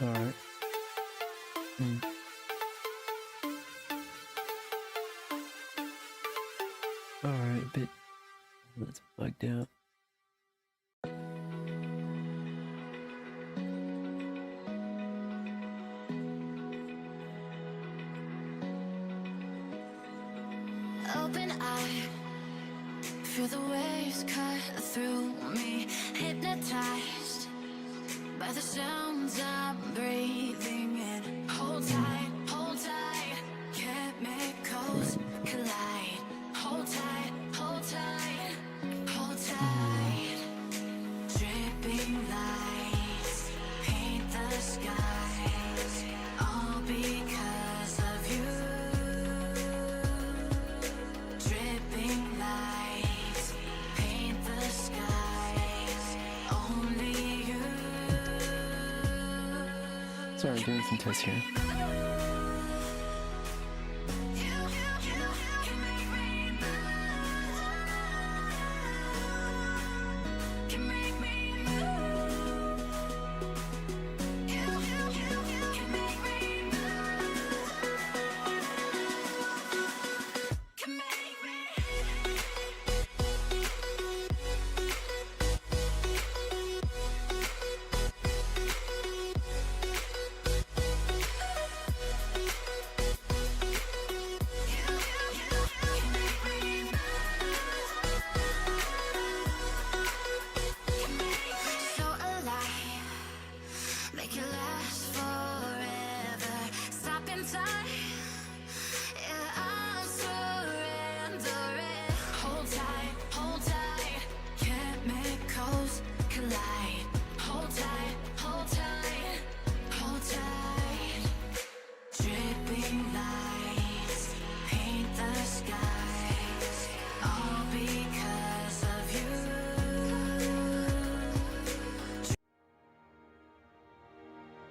Alright. Alright, but that's bugged out. Open eye, feel the waves cut through me, hypnotized by the sounds I'm breathing in. Hold tight, chemicals collide. Hold tight, hold tight. Dripping lights paint the skies, all because of you. Dripping lights paint the skies, only you. Sorry, doing some tests here.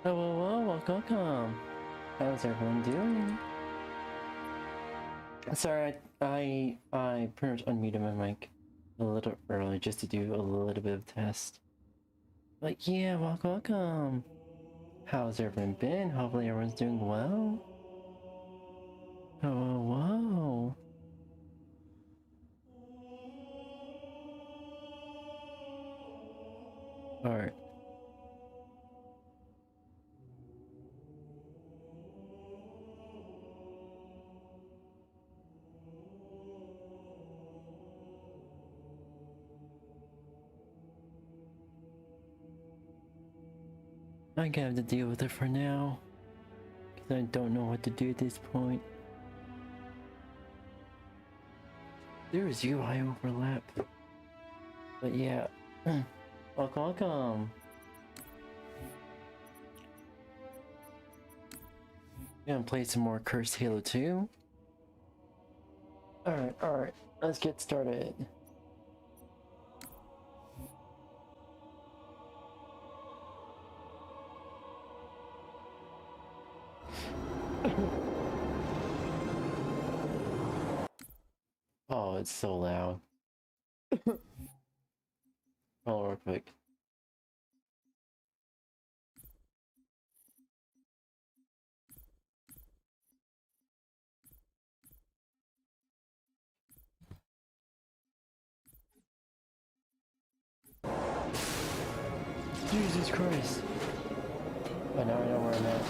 Hello, welcome. How's everyone doing? Sorry, I pretty much unmuted my mic a little early just to do a little bit of test. But yeah, welcome. How's everyone been? Hopefully everyone's doing well. Whoa. Alright. I gotta have to deal with it for now, because I don't know what to do at this point. There is UI overlap. But yeah, welcome. Gonna play some more Cursed Halo 2. Alright, let's get started. Oh, it's so loud. Hold on real quick. Jesus Christ. Oh, now I know where I'm at.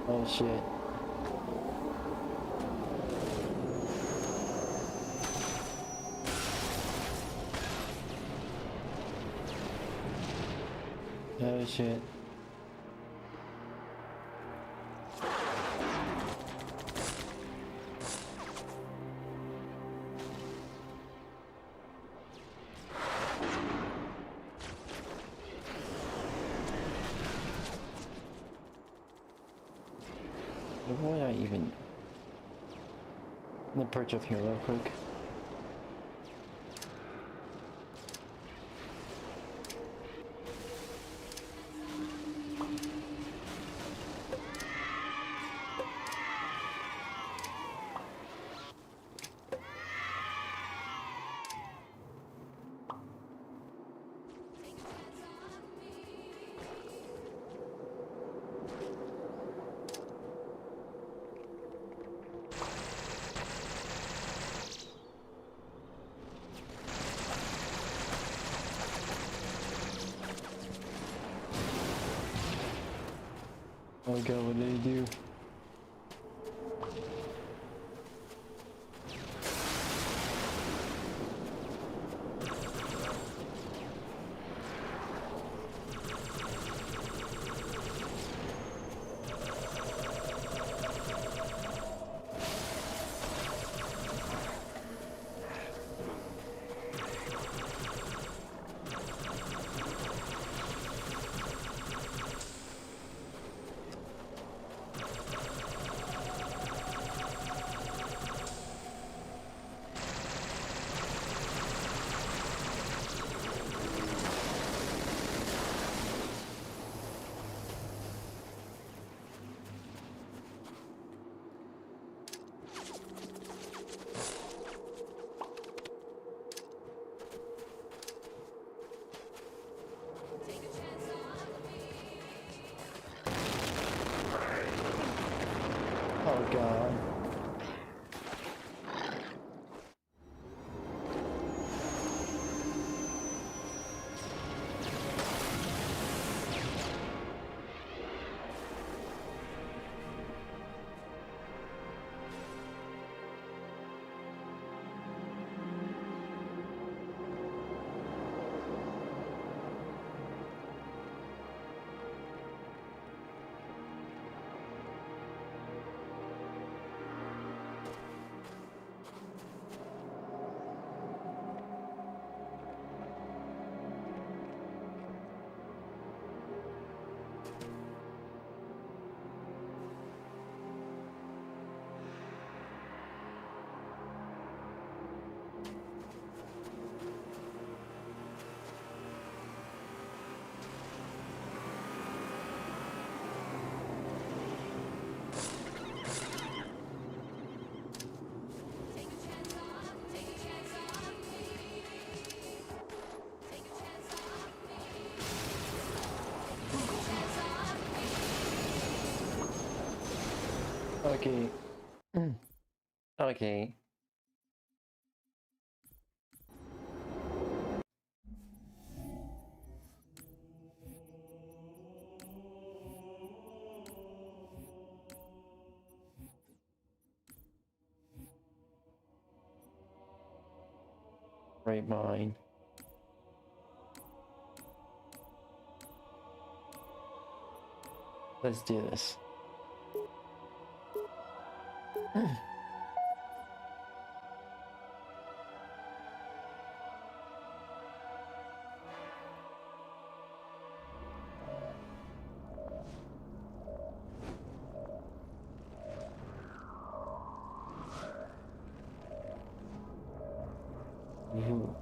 Oh shit. Oh shit. what would I even... The perch up here real quick. Oh god, what did he do? Oh god. Okay. Okay. Right mind. Let's do this. Ooh.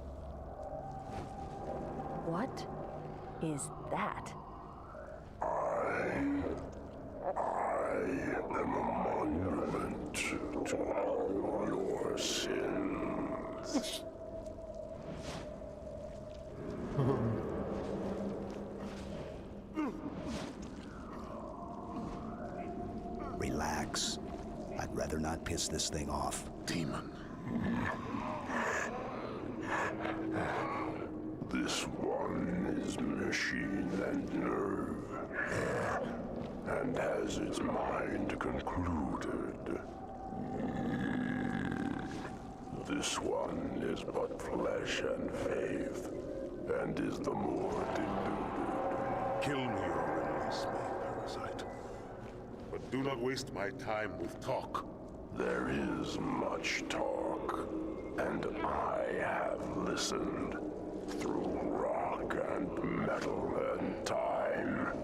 What is that? I am a monument to all your sins. Relax. I'd rather not piss this thing off. Demon. This one is machine and nerve, and has its mind concluded. This one is but flesh and faith, and is the more deluded. Kill me or release me, parasite. But do not waste my time with talk. There is much talk, and I have listened through rock and metal and time.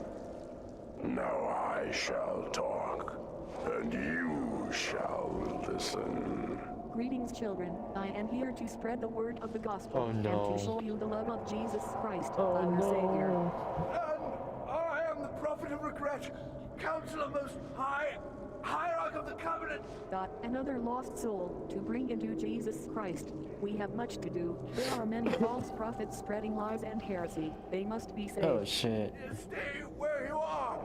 Now I shall talk, and you shall listen. Greetings, children. I am here to spread the word of the gospel Oh, no. and to show you the love of Jesus Christ, Oh, our no. Savior. And I am the prophet of regret, Counselor Most High, Hierarch of the Covenant. Another lost soul to bring into Jesus Christ. We have much to do. There are many false prophets spreading lies and heresy. They must be saved. Oh shit. Stay where you are.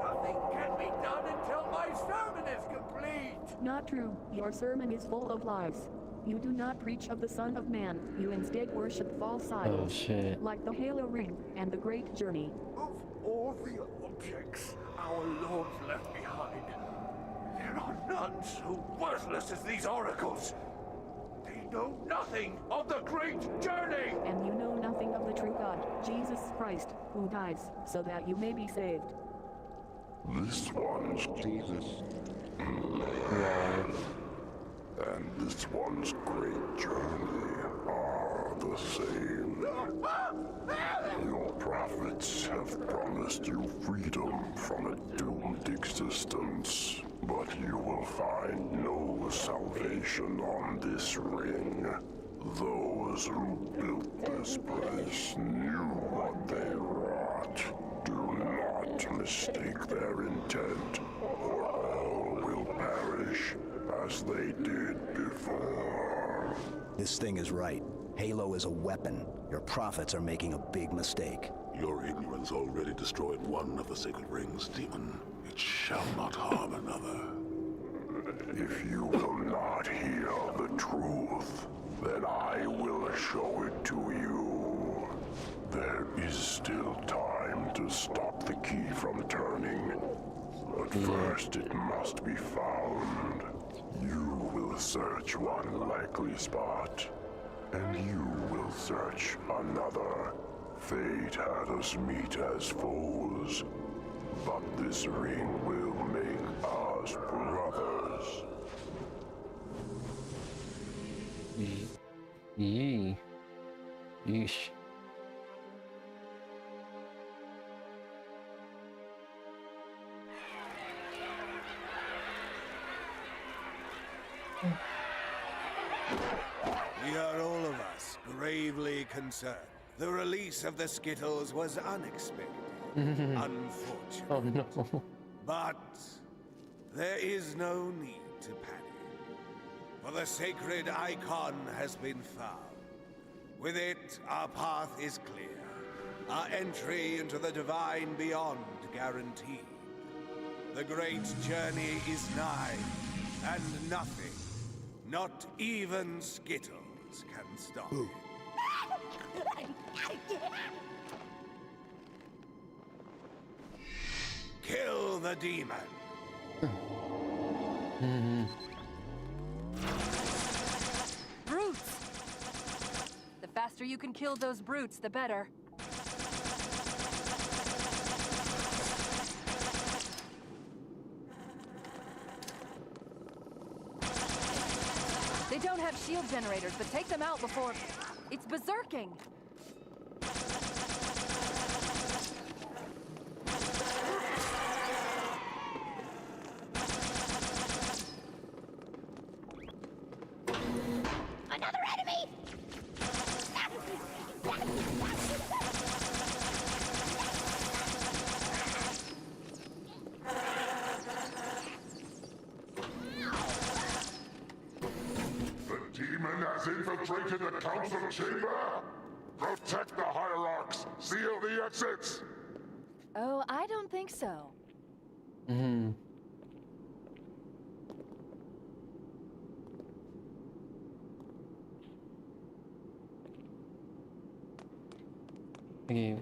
Nothing can be done until my sermon is complete. Not true. Your sermon is full of lies. You do not preach of the Son of Man. You instead worship false idols. Oh shit. Like the halo ring and the great journey. Of all the objects our lords left behind, there are none so worthless as these oracles. They know nothing of the great journey. And you know nothing of the true God, Jesus Christ, who dies so that you may be saved. This one's Jesus. And this one's great journey are the same. Your prophets have promised you freedom from a doomed existence, but you will find no salvation on this ring. Those who built this place knew what they wrought. Do not mistake their intent, or all will perish as they did before. This thing is right. Halo is a weapon. Your prophets are making a big mistake. Your ignorance already destroyed one of the sacred rings, demon. It shall not harm another. If you will not hear the truth, then I will show it to you. There is still time to stop the key from turning, but first it must be found. You will search one likely spot, and you will search another. Fate had us meet as foes, but this ring will make us brothers. Yee. Yeesh. We are all of us gravely concerned. The release of the Skittles was unexpected, unfortunate. Oh no. But there is no need to panic, for the sacred icon has been found. With it, our path is clear, our entry into the divine beyond guaranteed. The great journey is nigh, and nothing, not even Skittles, can stop it. Kill the demon. Brutes! The faster you can kill those brutes, the better. They don't have shield generators, but take them out before... It's berserking! Another enemy! The demon has infiltrated the council chamber! Protect the hierarchs! Seal the exits! Oh, I don't think so. Okay.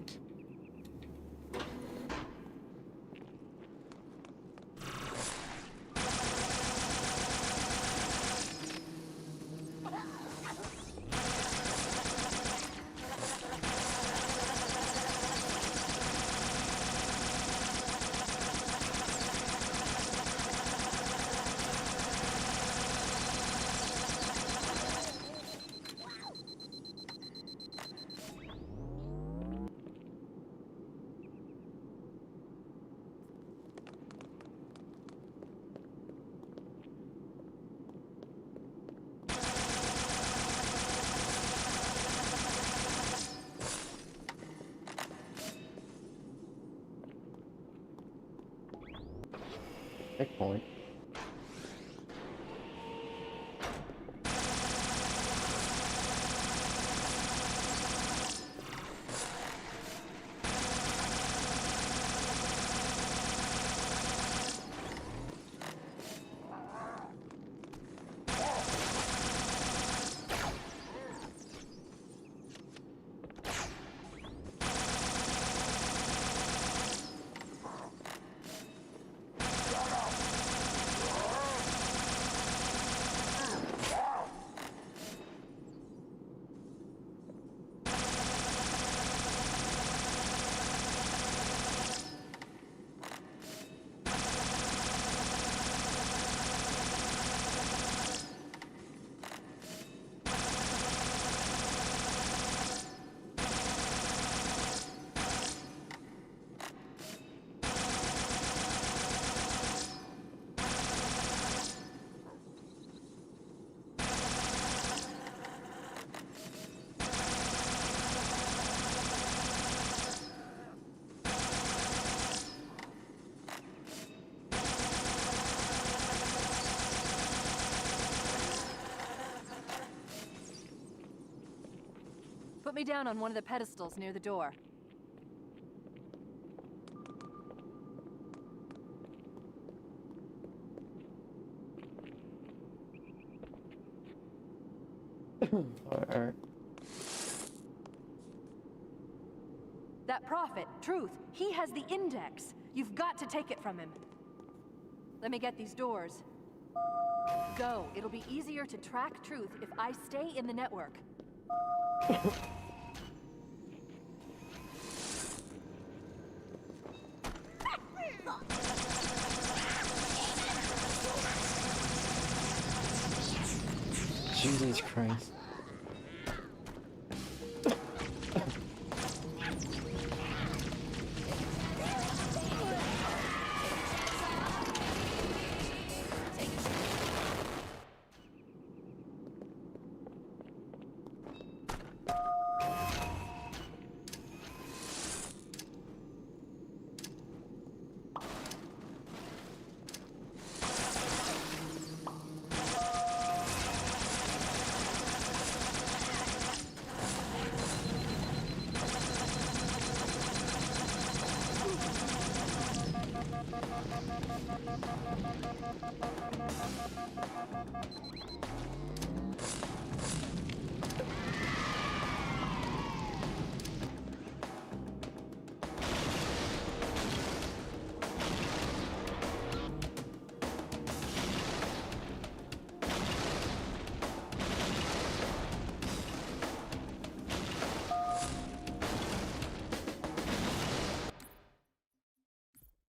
Checkpoint. Put me down on one of the pedestals near the door. Alright. That prophet, Truth, he has the index. You've got to take it from him. Let me get these doors. Go. It'll be easier to track Truth if I stay in the network. Jesus Christ.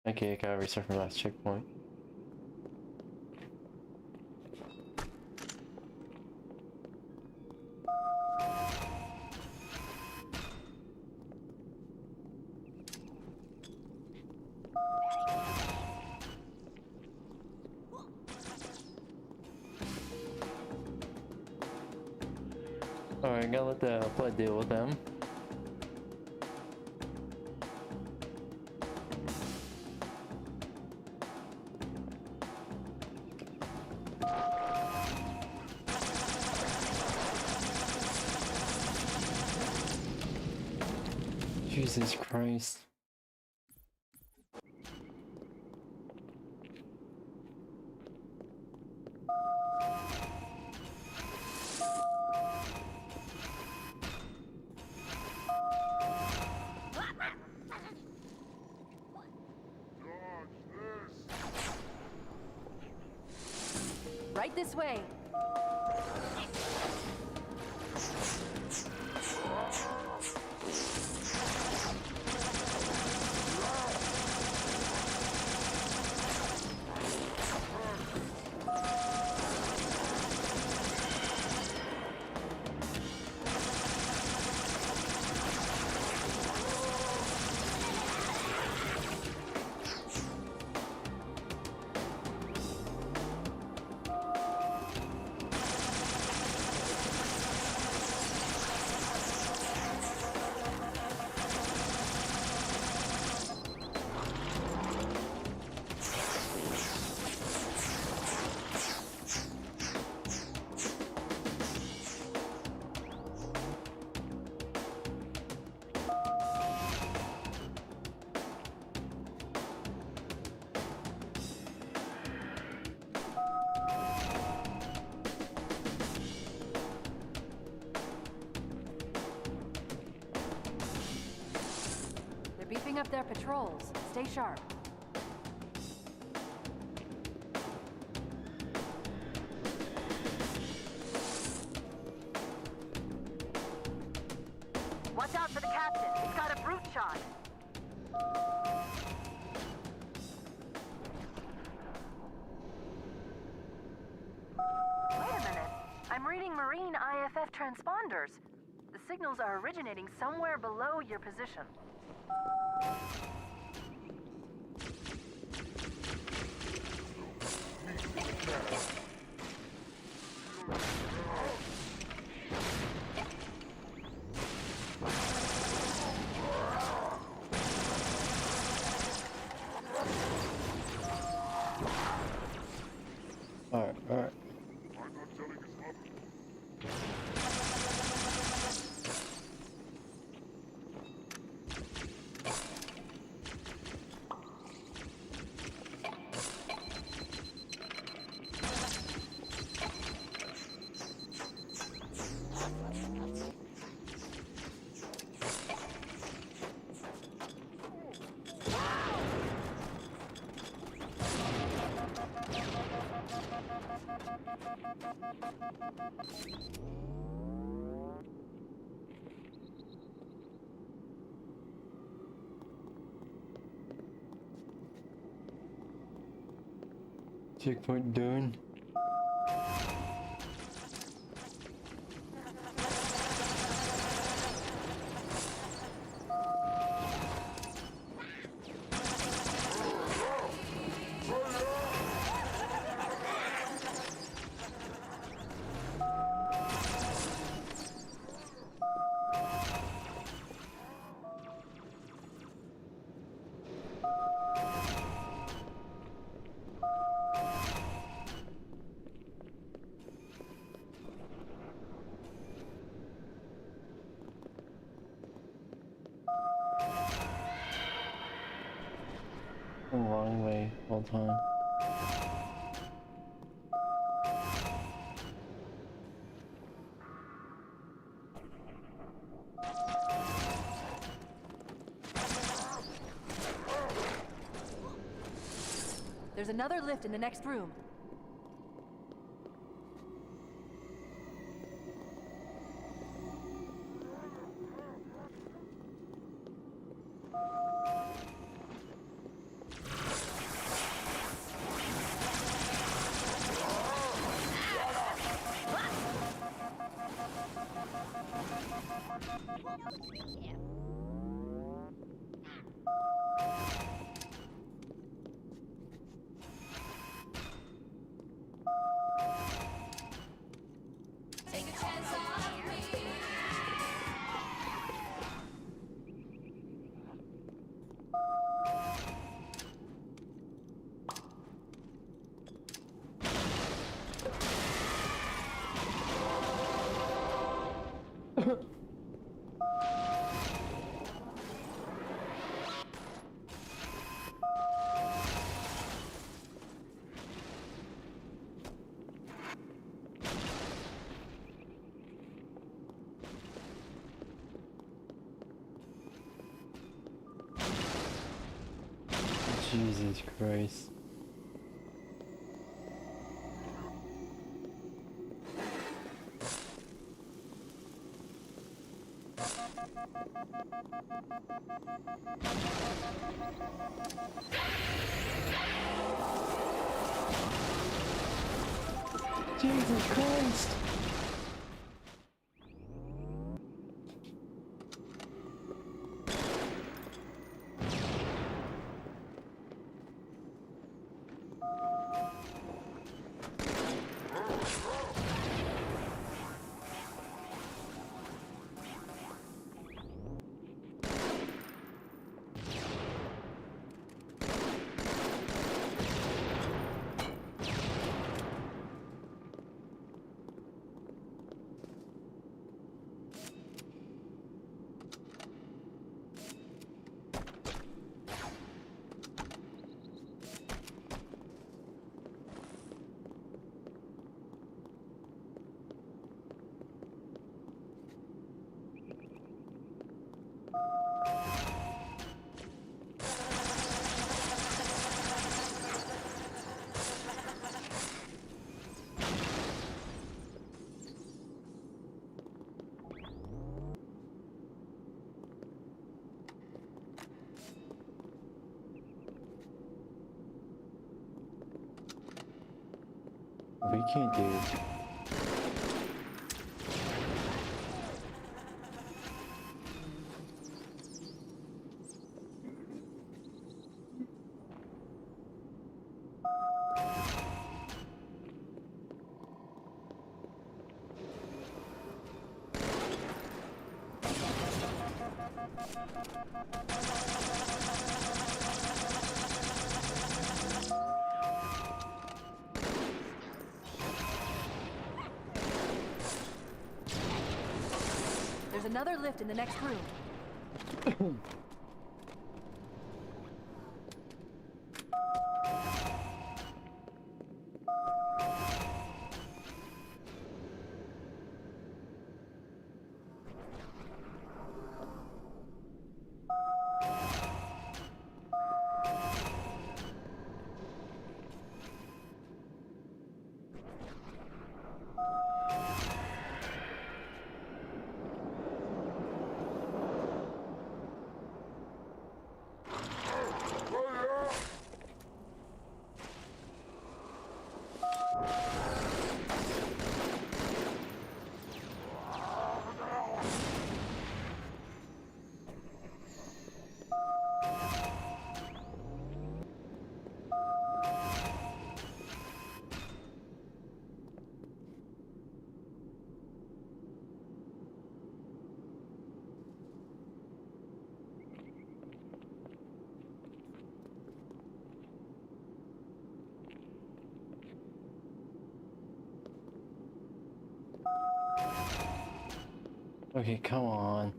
Okay, I gotta restart from last checkpoint. Alright, gotta let the blood deal with them. Jesus Christ. Right this way. up their patrols. Stay sharp. Watch out for the captain. He's got a brute shot. Wait a minute. I'm reading marine IFF transponders. The signals are originating somewhere below your position. Alright, alright. Checkpoint done. A long way, whole time. There's another lift in the next room. Jesus Christ. Jesus Christ! We can't do. There's another lift in the next room. Okay, come on.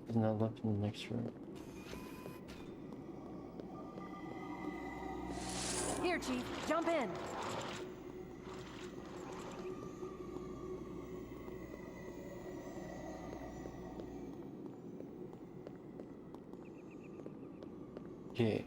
There's no left in the next room. Here, Chief, jump in. Okay.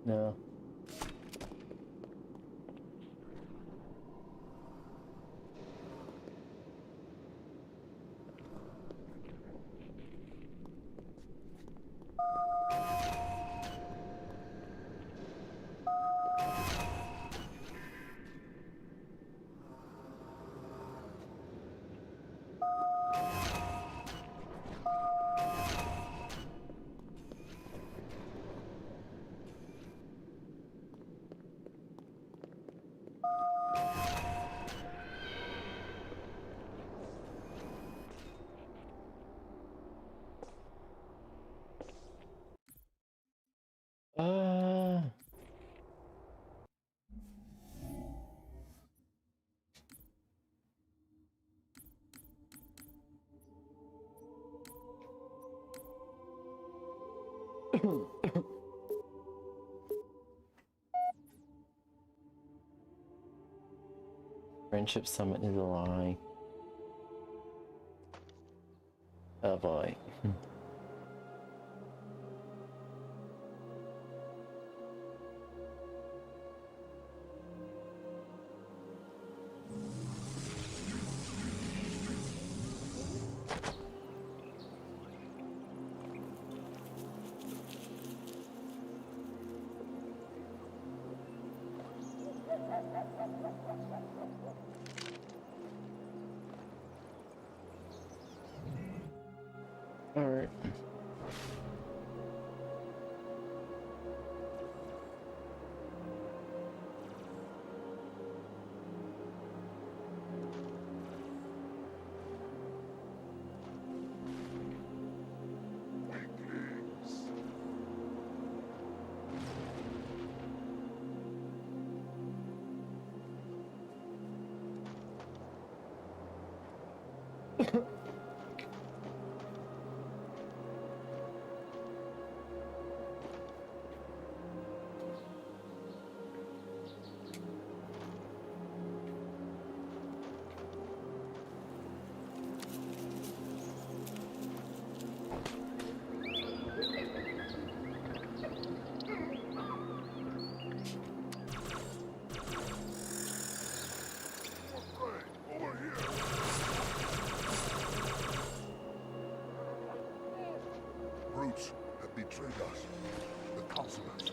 No. Friendship Summit is a lie. Oh boy. Alright. Brutes have betrayed us. The consonants.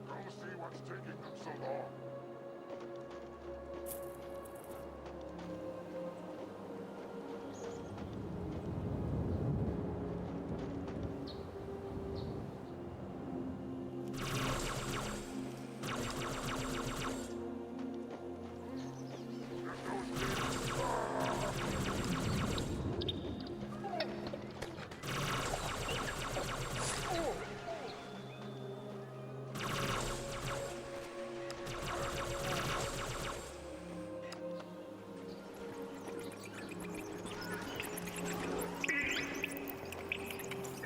Go see what's taking them so long.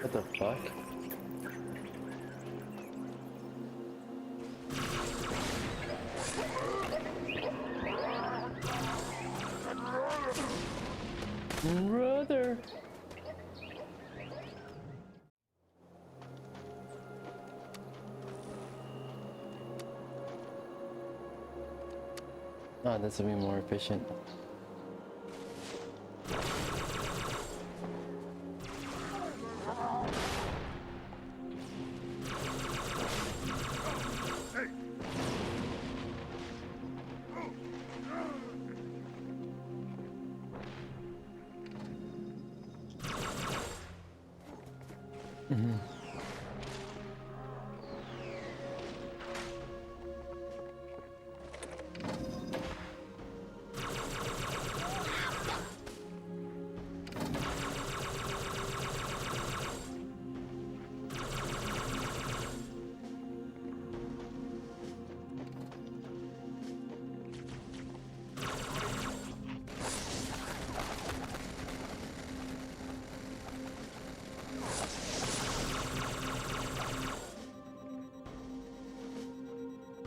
What the fuck? Brother! Oh, this will be more efficient.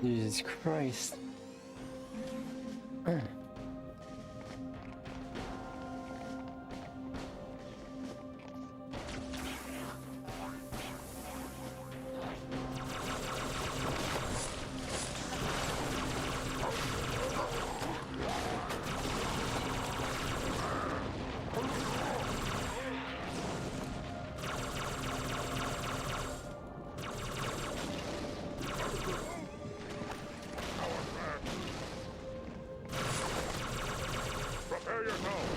Jesus Christ. Prepare yourself!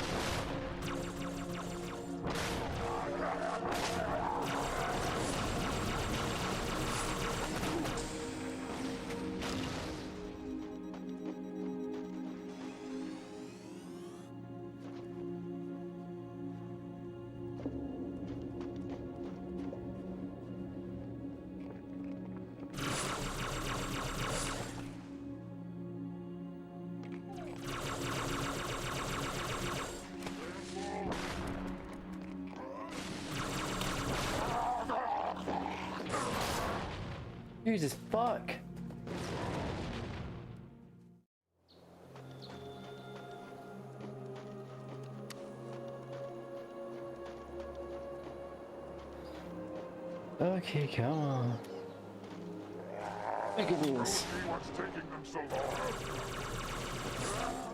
Jesus fuck. Okay, come on. Look at this. See what's taking them so long.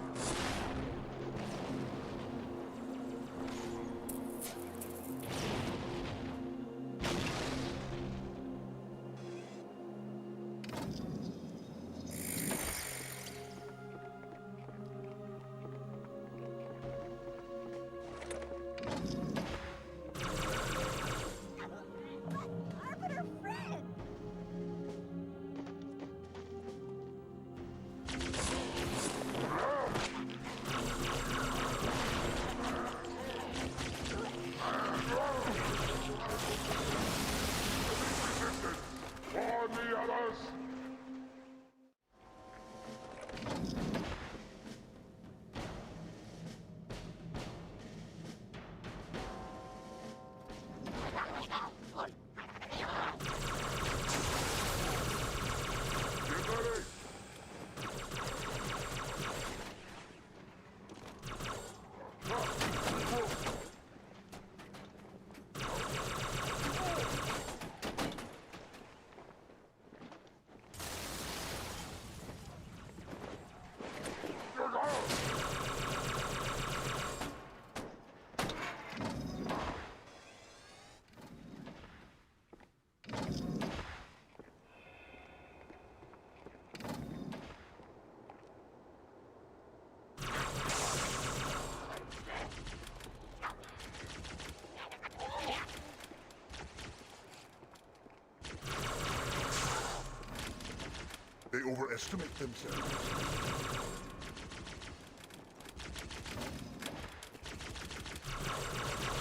overestimate themselves.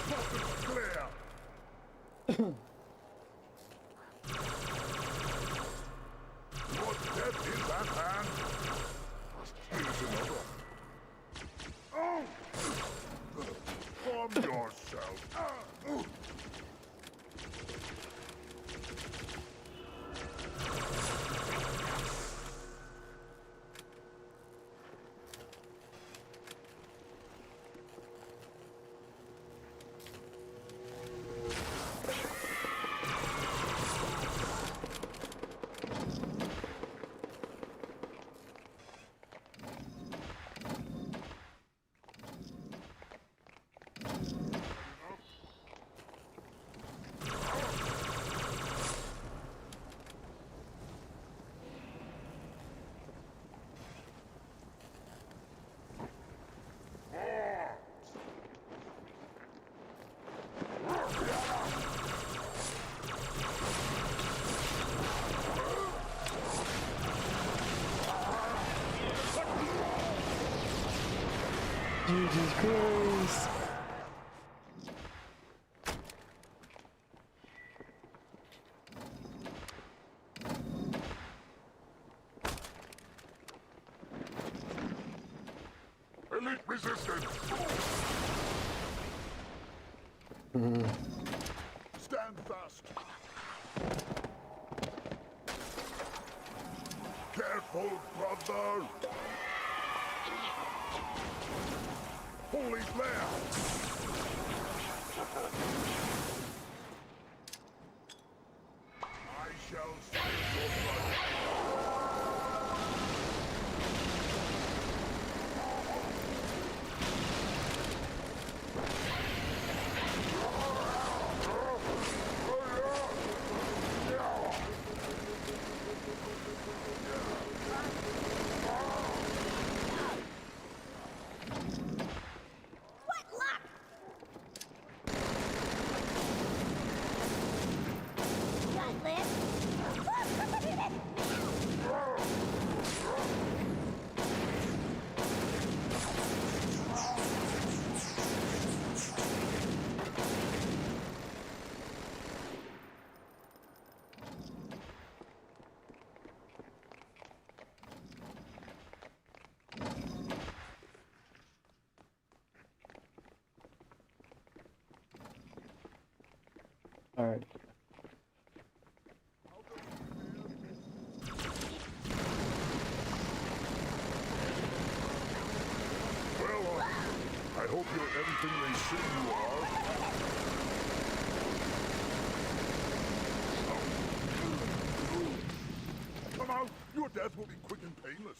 Profit clear! Your death is at hand. Here's another. Oh! Calm yourself. Jesus Christ! Elite resistance! Stand fast! Careful, brother! Holy flare! I shall silence your blood! Alright. Well, I hope you're everything they say you are. Come out! Your death will be quick and painless.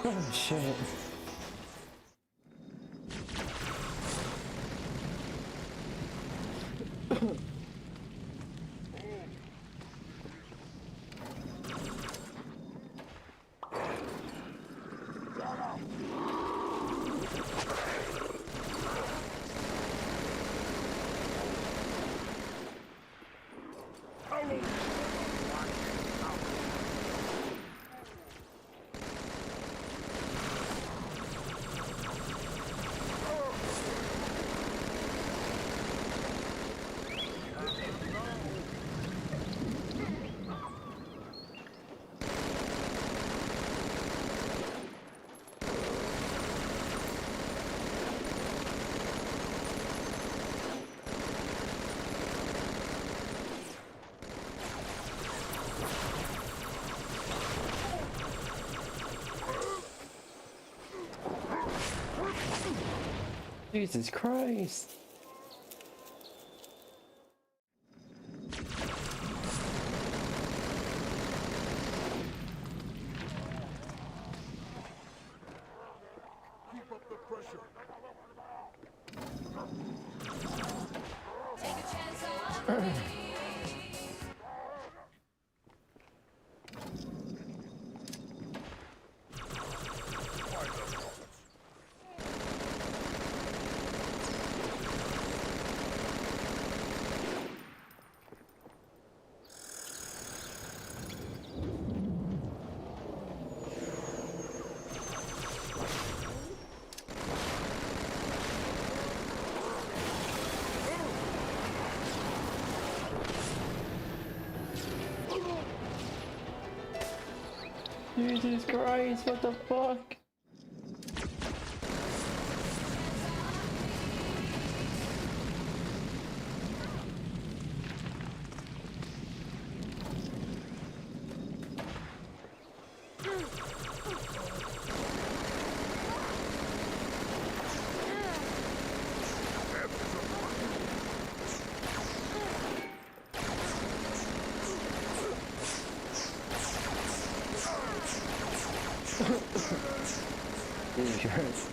Oh shit. Jesus Christ. Keep up the pressure. Jesus Christ, what the fuck? Jesus Christ.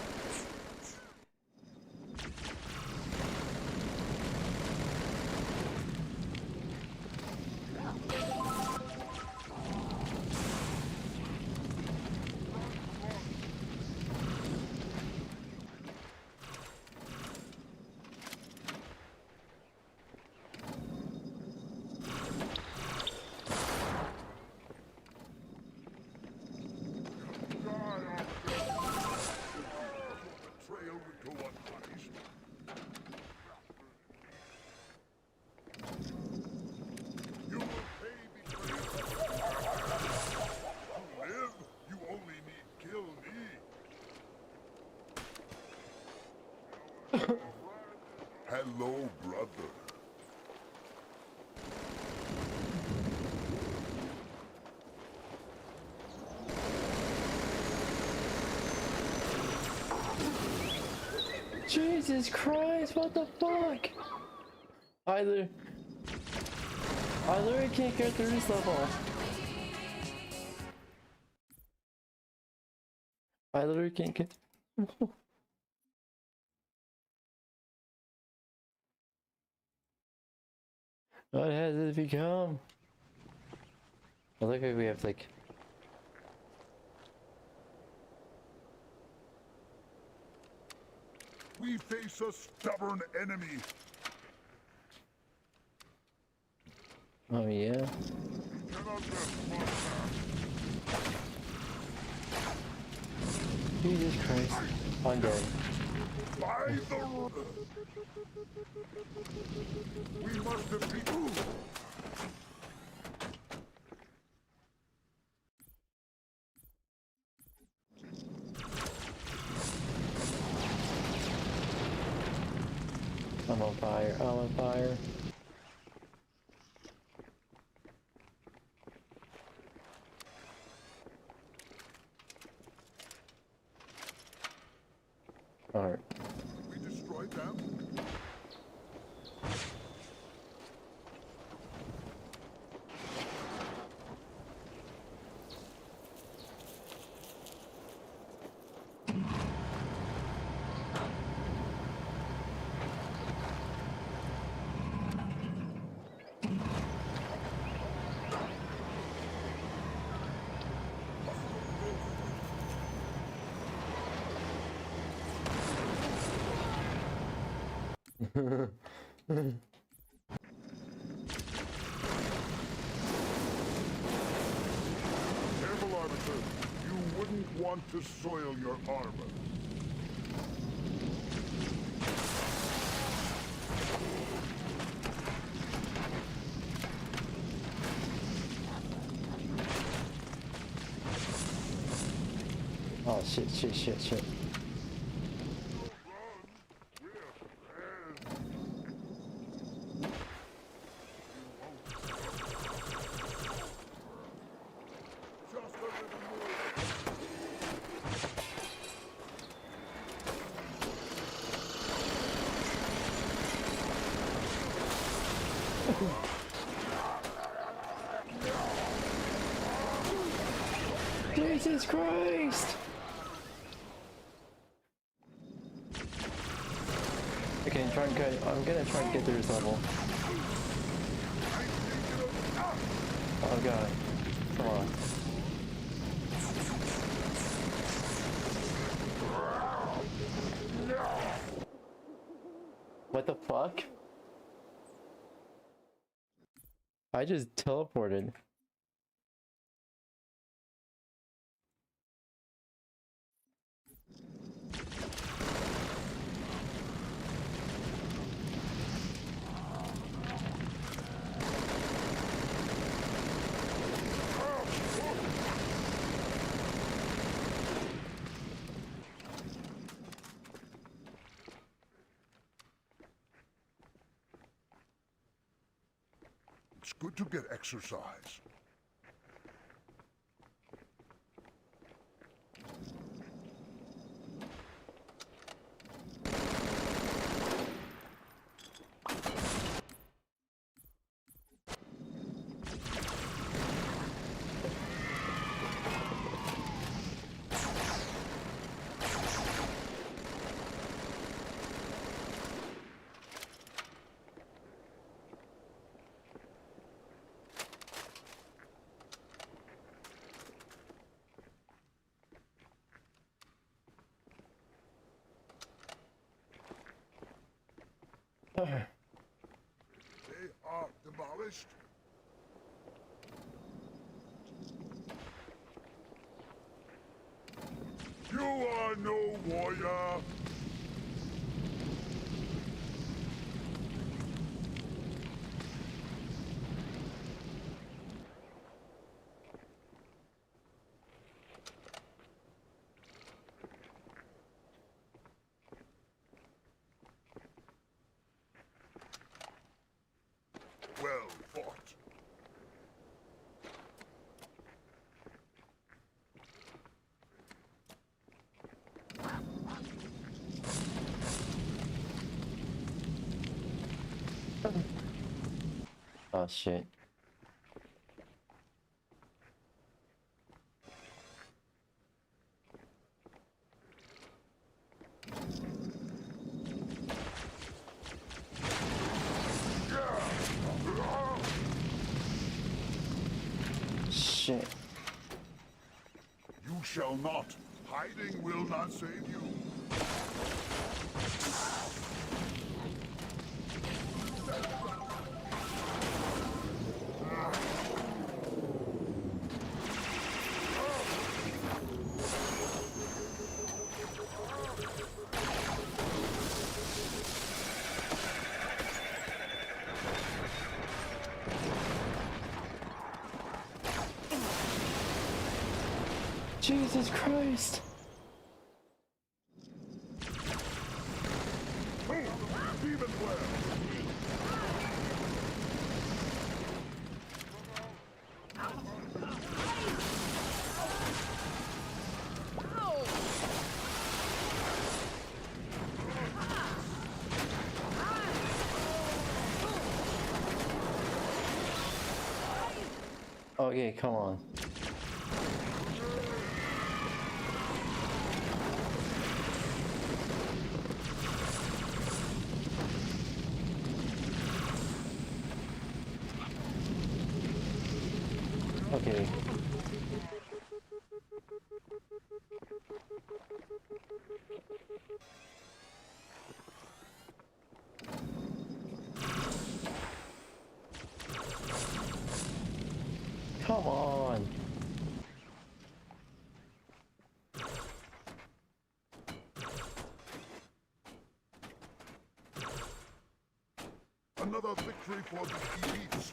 Betrayal would go unpunished. You will pay betrayal. To live, you only need kill me. Hello, brother. Jesus Christ, what the fuck? I literally can't get through this level. I literally can't get What has it become? I look like we have like We face a stubborn enemy. oh yeah. Cannot rest long time. Jesus Christ. I'm dead. By the we must defeat. I'm on fire. I'm on fire. Alright. We destroyed them. Careful, Arbiter. You wouldn't want to soil your armor. Oh shit, shit, shit, shit. Jesus Christ! Okay, I'm gonna try and get through this level. Oh god. Come on. What the fuck? I just teleported. It's good to get exercise. They are demolished. You are no warrior. Well fought. Oh shit. Shit. You shall not. Hiding will not save you. Jesus Christ! Demon flare. Okay, come on. Okay. Come on. Another victory for the elites.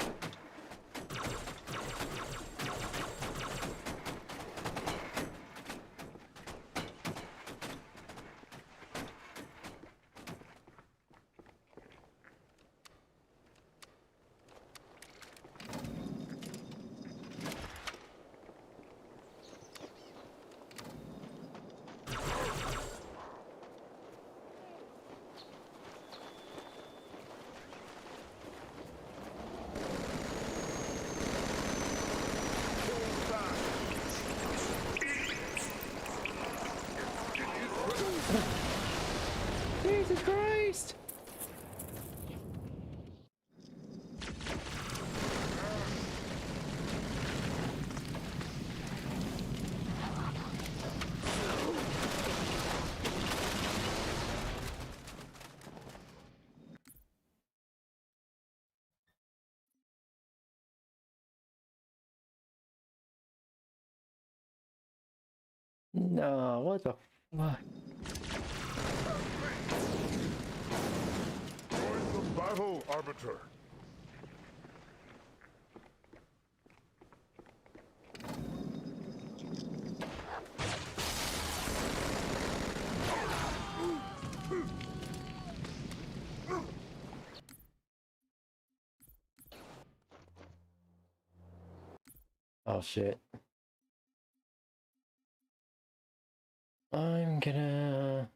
Jesus Christ! No, what the fuck? Join the battle, Arbiter. Oh shit. I'm gonna...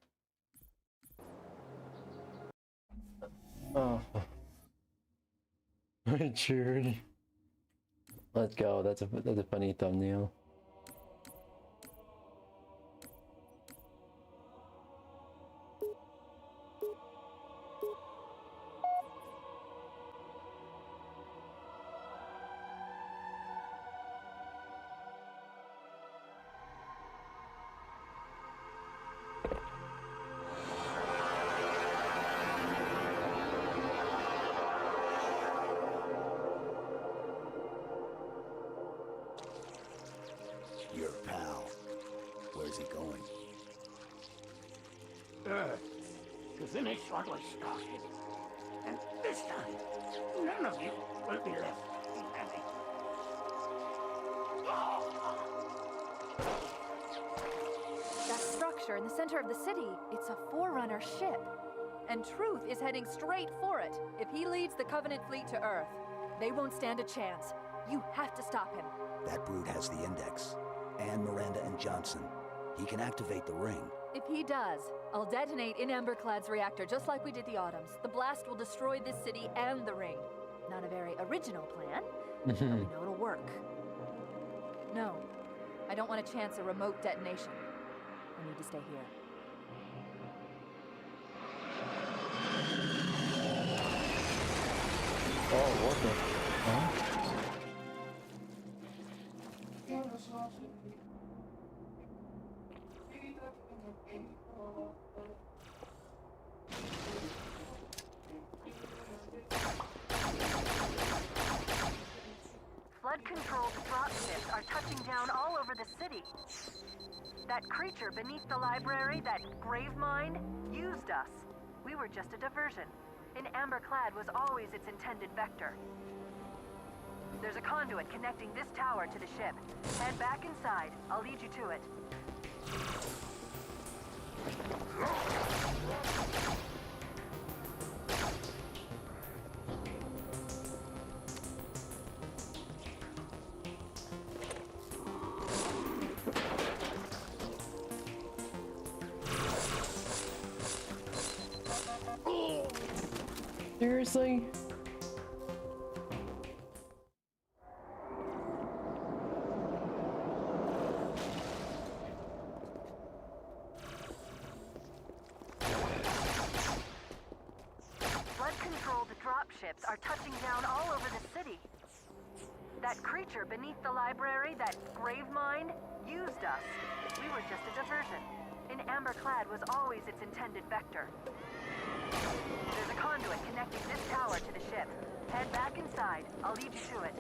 Oh. I cheered. Let's go. That's a funny thumbnail. Your pal. Where's he going? To finish what we started. And this time, none of you will be left standing. That structure in the center of the city, it's a Forerunner ship. And Truth is heading straight for it. If he leads the Covenant fleet to Earth, they won't stand a chance. You have to stop him. That brute has the index. And Miranda and Johnson. He can activate the ring. If he does, I'll detonate in 𝙂𝙚𝙣𝙚 reactor just like we did the Autumns. The blast will destroy this city and the ring. Not a very original plan, but we know it'll work. No, I don't want to chance a remote detonation. I need to stay here. Oh, what the... Huh? Flood-controlled dropships are touching down all over the city. That creature beneath the library, that grave mind, used us. We were just a diversion. An 𝙂𝙗𝙣𝙖𝙀 was always its intended vector. There's a conduit connecting this tower to the ship. Head back inside. I'll lead you to it. Seriously? Flood-controlled dropships are touching down all over the city. That creature beneath the library, that grave mind, used us. We were just a diversion. An 𝙂𝙗𝙖𝙀 was always its intended vector. There's a conduit connecting this tower to the ship. Head back inside. I'll lead you to it.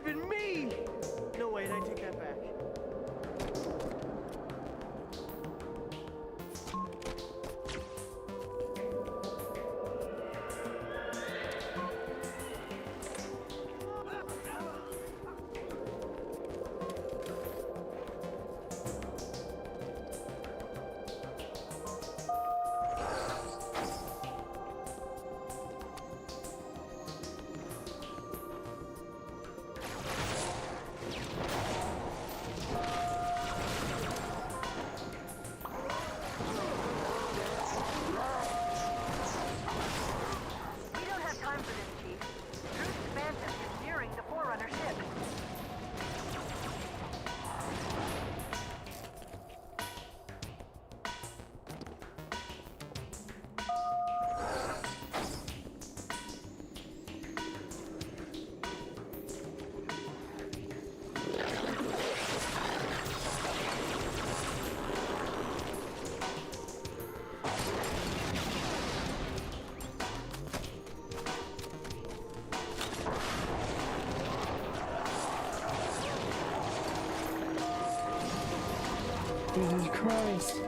even me! No, wait, I take that back. We don't have time for this, Chief. Truth's Phantom is nearing the Forerunner ship. Jesus Christ.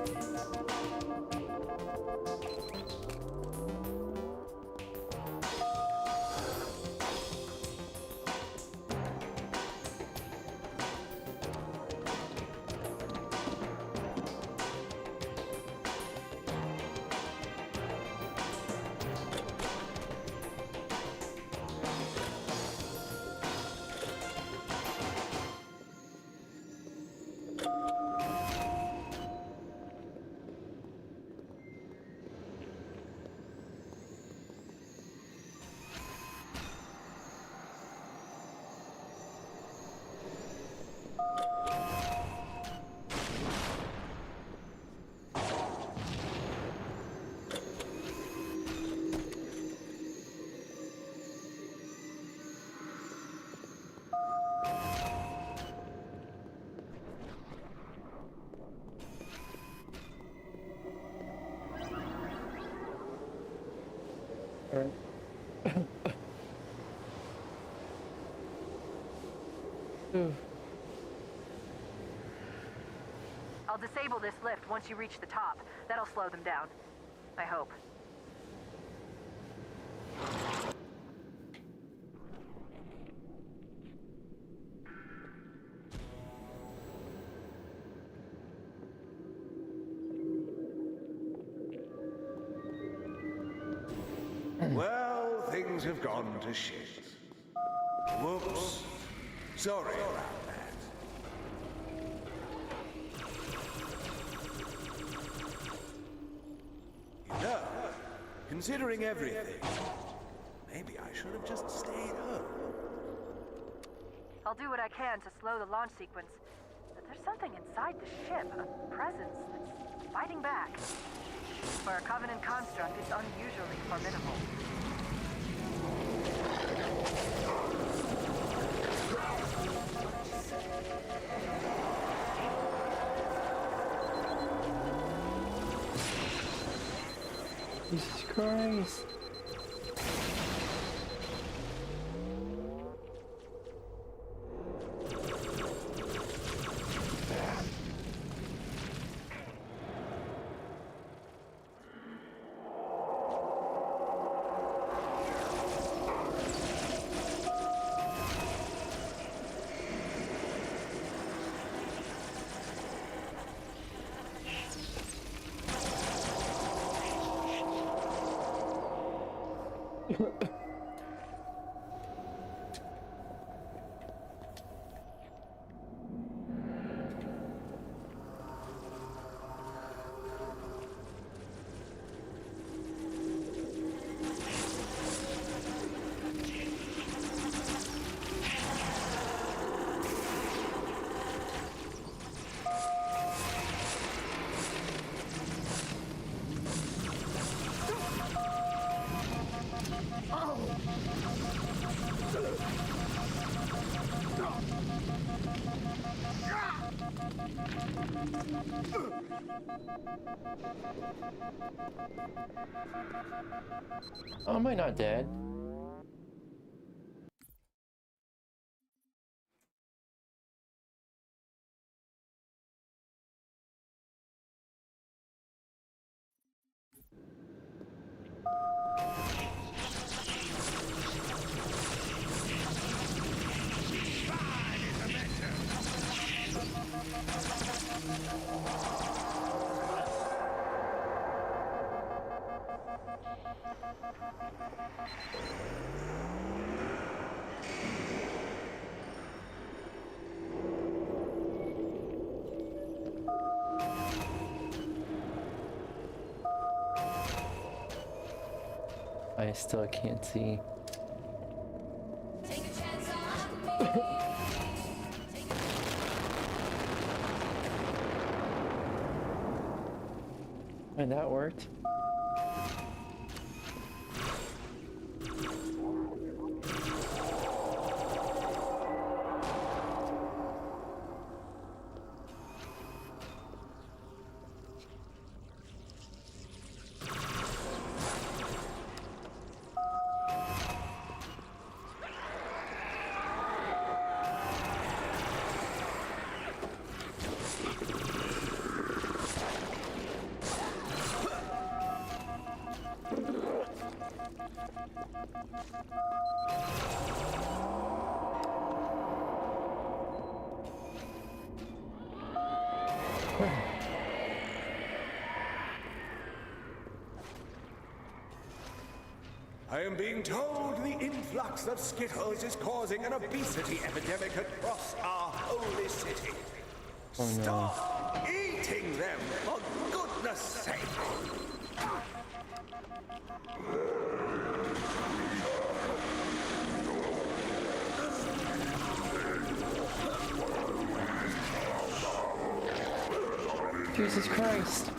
Alright. I'll disable this lift once you reach the top. That'll slow them down. I hope. Well, things have gone to shit. Whoops. Sorry about that. You know, considering everything, maybe I should have just stayed home. I'll do what I can to slow the launch sequence. But there's something inside the ship, a presence that's fighting back. For a Covenant construct, it's unusually formidable. Jesus Christ. Oh, am I not dead? I still can't see. Take a chance on me. And that worked. I am being told the influx of Skittles is causing an obesity epidemic across our holy city. Oh, no. Stop eating them, for goodness sake! Jesus Christ.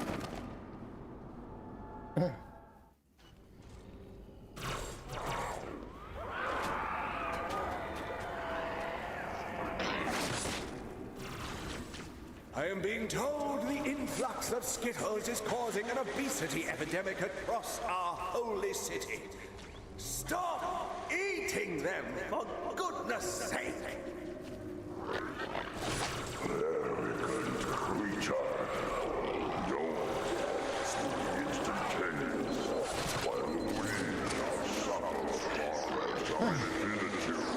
I am being told the influx of Skittles is causing an obesity epidemic across our holy city. Stop eating them, for goodness sake! Arrogant creature. Your words will be instantaneous, while we are subtle progress of infinitude.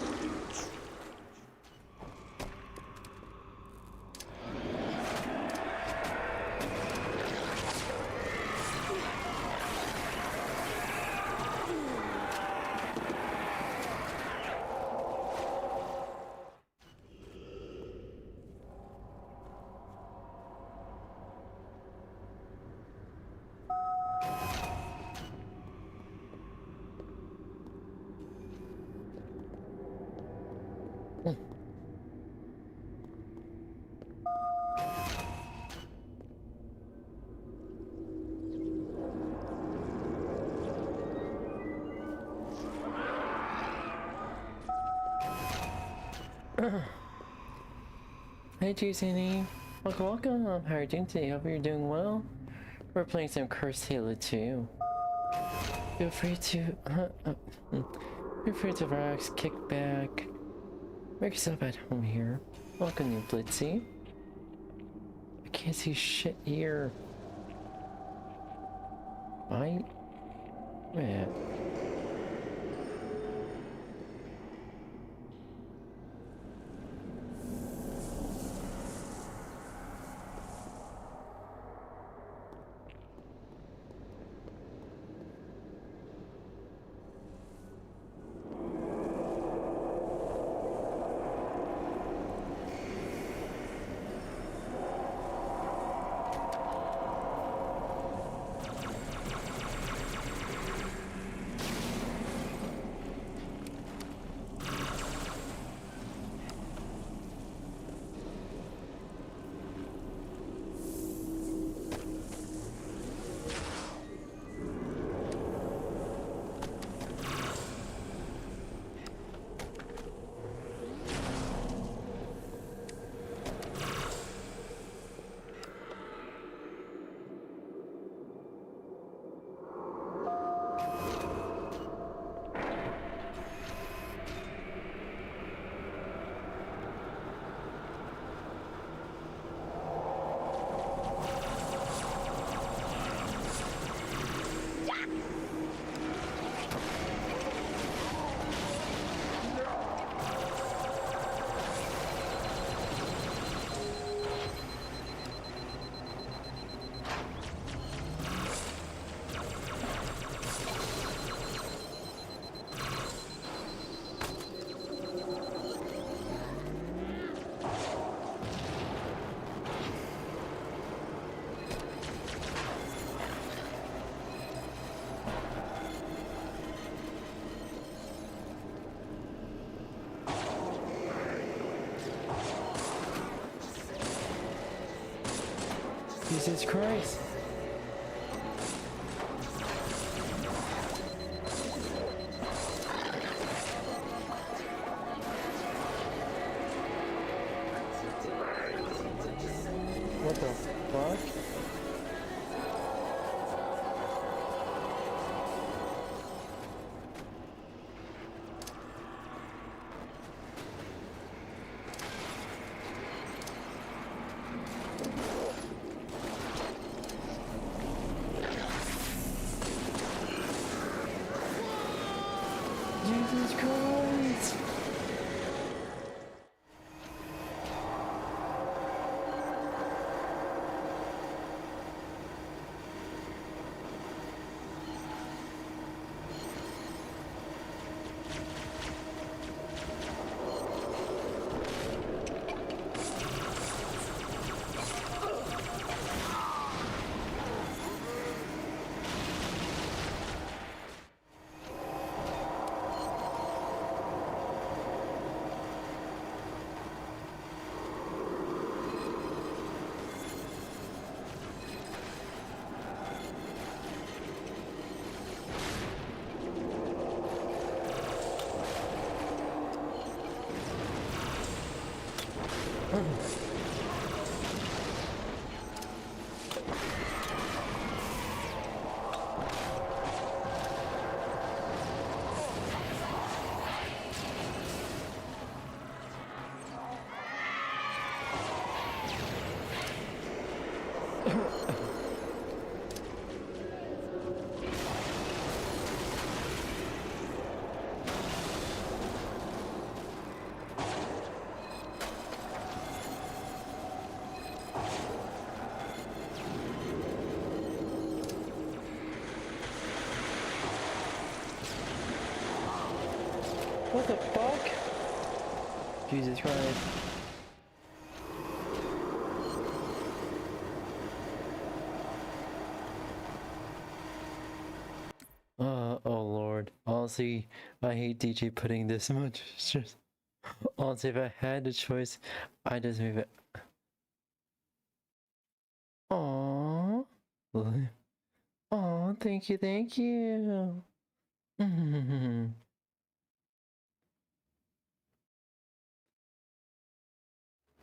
Hey Juicy, welcome. How are you doing today? Hope you're doing well. We're playing some Cursed Halo 2. Feel free to relax, kick back, make yourself at home here. Welcome, new Blitzy. I can't see shit here. Right? Man. Jesus Christ. What the fuck? Jesus Christ! What the fuck? Jesus Christ. Oh Lord. Honestly, I hate DJ putting this much stress. Honestly, if I had the choice, I'd just move it. Aww. Aww, thank you, thank you.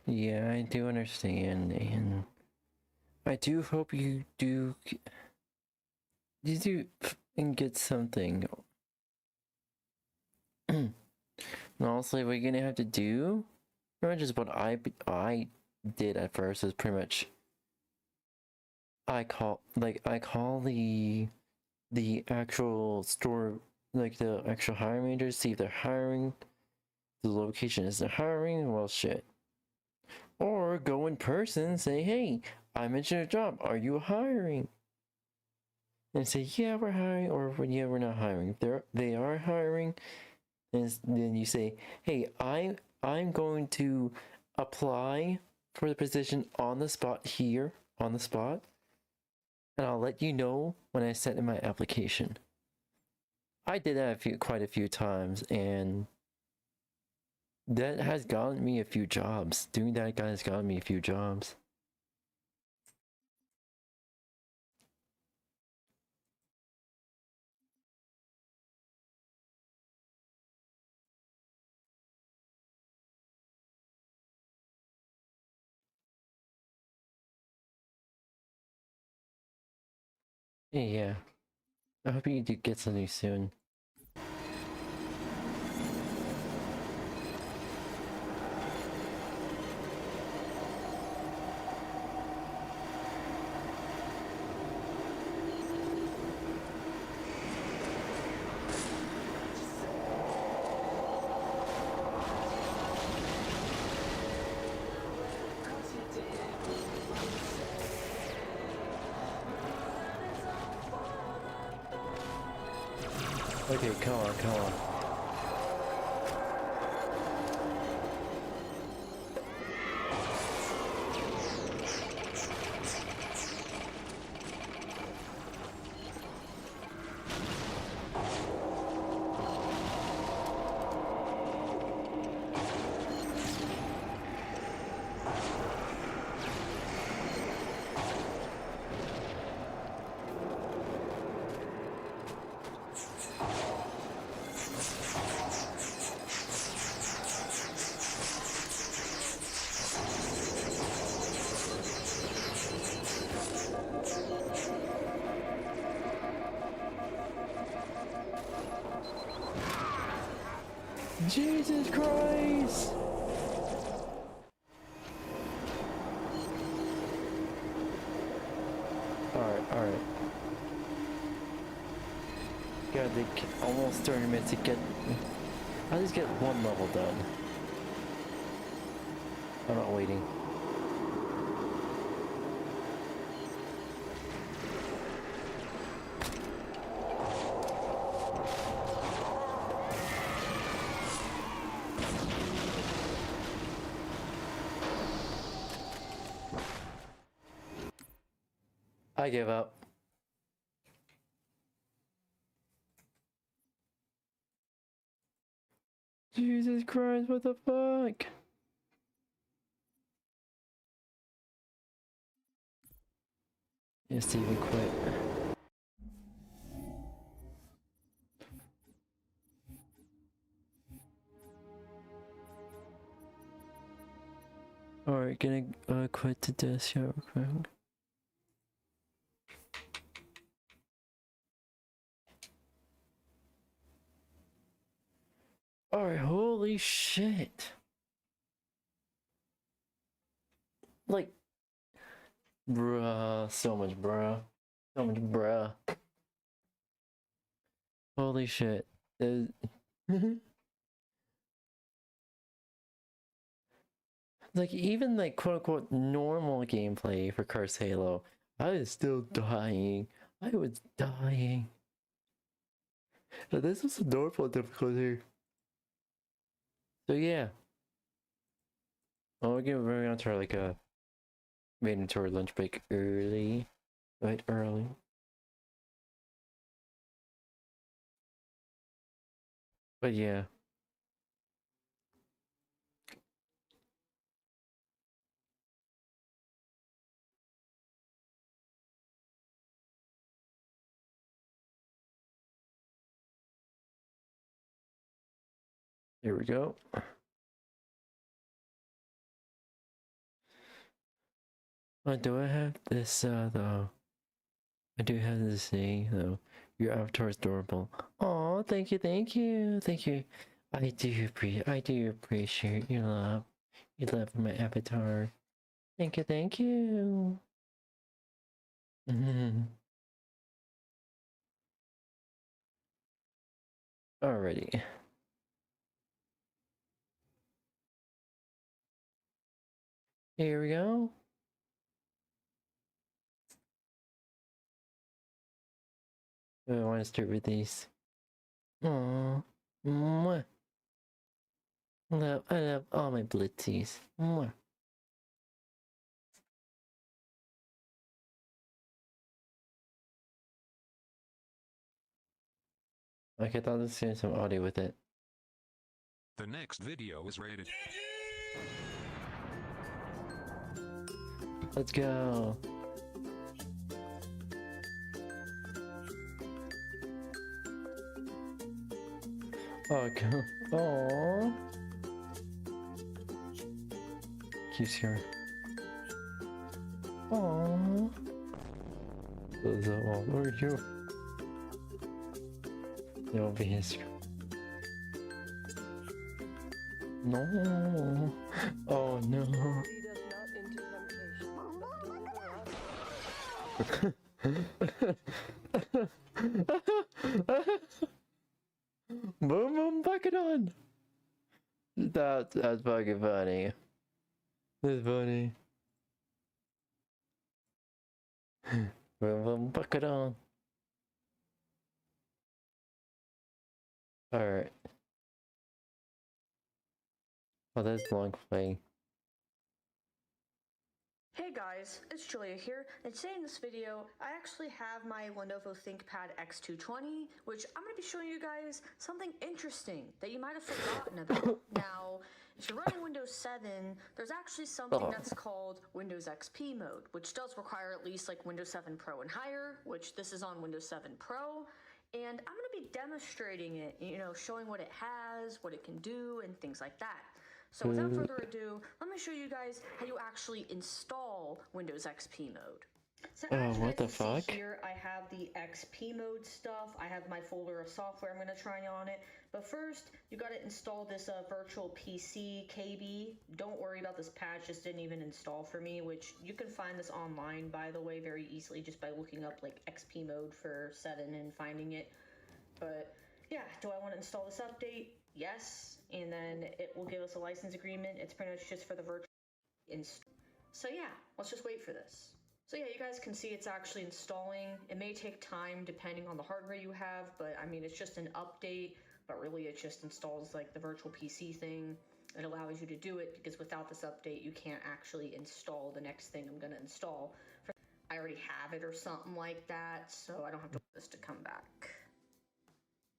Yeah, I do understand, and I do hope you do and get something. And honestly, what you're gonna have to do, pretty much is what I did at first, is pretty much I call the actual store, like the actual hiring managers, see if they're hiring. The location is they're hiring. Well, shit. Or go in person and say, hey, I mentioned a job, are you hiring? And say, yeah, we're hiring, or yeah, we're not hiring. If they are hiring, then you say, hey, I'm going to apply for the position on the spot here, on the spot, and I'll let you know when I send in my application. I did that quite a few times, and that has gotten me a few jobs. Doing that has gotten me a few jobs. Yeah. I hope you do get something soon. Okay, come on, come on. Jesus Christ! Alright. God, almost 30 minutes to get... I'll just get one level done. I'm not waiting. I give up. Jesus Christ, what the fuck? Yes, Steven quit. Alright, gonna quit to this here real quick. Alright, holy shit. Like, bruh, so much bruh. So much bruh. Holy shit. Like, even like quote unquote normal gameplay for Cursed Halo, I was still dying. I was dying. Now, this was a normal difficulty. So yeah. Well, we're going on to our, like mandatory lunch break early. Right, early. But yeah. Here we go. Do I have this, though? I do have this thing, though. Your avatar is adorable. Oh, thank you. I do appreciate your love. You love my avatar. Thank you. Alrighty. Here we go. I want to start with these. Aww. Mwah. I love all my blitzies. Mwah. Okay, I thought I was doing some audio with it. The next video is rated. Let's go. Oh, go. Aww. Keeps here. Aww. Those are all over you. It won't be his. No. Oh no. Boom boom bucket on. That's fucking funny. That's funny. Boom boom bucket on. Alright. Oh, that's long playing. Hey guys, it's Julia here, and today in this video, I actually have my Lenovo ThinkPad X220, which I'm going to be showing you guys something interesting that you might have forgotten about. Now, if you're running Windows 7, there's actually something that's called Windows XP mode, which does require at least like Windows 7 Pro and higher, which this is on Windows 7 Pro. And I'm going to be demonstrating it, you know, showing what it has, what it can do, and things like that. So without further ado, let me show you guys how you actually install Windows XP mode. So as you what the guys can fuck? see here, I have the XP mode stuff. I have my folder of software I'm going to try on it. But first, you got to install this virtual PC KB. Don't worry about this patch, just didn't even install for me, which you can find this online, by the way, very easily just by looking up like XP mode for 7 and finding it. But yeah, do I want to install this update? Yes, and then it will give us a license agreement. It's pretty much just for the virtual install. So yeah, let's just wait for this. So yeah, you guys can see it's actually installing. It may take time depending on the hardware you have, but I mean, it's just an update, but really it just installs like the virtual PC thing. It allows you to do it because without this update, you can't actually install the next thing I'm gonna install. I already have it or something like that, so I don't have to wait for this to come back.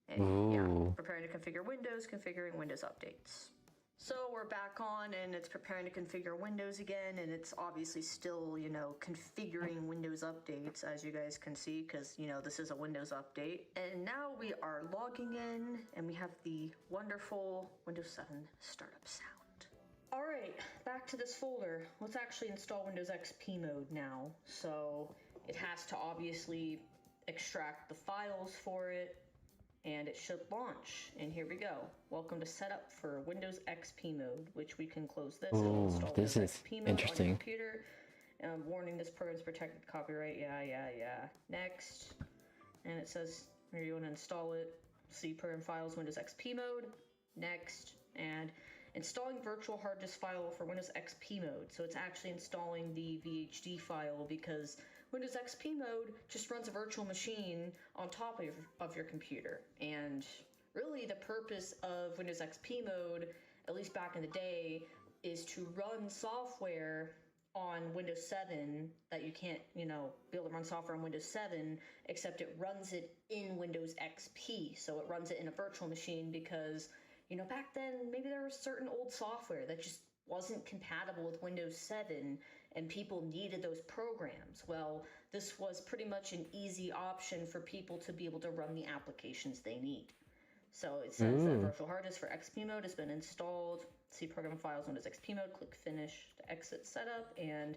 And yeah, preparing to configure Windows, configuring Windows updates. So we're back on and it's preparing to configure Windows again, and it's obviously still, you know, configuring Windows updates, as you guys can see, because, you know, this is a Windows update. And now we are logging in and we have the wonderful Windows 7 startup sound. All right, back to this folder. Let's actually install Windows XP mode now. So it has to obviously extract the files for it, and it should launch. And here we go. Welcome to setup for Windows XP mode, which we can close this and install this Windows is XP mode interesting. on your computer. Warning, this program's protected copyright. Yeah. Next. And it says here you want to install it. C program files, Windows XP mode. Next. And installing virtual hard disk file for Windows XP mode. So it's actually installing the VHD file because Windows XP mode just runs a virtual machine on top of your computer. And really the purpose of Windows XP mode, at least back in the day, is to run software on Windows 7 that you can't, you know, be able to run software on Windows 7, except it runs it in Windows XP. So it runs it in a virtual machine because, you know, back then maybe there was certain old software that just wasn't compatible with Windows 7 and people needed those programs. Well, this was pretty much an easy option for people to be able to run the applications they need. So it says that virtual hard disk for XP mode has been installed. See program files, Windows XP mode, click finish to exit setup, and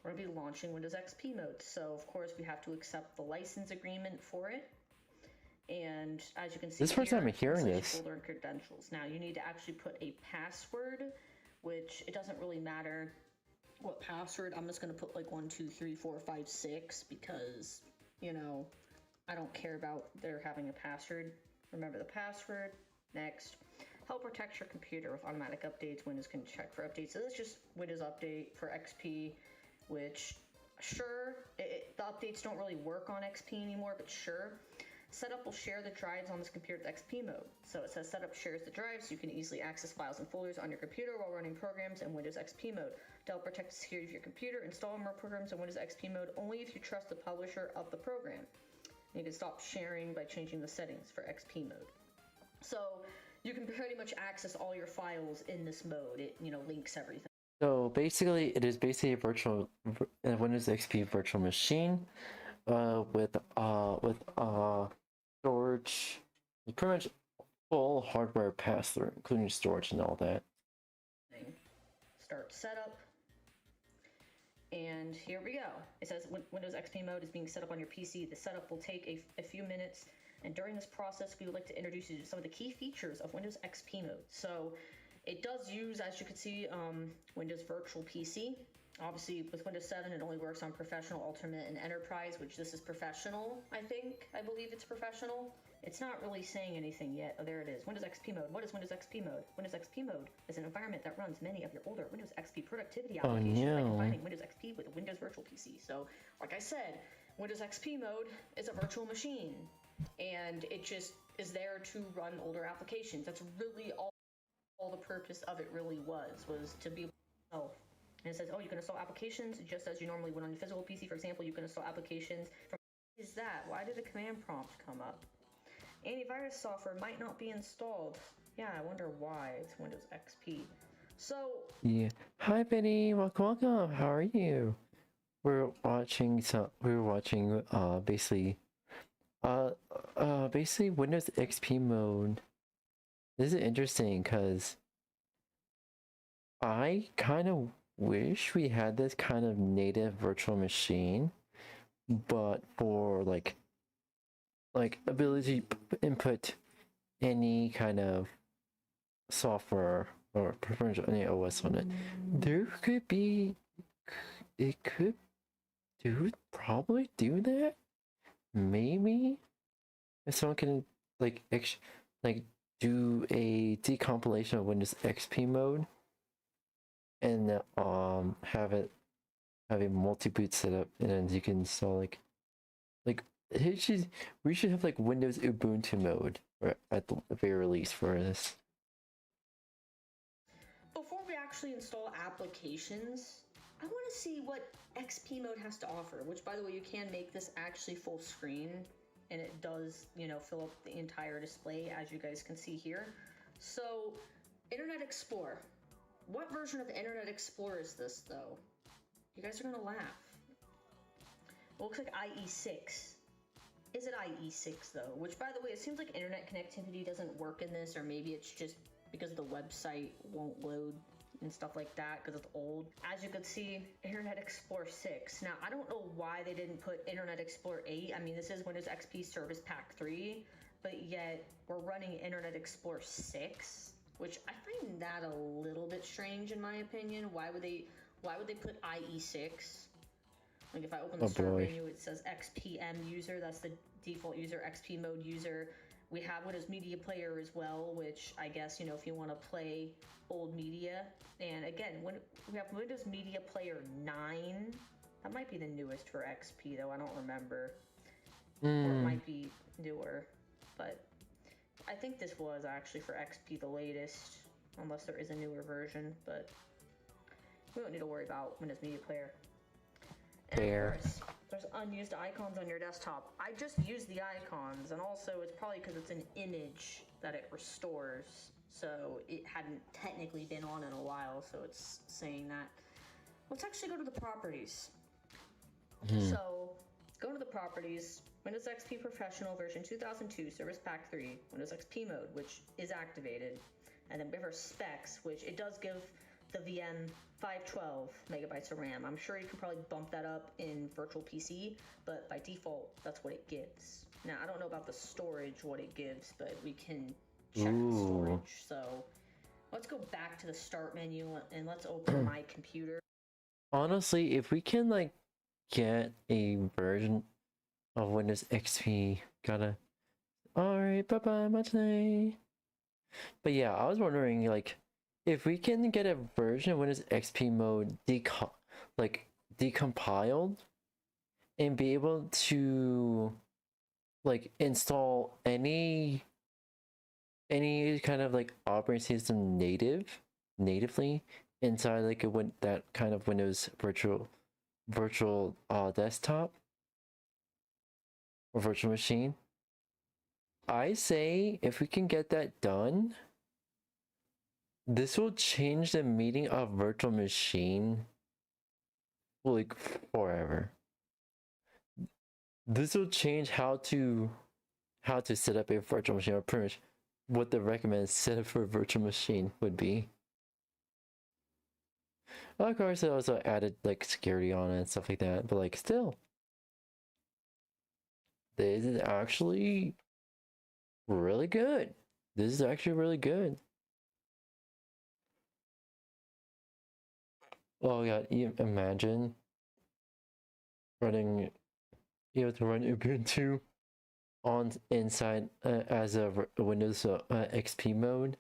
we're gonna be launching Windows XP mode. So of course we have to accept the license agreement for it. And as you can see, this is the first time I'm hearing this. Folder and credentials. Now you need to actually put a password, which it doesn't really matter what password. I'm just gonna put like 1, 2, 3, 4, 5, 6 because, you know, I don't care about there having a password. Remember the password. Next. Help protect your computer with automatic updates. Windows can check for updates. So this is just Windows Update for XP, which sure, the updates don't really work on XP anymore, but sure. Setup will share the drives on this computer with XP mode. So it says setup shares the drives so you can easily access files and folders on your computer while running programs in Windows XP mode. To help protect the security of your computer, install more programs in Windows XP mode only if you trust the publisher of the program. You can stop sharing by changing the settings for XP mode. So you can pretty much access all your files in this mode. It, you know, links everything. So basically, it is basically a virtual Windows XP virtual machine with storage, pretty much full hardware pass-through, including storage and all that. Start setup. And here we go. It says Windows XP mode is being set up on your PC. The setup will take a few minutes. And during this process, we would like to introduce you to some of the key features of Windows XP mode. So it does use, as you can see, Windows Virtual PC. Obviously, with Windows 7, it only works on Professional, Ultimate, and Enterprise, which this is Professional, I believe it's Professional. It's not really saying anything yet. Oh, there it is. Windows XP mode. What is Windows XP mode? Windows XP mode is an environment that runs many of your older Windows XP productivity applications by combining Windows XP with Windows Virtual PC. So, like I said, Windows XP mode is a virtual machine, and it just is there to run older applications. That's really all the purpose of it really was to be able to. And it says, oh, you can install applications just as you normally would on your physical PC. For example, you can install applications from... What is that? Why did a command prompt come up? Antivirus software might not be installed. Yeah, I wonder why. It's Windows XP. So... Yeah. Hi, Benny. Welcome. How are you? We're watching basically Windows XP mode. This is interesting because I kind of wish we had this kind of native virtual machine but for like ability to input any kind of software or preference any OS on it, there could be, it could probably do that. Maybe if someone can like do a decompilation of Windows XP mode and have a multi-boot setup, and then you can install we should have like Windows Ubuntu mode at the very least for this. Before we actually install applications, I want to see what XP mode has to offer, which by the way, you can make this actually full screen, and it does, you know, fill up the entire display as you guys can see here. So, Internet Explorer. What version of Internet Explorer is this though? You guys are gonna laugh. It looks like IE6. Is it IE6 though? Which by the way, it seems like internet connectivity doesn't work in this, or maybe it's just because the website won't load and stuff like that because it's old. As you can see, Internet Explorer 6. Now, I don't know why they didn't put Internet Explorer 8. I mean, this is Windows XP Service Pack 3, but yet we're running Internet Explorer 6, which I find that a little bit strange in my opinion. Why would they put IE6? Like if I open the start menu, it says XPM user. That's the default user, XP mode user. We have Windows Media Player as well, which I guess, you know, if you want to play old media. And again, when we have Windows Media Player 9, that might be the newest for XP though, I don't remember. Or it might be newer, but I think this was actually for XP the latest, unless there is a newer version, but we don't need to worry about Windows Media Player. And of course, there's unused icons on your desktop. I just use the icons, and also it's probably because it's an image that it restores, so it hadn't technically been on in a while, so it's saying that. Let's actually go to the properties. So, go to the properties, Windows XP Professional version 2002, Service Pack 3, Windows XP mode, which is activated, and then we have our specs, which it does give the VM 512 megabytes of RAM. I'm sure you can probably bump that up in virtual PC, but by default, that's what it gives. Now, I don't know about the storage, what it gives, but we can check the storage. So, let's go back to the start menu and let's open my computer. Honestly, if we can like get a version of Windows XP, alright, bye-bye, much night. But yeah, I was wondering, like, if we can get a version of Windows XP mode decompiled and be able to like install any kind of like operating system natively inside like that kind of Windows virtual desktop or virtual machine, I say if we can get that done, this will change the meaning of virtual machine like forever. This will change how to set up a virtual machine, or pretty much what the recommended setup for a virtual machine would be. Of course, it also added like security on it and stuff like that, but like still, this is actually really good. This is actually really good. Oh yeah, you imagine running, able to run Ubuntu on inside as a Windows XP mode.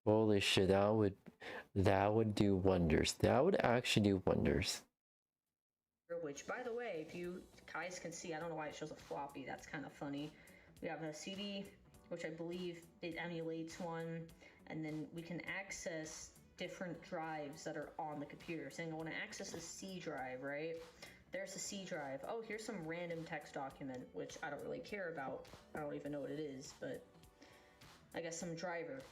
Holy shit, that would do wonders. That would actually do wonders. Which, by the way, if you guys can see, I don't know why it shows a floppy. That's kind of funny. We have a CD, which I believe it emulates one. And then we can access different drives that are on the computer. Saying I want to access a C drive, right? There's a C drive. Oh, here's some random text document, which I don't really care about. I don't even know what it is, but I guess some driver.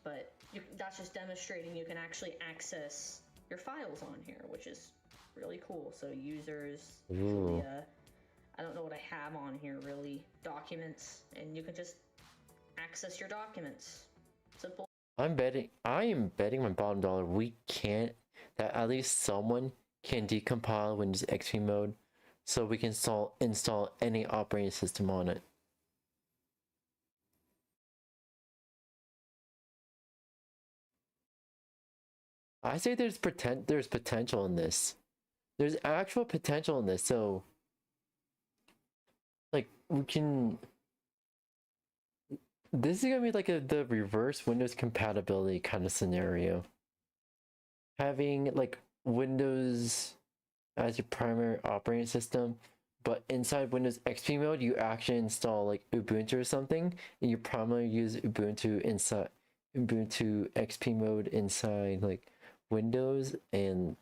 But that's just demonstrating you can actually access your files on here, which is really cool. So users, media, I don't know what I have on here really. Documents, and you can just access your documents. Simple. I am betting my bottom dollar we can't that at least someone can decompile Windows XP mode so we can install any operating system on it. I say there's potential in this. There's actual potential in this, so like we can. This is gonna be like the reverse Windows compatibility kind of scenario. Having like Windows as your primary operating system, but inside Windows XP mode, you actually install like Ubuntu or something, and you primarily use Ubuntu inside Ubuntu XP mode inside like Windows, and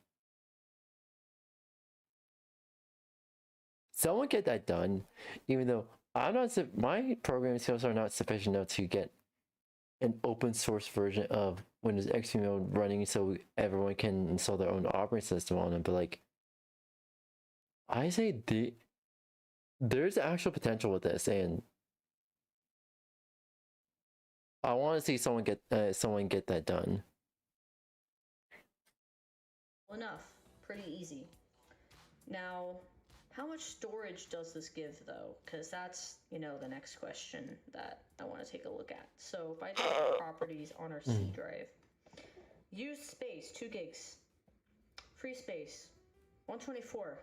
someone get that done. Even though my programming skills are not sufficient enough to get an open source version of Windows XP mode running so everyone can install their own operating system on it, but like I say there's actual potential with this, and I want to see someone get that done. Enough. Pretty easy. Now, how much storage does this give, though? Because that's, you know, the next question that I want to take a look at. So if I take properties on our C drive, use space, 2 gigs. Free space, 124.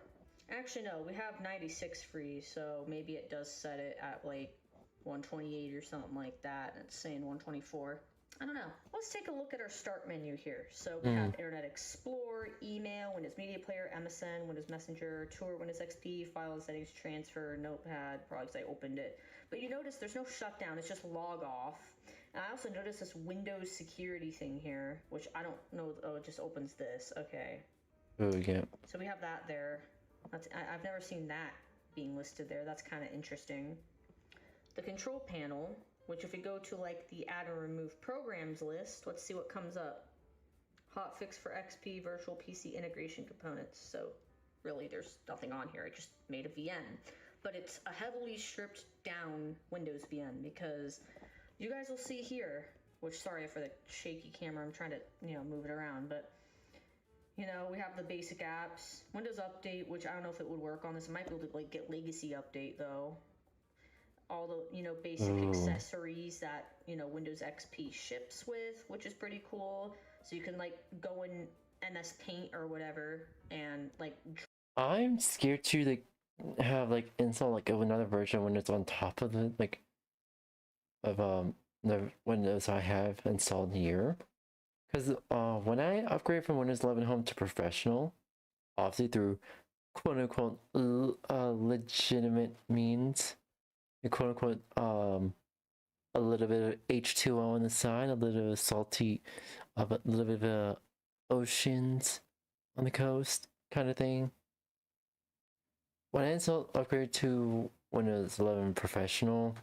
Actually, no, we have 96 free, so maybe it does set it at like 128 or something like that, and it's saying 124. I don't know. Let's take a look at our start menu here. So we have Internet Explorer, email, Windows Media Player, MSN, Windows Messenger, Tour, Windows XP, file settings, transfer, notepad, probably because I opened it. But you notice there's no shutdown, it's just log off. And I also noticed this Windows security thing here, which I don't know. Oh, it just opens this. Okay. Oh, yeah. So we have that there. I've never seen that being listed there. That's kind of interesting. The control panel, which if you go to like the add or remove programs list, let's see what comes up. Hotfix for XP virtual PC integration components. So really there's nothing on here. I just made a VM. But it's a heavily stripped down Windows VM, because you guys will see here, which sorry for the shaky camera, I'm trying to, you know, move it around, but you know, we have the basic apps, Windows Update, which I don't know if it would work on this. It might be able to like get Legacy Update though. All the, you know, basic accessories that, you know, Windows XP ships with, which is pretty cool. So you can like go in MS Paint or whatever and like. I'm scared to like have like install like another version when it's on top of the like of the Windows I have installed here. Because when I upgrade from Windows 11 Home to Professional, obviously through quote-unquote legitimate means, quote-unquote a little bit of H2O on the side, a little bit of salty, a little bit of oceans on the coast kind of thing. When I upgrade to Windows 11 Professional,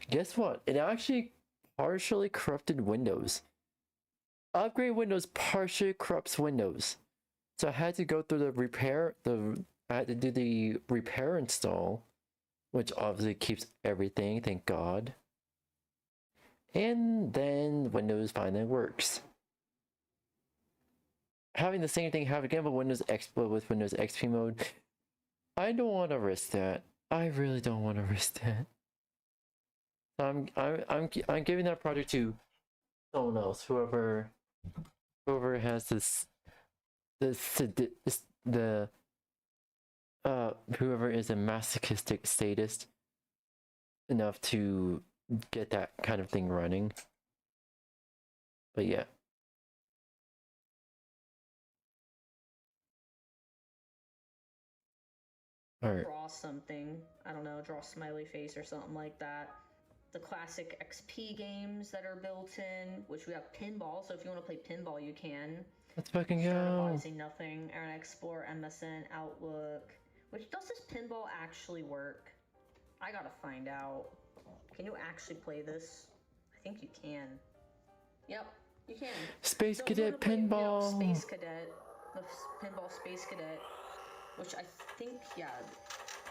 guess what? It actually partially corrupted Windows. Upgrade Windows partially corrupts Windows. So I had to go through the repair, I had to do the repair install, which obviously keeps everything, thank God. And then Windows finally works. Having the same thing happen again with Windows XP mode, I don't want to risk that. I really don't want to risk that. I'm giving that project to someone else, whoever has whoever is a masochistic sadist enough to get that kind of thing running. But yeah. Alright. Draw something. I don't know, draw a smiley face or something like that. The classic XP games that are built in, which we have pinball, so if you want to play pinball, you can. Let's fucking go. Strategizing nothing, Internet Explorer, MSN, Outlook. Which, does this pinball actually work? I gotta find out. Can you actually play this? I think you can. Yep, you can. Space Cadet Pinball! Space Cadet. The Pinball Space Cadet. Which I think, yeah,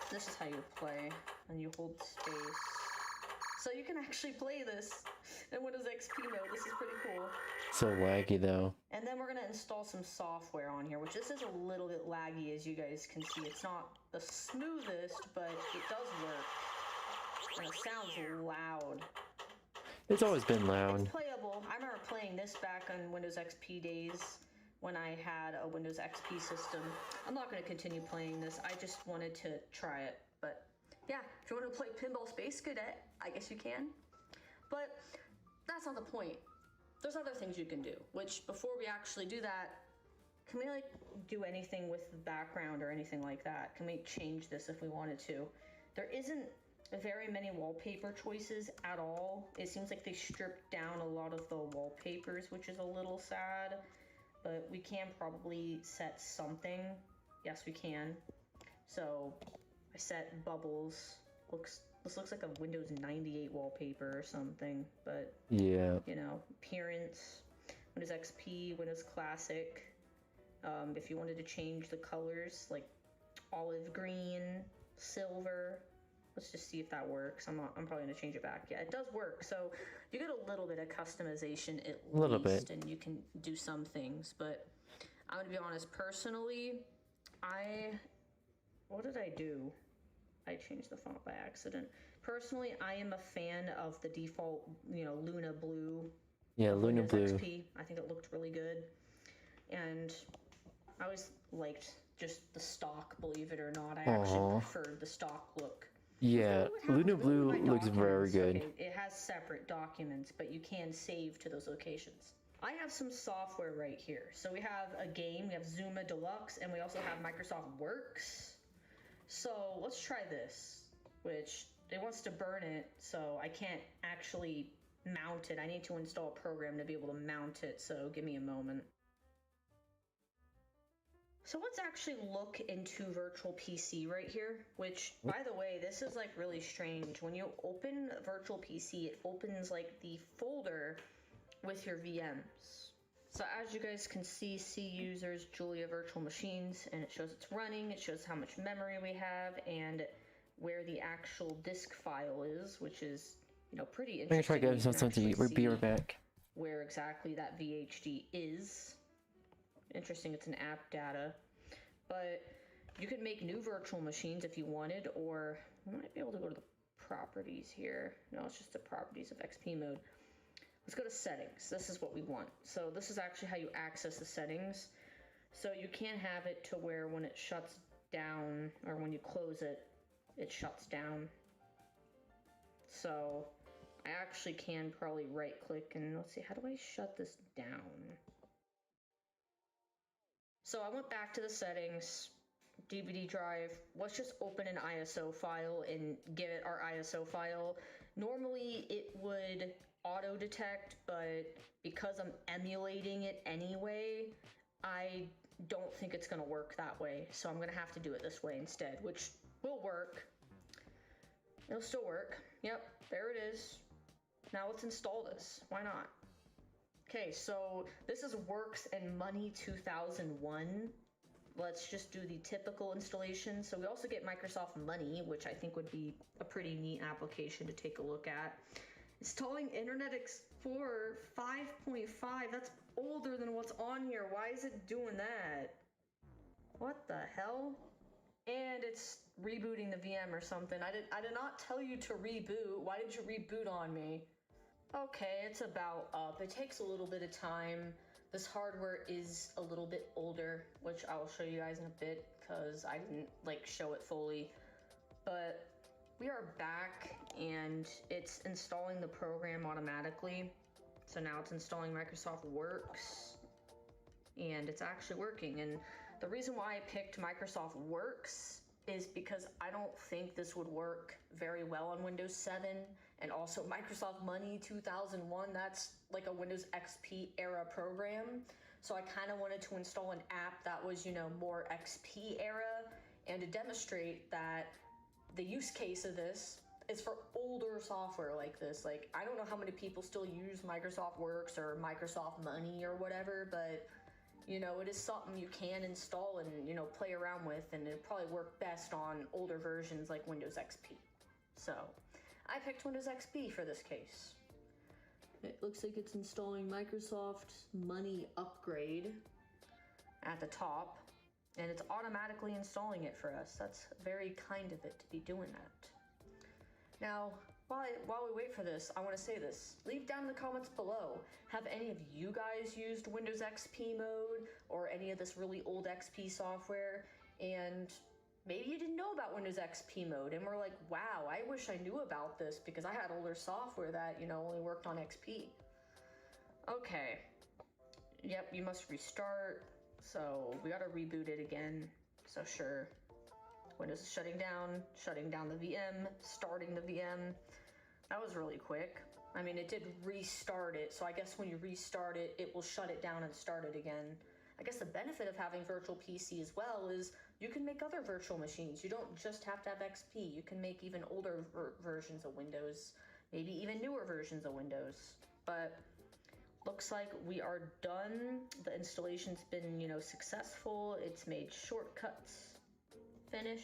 this is how you play. And you hold space. So you can actually play this in Windows XP mode. This is pretty cool. So laggy though. And then we're gonna install some software on here, which this is a little bit laggy, as you guys can see. It's not the smoothest, but it does work. And it sounds loud. It's always been loud. It's playable. I remember playing this back on Windows XP days when I had a Windows XP system. I'm not going to continue playing this. I just wanted to try it. But yeah, if you want to play Pinball Space Cadet, I guess you can. But that's not the point. There's other things you can do, which before we actually do that, can we like do anything with the background or anything like that? Can we change this if we wanted to? There isn't very many wallpaper choices at all. It seems like they stripped down a lot of the wallpapers, which is a little sad, but we can probably set something. Yes, we can. So I set bubbles. This looks like a Windows 98 wallpaper or something, but yeah, you know, appearance, Windows XP, Windows Classic. If you wanted to change the colors, like olive green, silver. Let's just see if that works. I'm probably gonna change it back. Yeah, it does work. So you get a little bit of customization at least, and you can do some things. But I'm gonna be honest, personally, what did I do? I changed the font by accident. Personally, I am a fan of the default, you know, Luna Blue. Yeah, Luna Blue. XP. I think it looked really good. And I always liked just the stock, believe it or not. I actually preferred the stock look. Yeah, Luna Blue looks very good. Okay, it has separate documents, but you can save to those locations. I have some software right here. So we have a game, we have Zuma Deluxe, and we also have Microsoft Works. So let's try this, which it wants to burn it, so I can't actually mount it. I need to install a program to be able to mount it, so give me a moment. So let's actually look into Virtual PC right here, which, by the way, this is like really strange. When you open Virtual PC, it opens like the folder with your VMs. So as you guys can see users, Julia virtual machines, and it shows it's running, it shows how much memory we have, and where the actual disk file is, which is, you know, pretty interesting. I'm gonna try getting something to eat. We'll be right back. Where exactly that VHD is. Interesting, it's an app data. But you could make new virtual machines if you wanted, or you might be able to go to the properties here. No, it's just the properties of XP mode. Let's go to settings. This is what we want. So this is actually how you access the settings. So you can't have it to where when it shuts down, or when you close it, it shuts down. So I actually can probably right click and let's see, how do I shut this down? So I went back to the settings, DVD drive. Let's just open an ISO file and give it our ISO file. Normally it would auto detect, but because I'm emulating it anyway, I don't think it's gonna work that way. So I'm gonna have to do it this way instead, which will work. It'll still work. Yep, there it is. Now let's install this. Why not? Okay, so this is Works and Money 2001. Let's just do the typical installation. So we also get Microsoft Money, which I think would be a pretty neat application to take a look at. Installing Internet Explorer 5.5. That's older than what's on here. Why is it doing that? What the hell? And it's rebooting the VM or something. I did not tell you to reboot. Why did you reboot on me? Okay, it's about up. It takes a little bit of time. This hardware is a little bit older, which I will show you guys in a bit because I didn't like show it fully. But we are back and it's installing the program automatically. So now it's installing Microsoft Works and it's actually working. And the reason why I picked Microsoft Works is because I don't think this would work very well on Windows 7 and also Microsoft Money 2001. That's like a Windows XP era program. So I kind of wanted to install an app that was, you know, more XP era, and to demonstrate that the use case of this is for older software like this. Like, I don't know how many people still use Microsoft Works or Microsoft Money or whatever, but you know, it is something you can install and, you know, play around with, and it'll probably work best on older versions like Windows XP. So I picked Windows XP for this case. It looks like it's installing Microsoft Money Upgrade. at the top, and it's automatically installing it for us. That's very kind of it to be doing that. Now, while we wait for this, I want to say this. Leave down in the comments below. Have any of you guys used Windows XP mode or any of this really old XP software? And maybe you didn't know about Windows XP mode and were like, wow, I wish I knew about this because I had older software that, you know, only worked on XP. Okay. Yep, you must restart. So we gotta reboot it again. So sure. Windows is shutting down the VM, starting the VM. That was really quick. I mean, it did restart it, so I guess when you restart it, it will shut it down and start it again. I guess the benefit of having virtual PC as well is you can make other virtual machines. You don't just have to have XP. You can make even older versions of Windows, maybe even newer versions of Windows. But looks like we are done. The installation's been, you know, successful. It's made shortcuts. Finish.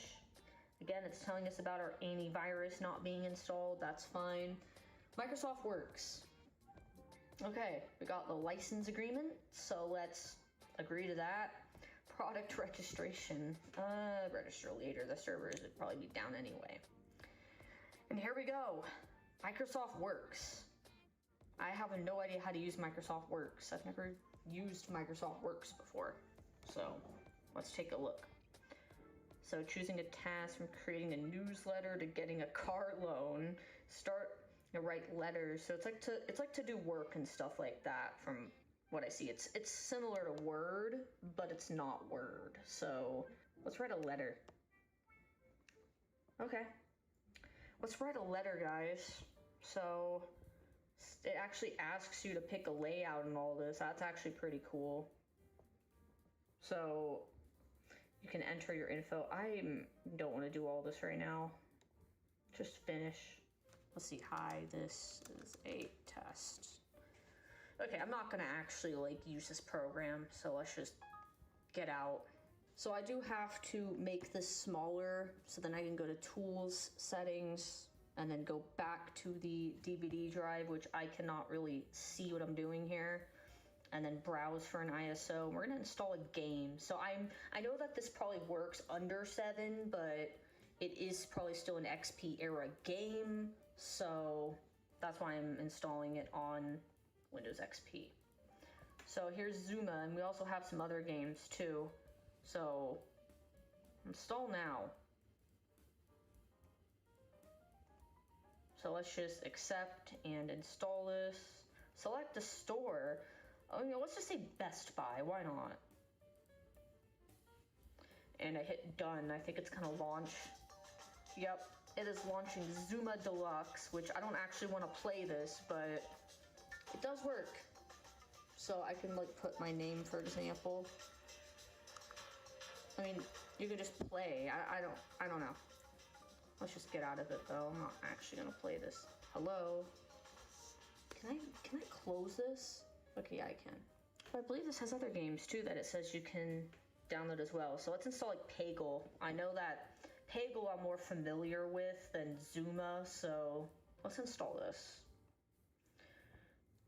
Again, it's telling us about our antivirus not being installed. That's fine. Microsoft Works. Okay, we got the license agreement, so let's agree to that. Product registration. Register later. The servers would probably be down anyway. And here we go. Microsoft Works. I have no idea how to use Microsoft Works. I've never used Microsoft Works before. So let's take a look. So choosing a task from creating a newsletter to getting a car loan, start to write letters. So it's like to do work and stuff like that from what I see. It's similar to Word, but it's not Word. So let's write a letter. Okay. Let's write a letter, guys. So it actually asks you to pick a layout and all this. That's actually pretty cool. So you can enter your info. I don't want to do all this right now. Just finish. Let's see. Hi, this is a test. Okay, I'm not gonna actually like use this program, so let's just get out. So I do have to make this smaller so then I can go to Tools, Settings, and then go back to the DVD drive, which I cannot really see what I'm doing here. And then browse for an ISO. We're gonna install a game. So I know that this probably works under 7, but it is probably still an XP era game. So that's why I'm installing it on Windows XP. So here's Zuma, and we also have some other games too. So install now. So let's just accept and install this. Select a store. Oh, you know, let's just say Best Buy. Why not? And I hit done. I think it's gonna launch. Yep, it is launching Zuma Deluxe, which I don't actually want to play this, but it does work. So I can like put my name, for example. I mean, you can just play. I don't know. Let's just get out of it though. I'm not actually gonna play this. Hello. Can I close this? Okay, yeah, I can. But I believe this has other games too that it says you can download as well. So let's install like Peggle. I know that Peggle I'm more familiar with than Zuma, so let's install this.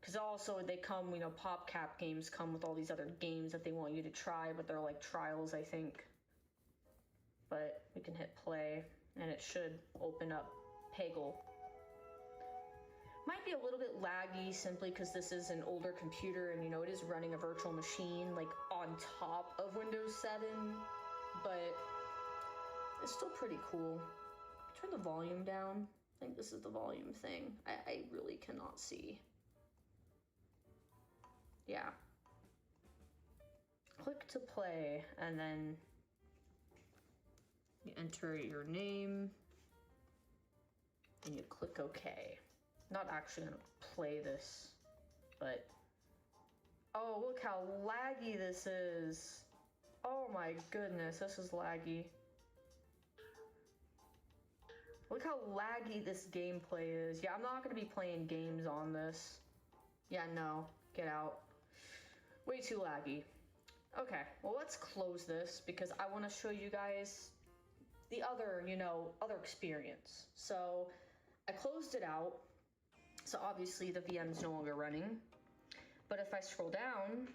Because also they come, you know, PopCap games come with all these other games that they want you to try, but they're like trials, I think. But we can hit play, and it should open up Peggle. Might be a little bit laggy simply because this is an older computer and, you know, it is running a virtual machine like on top of Windows 7, but it's still pretty cool. Turn the volume down. I think this is the volume thing. I really cannot see. Yeah. Click to play, and then you enter your name and you click OK. Not actually gonna play this, but oh, look how laggy this is. Oh my goodness, this is laggy. Look how laggy this gameplay is. Yeah, I'm not gonna be playing games on this. Yeah, no, get out. Way too laggy. Okay, well, let's close this because I want to show you guys the other, you know, other experience. So I closed it out. So obviously the VM is no longer running, but if I scroll down,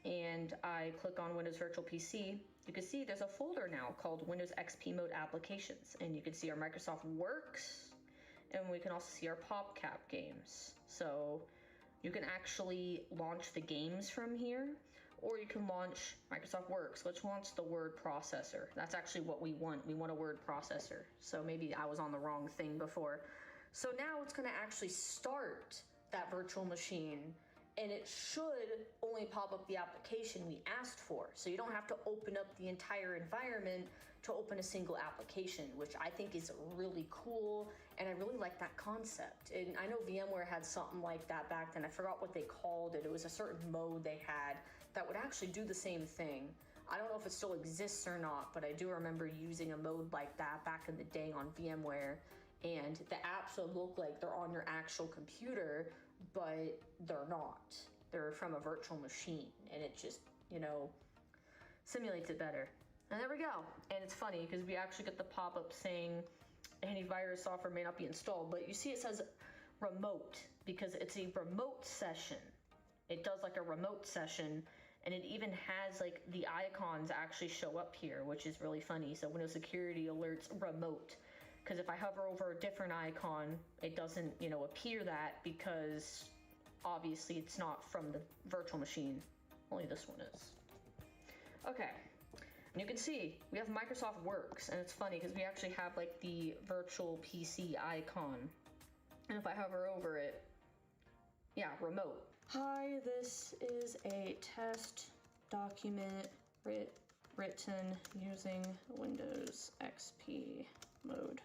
and I click on Windows Virtual PC, you can see there's a folder now called Windows XP Mode Applications, and you can see our Microsoft Works, and we can also see our PopCap games. So you can actually launch the games from here, or you can launch Microsoft Works, which launches the word processor. That's actually what we want. We want a word processor. So maybe I was on the wrong thing before. So now it's going to actually start that virtual machine, and it should only pop up the application we asked for. So you don't have to open up the entire environment to open a single application, which I think is really cool, and I really like that concept. And I know VMware had something like that back then. I forgot what they called it. It was a certain mode they had that would actually do the same thing. I don't know if it still exists or not, but I do remember using a mode like that back in the day on VMware, and the apps would look like they're on your actual computer, but they're not. They're from a virtual machine, and it just, you know, simulates it better. And there we go. And it's funny because we actually get the pop-up saying antivirus software may not be installed, but you see it says remote because it's a remote session. It does like a remote session, and it even has like the icons actually show up here, which is really funny. So Windows Security Alerts remote, because if I hover over a different icon, it doesn't, you know, appear that, because obviously it's not from the virtual machine. Only this one is. Okay, and you can see we have Microsoft Works, and it's funny because we actually have like the virtual PC icon, and if I hover over it, yeah, remote. Hi, this is a test document written using Windows XP mode,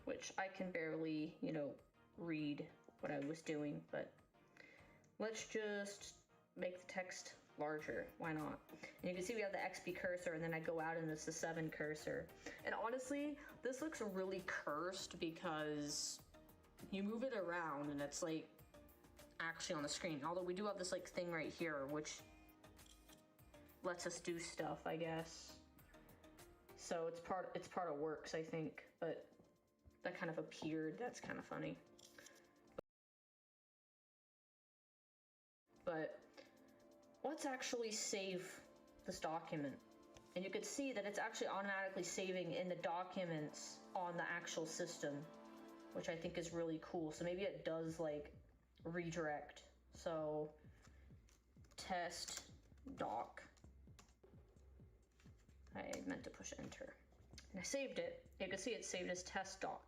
which I can barely, you know, read what I was doing, but let's just make the text larger. Why not? And you can see we have the XP cursor, and then I go out and it's the 7 cursor. And honestly, this looks really cursed because you move it around and it's like actually on the screen. Although we do have this like thing right here which lets us do stuff, I guess. So it's part of Works, I think, but that kind of appeared. That's kind of funny. But let's actually save this document. And you can see that it's actually automatically saving in the documents on the actual system, which I think is really cool. So maybe it does like redirect. So test doc. I meant to push enter. And I saved it. You can see it saved as test doc.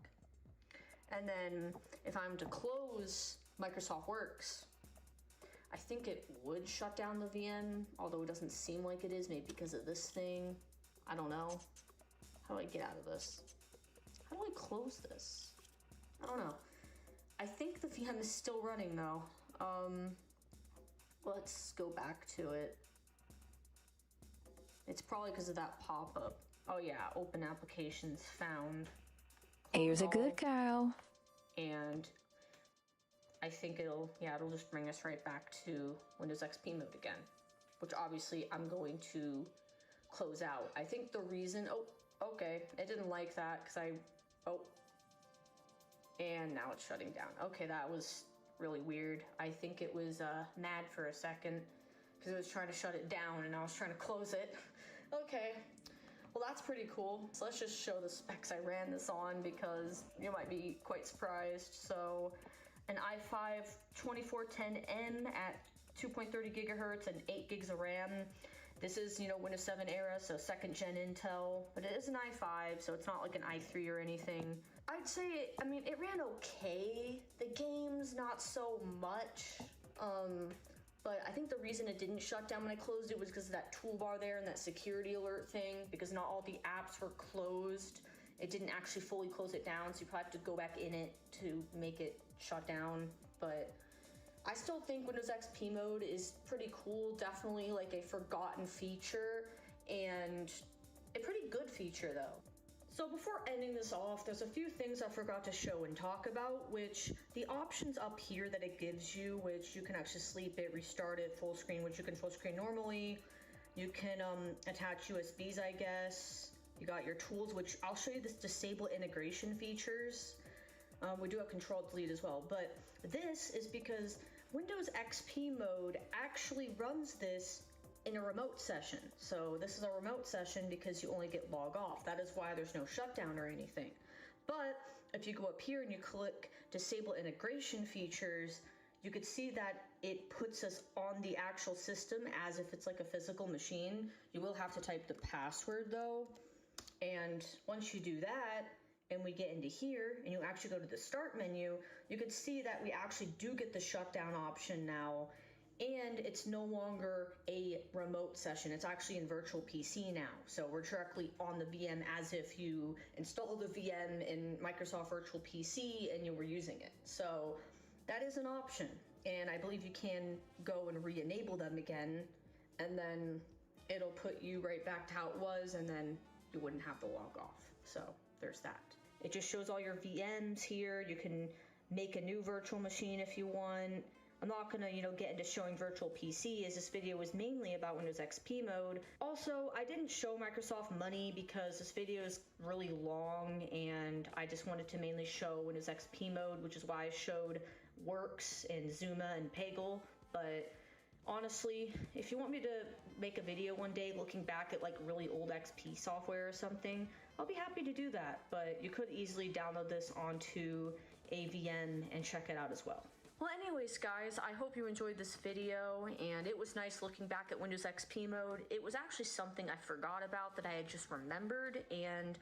And then if I'm to close Microsoft Works, I think it would shut down the VM, although it doesn't seem like it is, maybe because of this thing. I don't know. How do I get out of this? How do I close this? I don't know. I think the VM is still running though. Let's go back to it. It's probably because of that pop-up. Oh yeah, open applications found. Here's a good girl. And I think it'll just bring us right back to Windows XP mode again, which obviously I'm going to close out. I think the reason, okay, it didn't like that because and now it's shutting down. Okay, that was really weird. I think it was mad for a second because it was trying to shut it down and I was trying to close it. Okay, well that's pretty cool. So let's just show the specs I ran this on because you might be quite surprised. So an i5 2410M at 2.30 gigahertz and 8 gigs of RAM. This is, you know, Windows 7 era, so 2nd gen Intel, but it is an i5, so it's not like an i3 or anything. I'd say, I mean, it ran okay. The games, not so much. But I think the reason it didn't shut down when I closed it was because of that toolbar there and that security alert thing, because not all the apps were closed. It didn't actually fully close it down, so you probably have to go back in it to make it shut down. But I still think Windows XP mode is pretty cool, definitely like a forgotten feature, and a pretty good feature though. So before ending this off, there's a few things I forgot to show and talk about, which the options up here that it gives you, which you can actually sleep it, restart it, full screen, which you can full screen normally. You can attach USBs, I guess. You got your tools, which I'll show you this disable integration features. We do have control delete as well, but this is because Windows XP mode actually runs this in a remote session. So this is a remote session because you only get log off. That is why there's no shutdown or anything. But if you go up here and you click disable integration features, you could see that it puts us on the actual system as if it's like a physical machine. You will have to type the password though. And once you do that, and we get into here, and you actually go to the start menu, you can see that we actually do get the shutdown option now, and it's no longer a remote session. It's actually in virtual PC now. So we're directly on the VM as if you installed the VM in Microsoft Virtual PC and you were using it. So that is an option. And I believe you can go and re-enable them again, and then it'll put you right back to how it was, and then you wouldn't have to log off. So there's that. It just shows all your VMs here. You can make a new virtual machine if you want. I'm not gonna, get into showing virtual PC, as this video was mainly about Windows XP mode. Also, I didn't show Microsoft Money because this video is really long, and I just wanted to mainly show Windows XP mode, which is why I showed Works and 𝙂𝙚 and 𝙂𝙚. But honestly, if you want me to make a video one day looking back at like really old XP software or something, I'll be happy to do that. But you could easily download this onto a VM and check it out as well. Well, anyways, guys, I hope you enjoyed this video, and it was nice looking back at Windows XP mode. It was actually something I forgot about that I had just remembered, and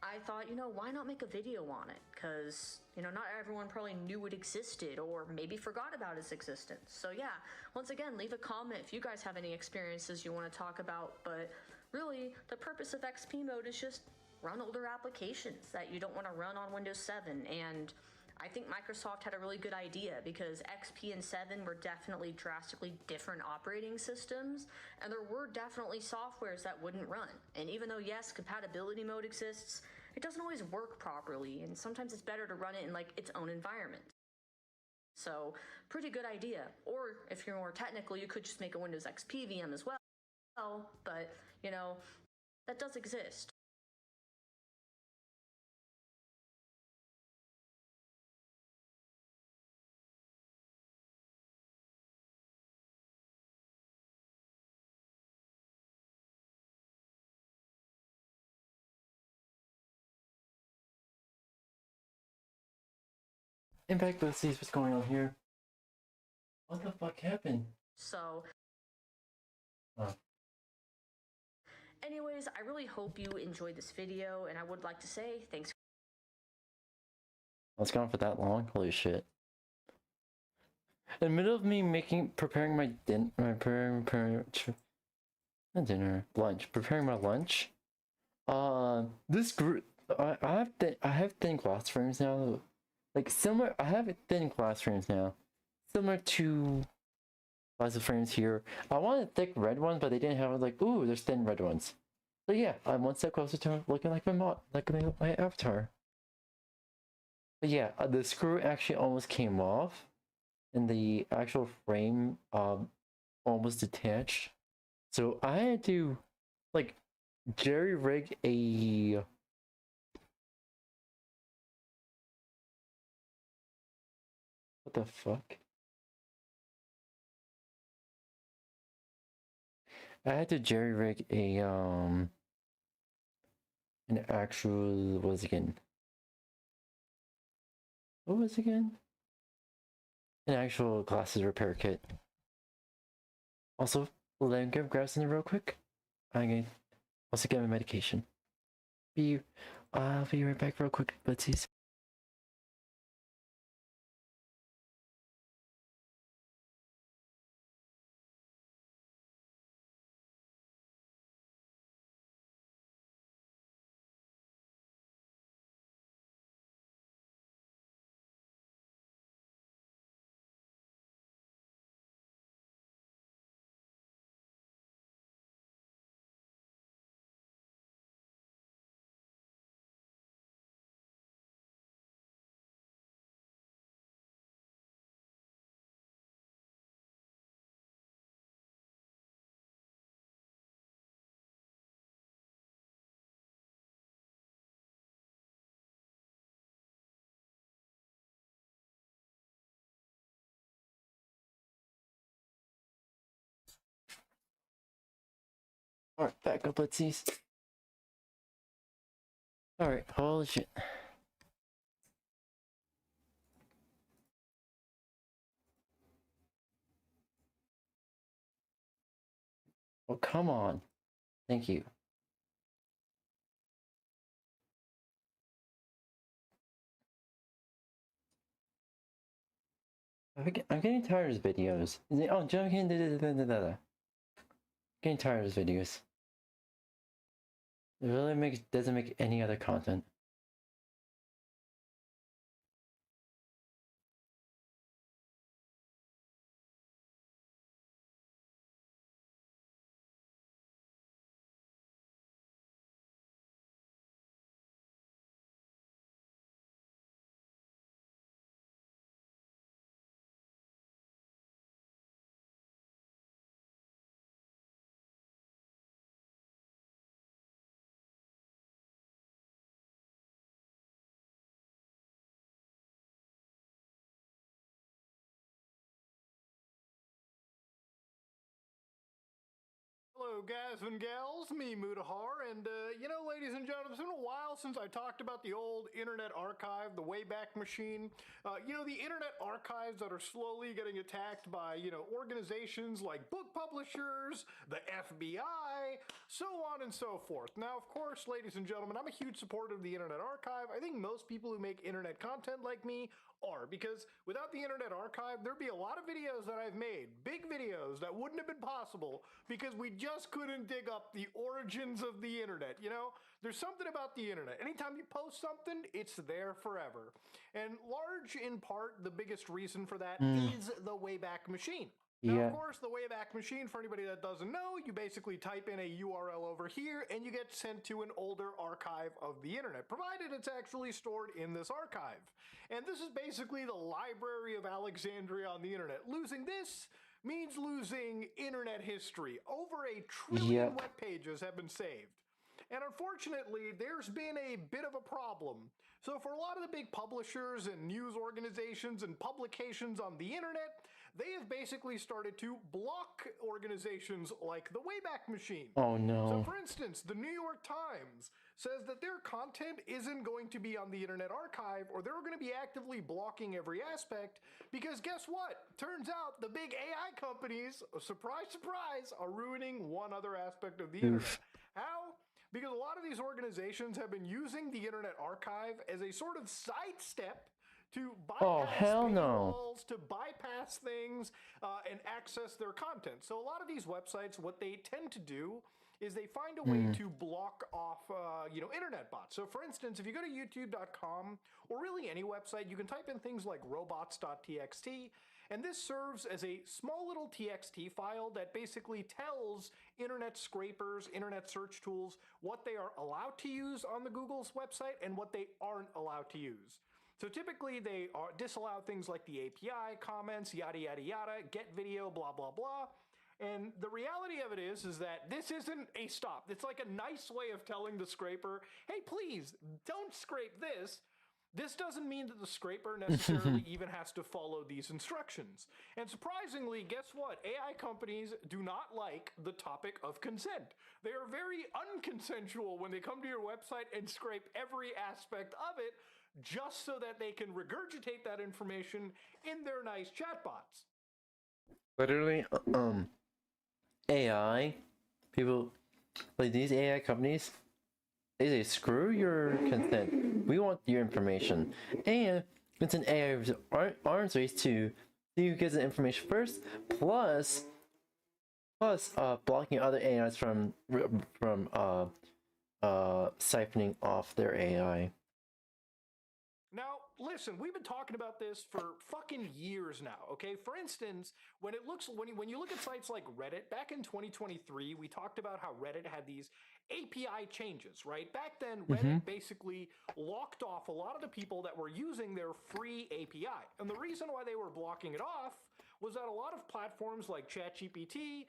I thought, why not make a video on it? Because, not everyone probably knew it existed or maybe forgot about its existence. So yeah, once again, leave a comment if you guys have any experiences you want to talk about. But really, the purpose of XP mode is just run older applications that you don't want to run on Windows 7. And I think Microsoft had a really good idea, because XP and 7 were definitely drastically different operating systems, and there were definitely softwares that wouldn't run. And even though, yes, compatibility mode exists, it doesn't always work properly, and sometimes it's better to run it in like its own environment. So, pretty good idea. Or if you're more technical, you could just make a Windows XP VM as well, but, that does exist. In fact, let's see what's going on here. What the fuck happened? So, oh. Anyways, I really hope you enjoyed this video, and I would like to say thanks. I was gone for that long? Holy shit. In the middle of me preparing my preparing my lunch. This group, I have thin glass frames now. Like similar, I have thin glass frames now, similar to glass frames here. I wanted thick red ones, but they didn't have it. Like, ooh, there's thin red ones. So yeah, I'm one step closer to looking like my avatar. But yeah, the screw actually almost came off, and the actual frame almost detached. So I had to like jerry rig a what the fuck? I had to jerry rig a an actual what was it again? What was it again? An actual glasses repair kit. Also, let me grab something real quick. I'm gonna also get my medication. I'll be right back real quick, Blitsies. Alright, back up, let's see. Alright, holy shit. Oh, come on. Thank you. I'm getting tired of his videos. Oh, joking. Getting tired of his videos. It really doesn't make any other content. Hello guys and gals, me 𝙂𝙚, and you know, ladies and gentlemen, it's been a while since I talked about the old Internet Archive, the Wayback Machine. You know, the Internet Archives that are slowly getting attacked by, you know, organizations like book publishers, the FBI, so on and so forth. Now, of course, ladies and gentlemen, I'm a huge supporter of the Internet Archive. I think most people who make internet content like me are, because without the Internet Archive, there'd be a lot of videos that I've made, big videos that wouldn't have been possible because we just couldn't dig up the origins of the internet. You know, there's something about the internet. Anytime you post something, it's there forever. And large in part, the biggest reason for that is the Wayback Machine. Now, of course, the Wayback Machine, for anybody that doesn't know, you basically type in a URL over here and you get sent to an older archive of the internet, provided it's actually stored in this archive. And this is basically the Library of Alexandria on the internet. Losing this means losing internet history. Over 1 trillion web pages have been saved. And unfortunately, there's been a bit of a problem. So for a lot of the big publishers and news organizations and publications on the internet, they have basically started to block organizations like the Wayback Machine. Oh no. So for instance, the New York Times says that their content isn't going to be on the Internet Archive, or they're going to be actively blocking every aspect, because guess what? Turns out the big AI companies, surprise, surprise, are ruining one other aspect of the internet. How? Because a lot of these organizations have been using the Internet Archive as a sort of sidestep to bypass paywalls, to bypass things, and access their content. So a lot of these websites, what they tend to do is they find a way to block off, you know, internet bots. So for instance, if you go to youtube.com, or really any website, you can type in things like robots.txt, and this serves as a small little TXT file that basically tells internet scrapers, internet search tools, what they are allowed to use on the Google's website and what they aren't allowed to use. So typically they disallow things like the API, comments, yada, yada, yada, get video, blah, blah, blah. And the reality of it is that this isn't a stop. It's like a nice way of telling the scraper, hey, please don't scrape this. This doesn't mean that the scraper necessarily even has to follow these instructions. And surprisingly, guess what? AI companies do not like the topic of consent. They are very unconsensual when they come to your website and scrape every aspect of it, just so that they can regurgitate that information in their nice chatbots. Literally, AI, people, like these AI companies, they say, screw your consent. We want your information. And it's an AI arms race to see who gets the information first, plus blocking other AIs from siphoning off their AI. Now, listen, we've been talking about this for fucking years now, okay? For instance, when you look at sites like Reddit, back in 2023, we talked about how Reddit had these API changes, right? Back then, Reddit basically locked off a lot of the people that were using their free API. And the reason why they were blocking it off was that a lot of platforms like ChatGPT,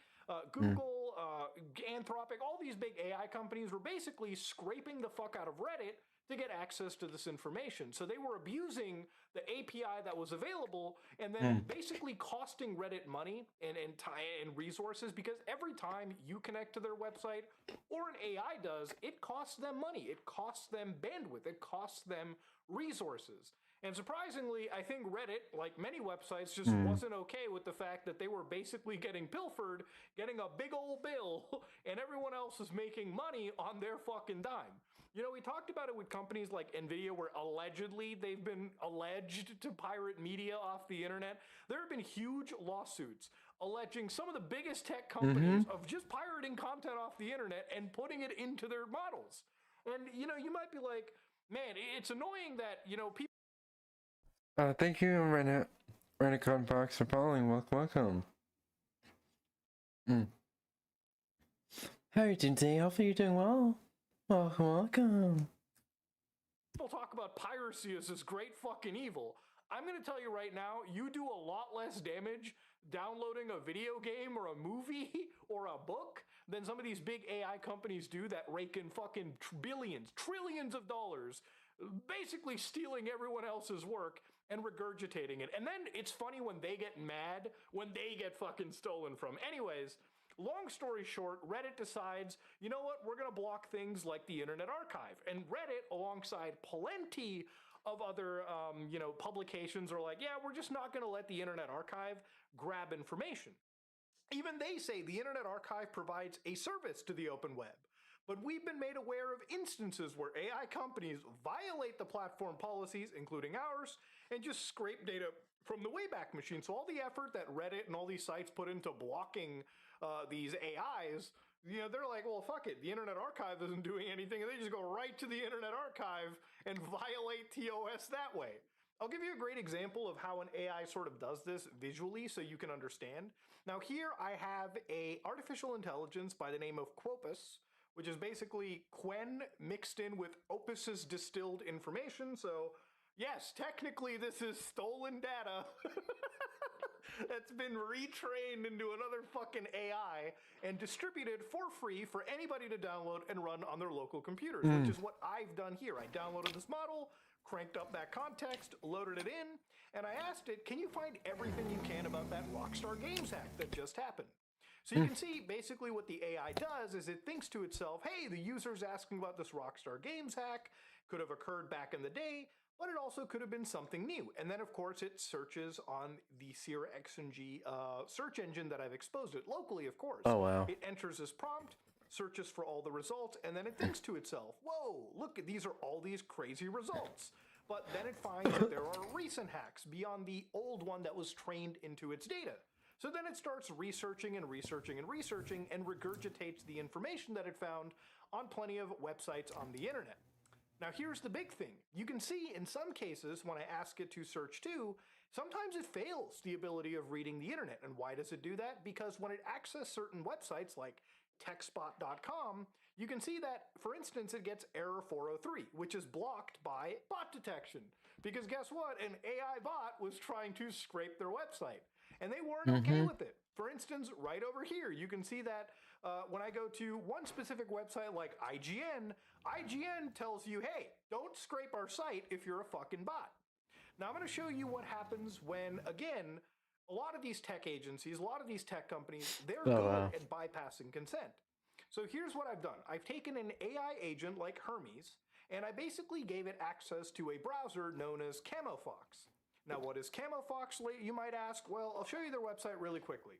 Google, Anthropic, all these big AI companies were basically scraping the fuck out of Reddit to get access to this information. So they were abusing the API that was available and then basically costing Reddit money and time and resources, because every time you connect to their website or an AI does, it costs them money, it costs them bandwidth, it costs them resources. And surprisingly, I think Reddit, like many websites, just wasn't okay with the fact that they were basically getting pilfered, getting a big old bill, and everyone else is making money on their fucking dime. You know, we talked about it with companies like NVIDIA, where allegedly they've been alleged to pirate media off the internet. There have been huge lawsuits alleging some of the biggest tech companies of just pirating content off the internet and putting it into their models. And, you know, you might be like, man, it's annoying that, you know, people... Thank you, Renacon Box, for following. Welcome. How are you doing today? Hopefully you're doing well. Welcome. People talk about piracy as this great fucking evil. I'm going to tell you right now, you do a lot less damage downloading a video game or a movie or a book than some of these big AI companies do that rake in fucking billions, trillions of dollars, basically stealing everyone else's work and regurgitating it. And then it's funny when they get mad when they get fucking stolen from. Anyways, long story short, Reddit decides, you know what, we're going to block things like the Internet Archive. And Reddit, alongside plenty of other, you know, publications, are like, yeah, we're just not going to let the Internet Archive grab information. Even they say the Internet Archive provides a service to the open web. But we've been made aware of instances where AI companies violate the platform policies, including ours, and just scrape data from the Wayback Machine. So all the effort that Reddit and all these sites put into blocking these AIs, you know, they're like, well, fuck it, the Internet Archive isn't doing anything, and they just go right to the Internet Archive and violate TOS that way. I'll give you a great example of how an AI sort of does this visually so you can understand. Now here I have a artificial intelligence by the name of 𝙂𝙚, which is basically Quen mixed in with Opus's distilled information. So yes, technically this is stolen data that's been retrained into another fucking AI and distributed for free for anybody to download and run on their local computers, which is what I've done here. I downloaded this model, cranked up that context, loaded it in, and I asked it, can you find everything you can about that Rockstar Games hack that just happened? So you can see basically what the AI does is it thinks to itself, hey, the user's asking about this Rockstar Games hack, could have occurred back in the day, but it also could have been something new. And then of course it searches on the Sierra XNG search engine that I've exposed it locally, of course. Oh, wow. It enters this prompt, searches for all the results, and then it thinks to itself, whoa, look, these are all these crazy results. But then it finds that there are recent hacks beyond the old one that was trained into its data. So then it starts researching and researching and researching and regurgitates the information that it found on plenty of websites on the internet. Now here's the big thing. You can see in some cases when I ask it to search too, sometimes it fails the ability of reading the internet. And why does it do that? Because when it accesses certain websites like techspot.com, you can see that, for instance, it gets error 403, which is blocked by bot detection. Because guess what? An AI bot was trying to scrape their website. And they weren't okay with it. For instance, right over here, you can see that when I go to one specific website like IGN, IGN tells you, hey, don't scrape our site if you're a fucking bot. Now I'm going to show you what happens when, again, a lot of these tech agencies, a lot of these tech companies, they're good at bypassing consent. So here's what I've done. I've taken an AI agent like Hermes, and I basically gave it access to a browser known as CamoFox. Now, what is CamoFox, you might ask? Well, I'll show you their website really quickly.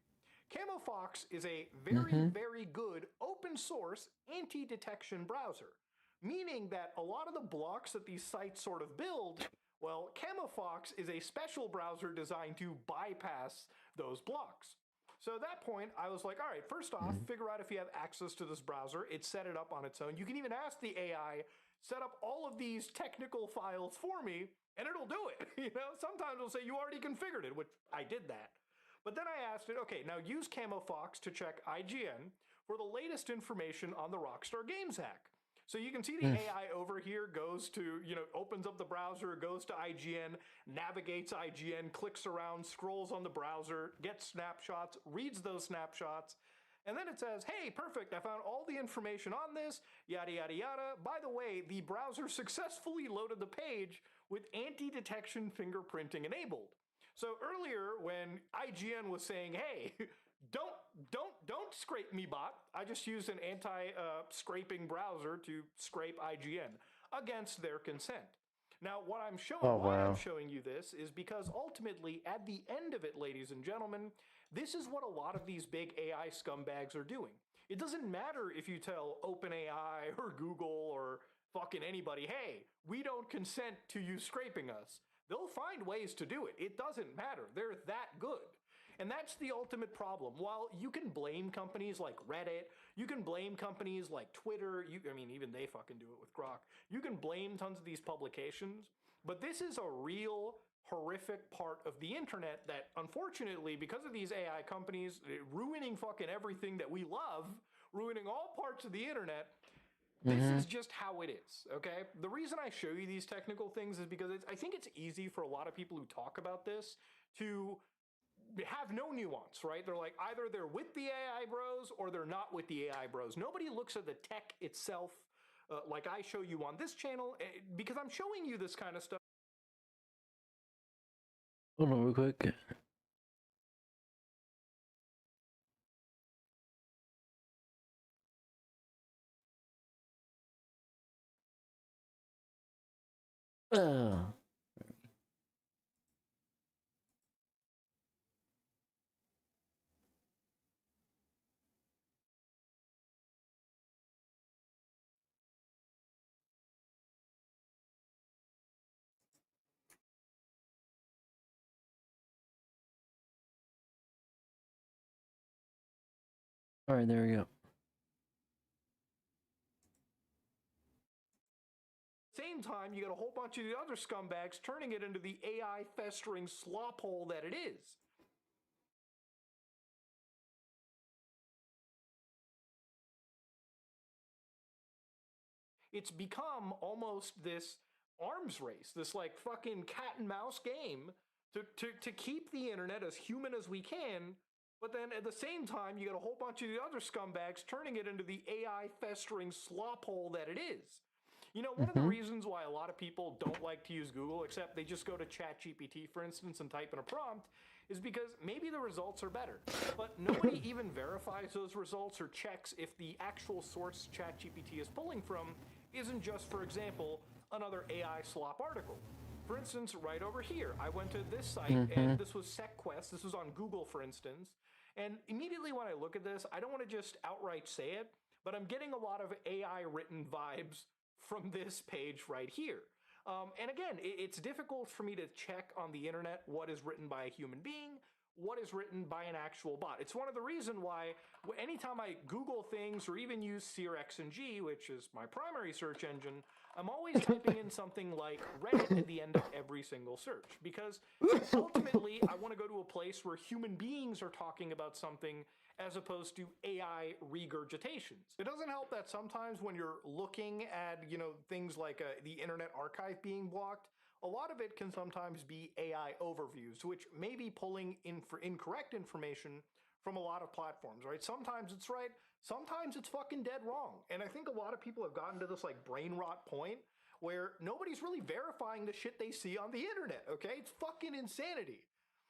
CamoFox is a very, very good open source anti-detection browser, meaning that a lot of the blocks that these sites sort of build, well, CamoFox is a special browser designed to bypass those blocks. So at that point, I was like, all right, first off, figure out if you have access to this browser. It set it up on its own. You can even ask the AI, set up all of these technical files for me, and it'll do it. You know, sometimes it'll say you already configured it, which I did that. But then I asked it, okay, now use CamoFox to check IGN for the latest information on the Rockstar Games hack. So you can see the AI over here goes to, you know, opens up the browser, goes to IGN, navigates IGN, clicks around, scrolls on the browser, gets snapshots, reads those snapshots, And then it says, hey, perfect, I found all the information on this, yada, yada, yada. By the way, the browser successfully loaded the page with anti-detection fingerprinting enabled. So earlier when IGN was saying, hey, don't scrape me bot, I just used an anti-scraping browser to scrape IGN against their consent. Now, what I'm showing, why I'm showing you this is because ultimately, at the end of it, ladies and gentlemen, this is what a lot of these big AI scumbags are doing. It doesn't matter if you tell OpenAI or Google or fucking anybody, hey, we don't consent to you scraping us. They'll find ways to do it. It doesn't matter. They're that good. And that's the ultimate problem. While you can blame companies like Reddit, you can blame companies like Twitter, I mean, even they fucking do it with Grok. You can blame tons of these publications, but this is a real horrific part of the internet that, unfortunately, because of these AI companies ruining fucking everything that we love, ruining all parts of the internet, this is just how it is, okay? The reason I show you these technical things is because I think it's easy for a lot of people who talk about this to have no nuance, right? They're like, either they're with the AI bros or they're not with the AI bros. Nobody looks at the tech itself like I show you on this channel because I'm showing you this kind of stuff. Hold on real quick. All right, there we go. Same time, you got a whole bunch of the other scumbags turning it into the AI festering slop hole that it is. It's become almost this arms race, this like fucking cat and mouse game to keep the internet as human as we can. But then at the same time, you got a whole bunch of the other scumbags turning it into the AI festering slop hole that it is. You know, one of the reasons why a lot of people don't like to use Google, except they just go to ChatGPT, for instance, and type in a prompt, is because maybe the results are better, but nobody even verifies those results or checks if the actual source ChatGPT is pulling from isn't just, for example, another AI slop article. For instance, right over here, I went to this site, and this was SecQuest. This was on Google, for instance. And immediately when I look at this, I don't want to just outright say it, but I'm getting a lot of AI written vibes from this page right here. And again, it's difficult for me to check on the internet what is written by a human being, what is written by an actual bot. It's one of the reasons why anytime I Google things or even use SeerXNG, which is my primary search engine, I'm always typing in something like Reddit at the end of every single search. Because ultimately, I want to go to a place where human beings are talking about something as opposed to AI regurgitations. It doesn't help that sometimes when you're looking at, you know, things like the Internet Archive being blocked, a lot of it can sometimes be AI overviews, which may be pulling in for incorrect information from a lot of platforms, right? Sometimes it's right, sometimes it's fucking dead wrong. And I think a lot of people have gotten to this like brain rot point where nobody's really verifying the shit they see on the internet, okay? It's fucking insanity.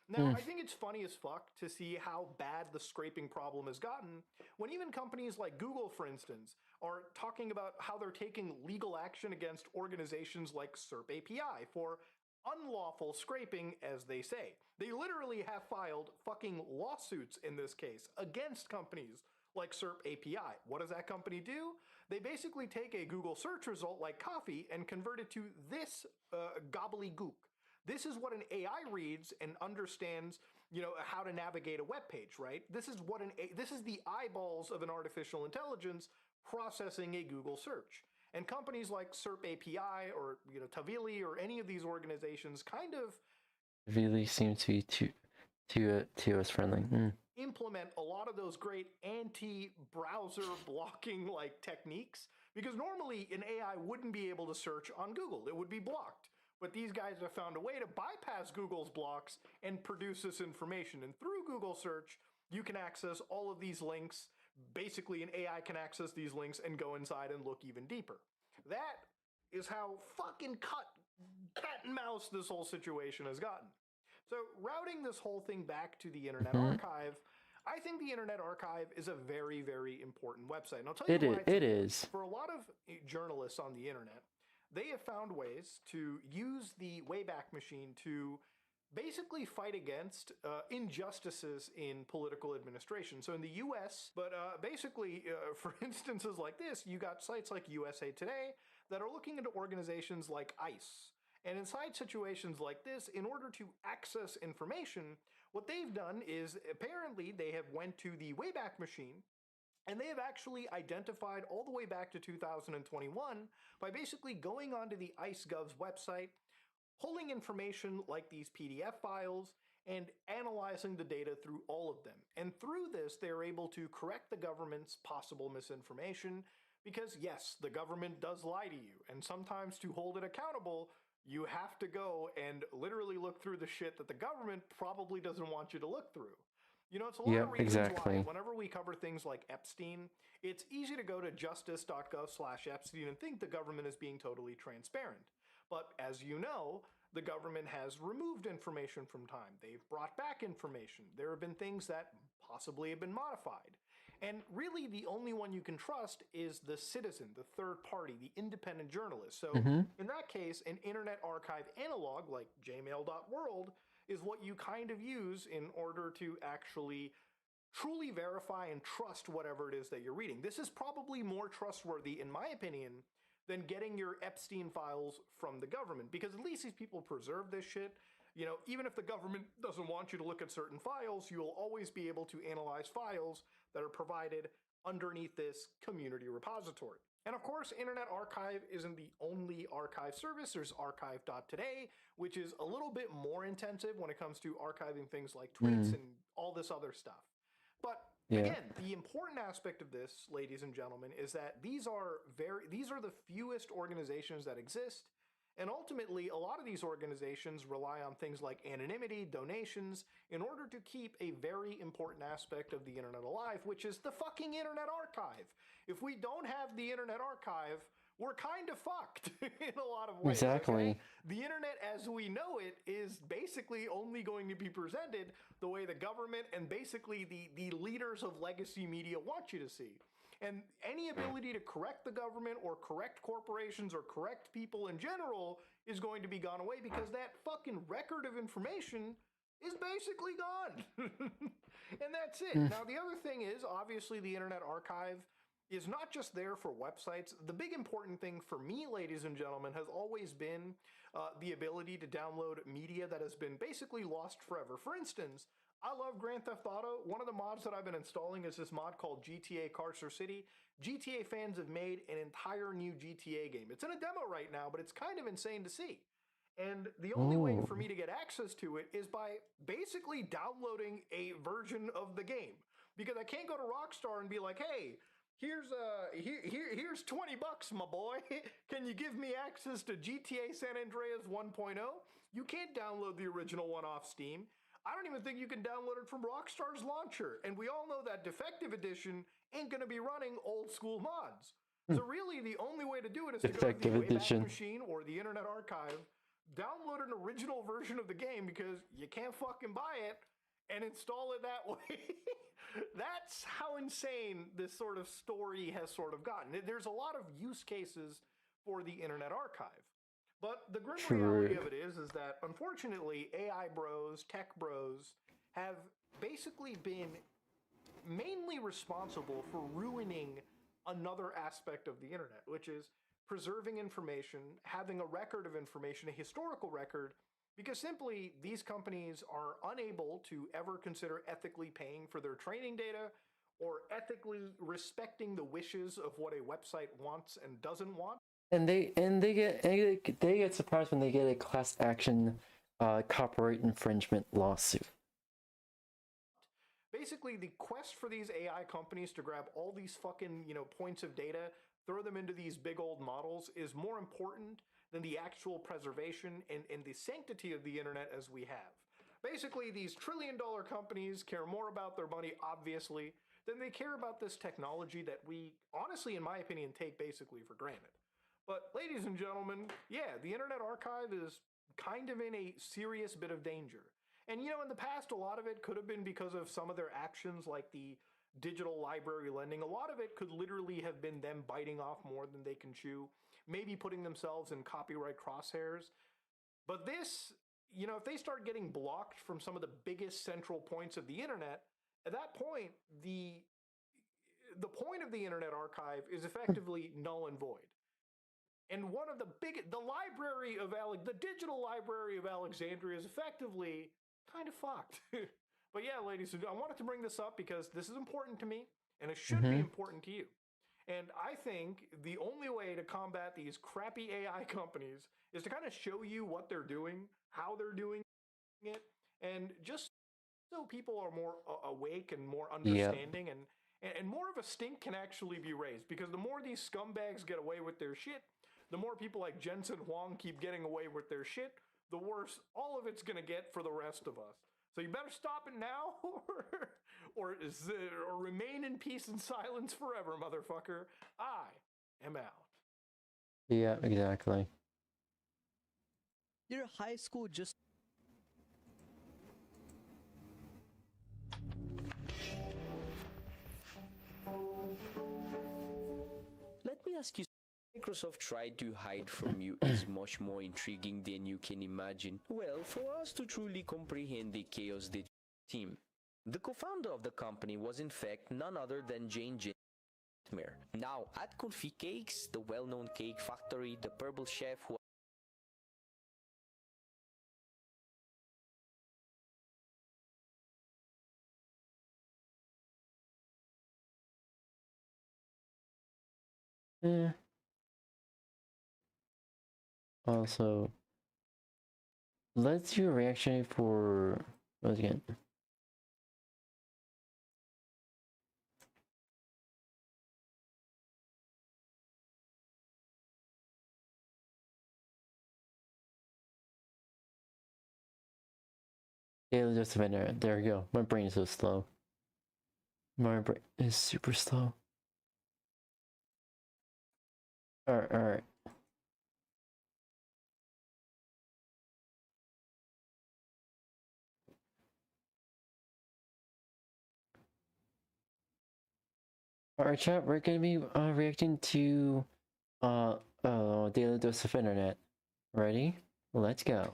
Now, I think it's funny as fuck to see how bad the scraping problem has gotten when even companies like Google, for instance, are talking about how they're taking legal action against organizations like SERP API for unlawful scraping, as they say. They literally have filed fucking lawsuits in this case against companies like SERP API. What does that company do? They basically take a Google search result like coffee and convert it to this gobbledygook. This is what an AI reads and understands, you know, how to navigate a web page, right? This is what this is the eyeballs of an artificial intelligence processing a Google search. And companies like SERP API or, you know, Tavili or any of these organizations kind of really seem to be TOS friendly. Implement a lot of those great anti-browser blocking like techniques, because normally an AI wouldn't be able to search on Google. It would be blocked. But these guys have found a way to bypass Google's blocks and produce this information. And through Google search, you can access all of these links basically an AI can access these links and go inside and look even deeper. That is how fucking cat and mouse this whole situation has gotten. So routing this whole thing back to the Internet Archive, I think the Internet Archive is a very, very important website. And I'll tell you why. It is. For a lot of journalists on the internet, they have found ways to use the Wayback Machine to basically fight against injustices in political administration. So in the US, but basically for instances like this, you got sites like USA Today that are looking into organizations like ICE. And inside situations like this, in order to access information, what they've done is apparently they have went to the Wayback Machine and they have actually identified all the way back to 2021 by basically going onto the ICE.gov's website, pulling information like these PDF files, and analyzing the data through all of them. And through this, they're able to correct the government's possible misinformation because, yes, the government does lie to you. And sometimes to hold it accountable, you have to go and literally look through the shit that the government probably doesn't want you to look through. You know, it's a lot of reasons why whenever we cover things like Epstein, it's easy to go to justice.gov/Epstein and think the government is being totally transparent. But as you know, the government has removed information from time. They've brought back information. There have been things that possibly have been modified. And really the only one you can trust is the citizen, the third party, the independent journalist. So in that case, an Internet Archive analog like jmail.world is what you kind of use in order to actually truly verify and trust whatever it is that you're reading. This is probably more trustworthy, in my opinion, than getting your Epstein files from the government, because at least these people preserve this shit. You know, even if the government doesn't want you to look at certain files, you'll always be able to analyze files that are provided underneath this community repository. And of course, Internet Archive isn't the only archive service. There's archive.today, which is a little bit more intensive when it comes to archiving things like tweets and all this other stuff. But again, the important aspect of this, ladies and gentlemen, is that these are the fewest organizations that exist. And ultimately, a lot of these organizations rely on things like anonymity, donations, in order to keep a very important aspect of the internet alive, which is the fucking Internet Archive. If we don't have the Internet Archive, we're kind of fucked in a lot of ways. Exactly. Okay? The internet as we know it is basically only going to be presented the way the government and basically the leaders of legacy media want you to see. And any ability to correct the government or correct corporations or correct people in general is going to be gone away because that fucking record of information is basically gone. And that's it. Now, the other thing is, obviously, the Internet Archive is not just there for websites. The big important thing for me, ladies and gentlemen, has always been the ability to download media that has been basically lost forever. For instance, I love Grand Theft Auto. One of the mods that I've been installing is this mod called GTA Carcer City. GTA fans have made an entire new GTA game. It's in a demo right now, but it's kind of insane to see. And the only way for me to get access to it is by basically downloading a version of the game. Because I can't go to Rockstar and be like, hey, here's $20, my boy. Can you give me access to GTA San Andreas 1.0? You can't download the original one off Steam. I don't even think you can download it from Rockstar's launcher. And we all know that Defective Edition ain't going to be running old school mods. So really, the only way to do it is to go to the Wayback Machine or the Internet Archive, download an original version of the game because you can't fucking buy it, and install it that way. That's how insane this sort of story has sort of gotten. There's a lot of use cases for the Internet Archive. But the grim reality of it is that unfortunately, AI bros, tech bros, have basically been mainly responsible for ruining another aspect of the internet, which is preserving information, having a record of information, a historical record, because simply these companies are unable to ever consider ethically paying for their training data or ethically respecting the wishes of what a website wants and doesn't want. And they get surprised when they get a class action copyright infringement lawsuit. Basically, the quest for these AI companies to grab all these fucking, points of data, throw them into these big old models is more important than the actual preservation and the sanctity of the internet as we have. Basically, these trillion-dollar companies care more about their money, obviously, than they care about this technology that we, honestly, in my opinion, take basically for granted. But ladies and gentlemen, yeah, the Internet Archive is kind of in a serious bit of danger. And you know, in the past, a lot of it could have been because of some of their actions, like the digital library lending. A lot of it could literally have been them biting off more than they can chew, maybe putting themselves in copyright crosshairs. But this, you know, if they start getting blocked from some of the biggest central points of the internet, at that point, the point of the Internet Archive is effectively null and void. And one of the the digital library of Alexandria is effectively kind of fucked. But yeah, ladies and gentlemen, I wanted to bring this up because this is important to me, and it should be important to you. And I think the only way to combat these crappy AI companies is to kind of show you what they're doing, how they're doing it, and just so people are more awake and more understanding, and more of a stink can actually be raised. Because the more these scumbags get away with their shit, the more people like Jensen Huang keep getting away with their shit, the worse all of it's going to get for the rest of us. So you better stop it now, or remain in peace and silence forever, motherfucker. I am out. Yeah, exactly. Your high school just... Let me ask you, Microsoft tried to hide from you is much more intriguing than you can imagine. Well, for us to truly comprehend the chaos team, the co-founder of the company was in fact none other than Jane Jintmer. Now, at Confit Cakes, the well-known cake factory, the purple chef who Also, let's do a reaction for once again. Yeah, just a minute. There we go. My brain is so slow. My brain is super slow. Alright. Alright, chat, we're gonna be reacting to Daily Dose of Internet. Ready? Let's go.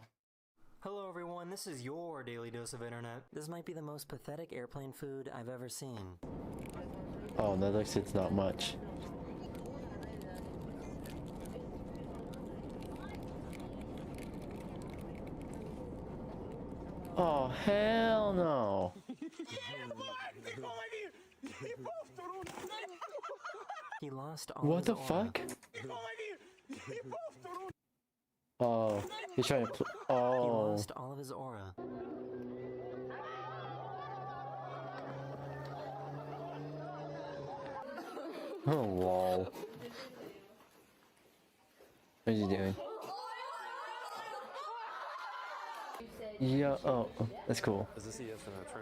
Hello everyone, this is your Daily Dose of Internet. This might be the most pathetic airplane food I've ever seen. Oh, that looks it's not much. Oh, hell no. He lost all What his the aura. fuck? Oh, he's trying to He oh. lost all of his aura. Oh, lol. What is he doing? Yeah, oh, that's cool. Is this yes or no? Turn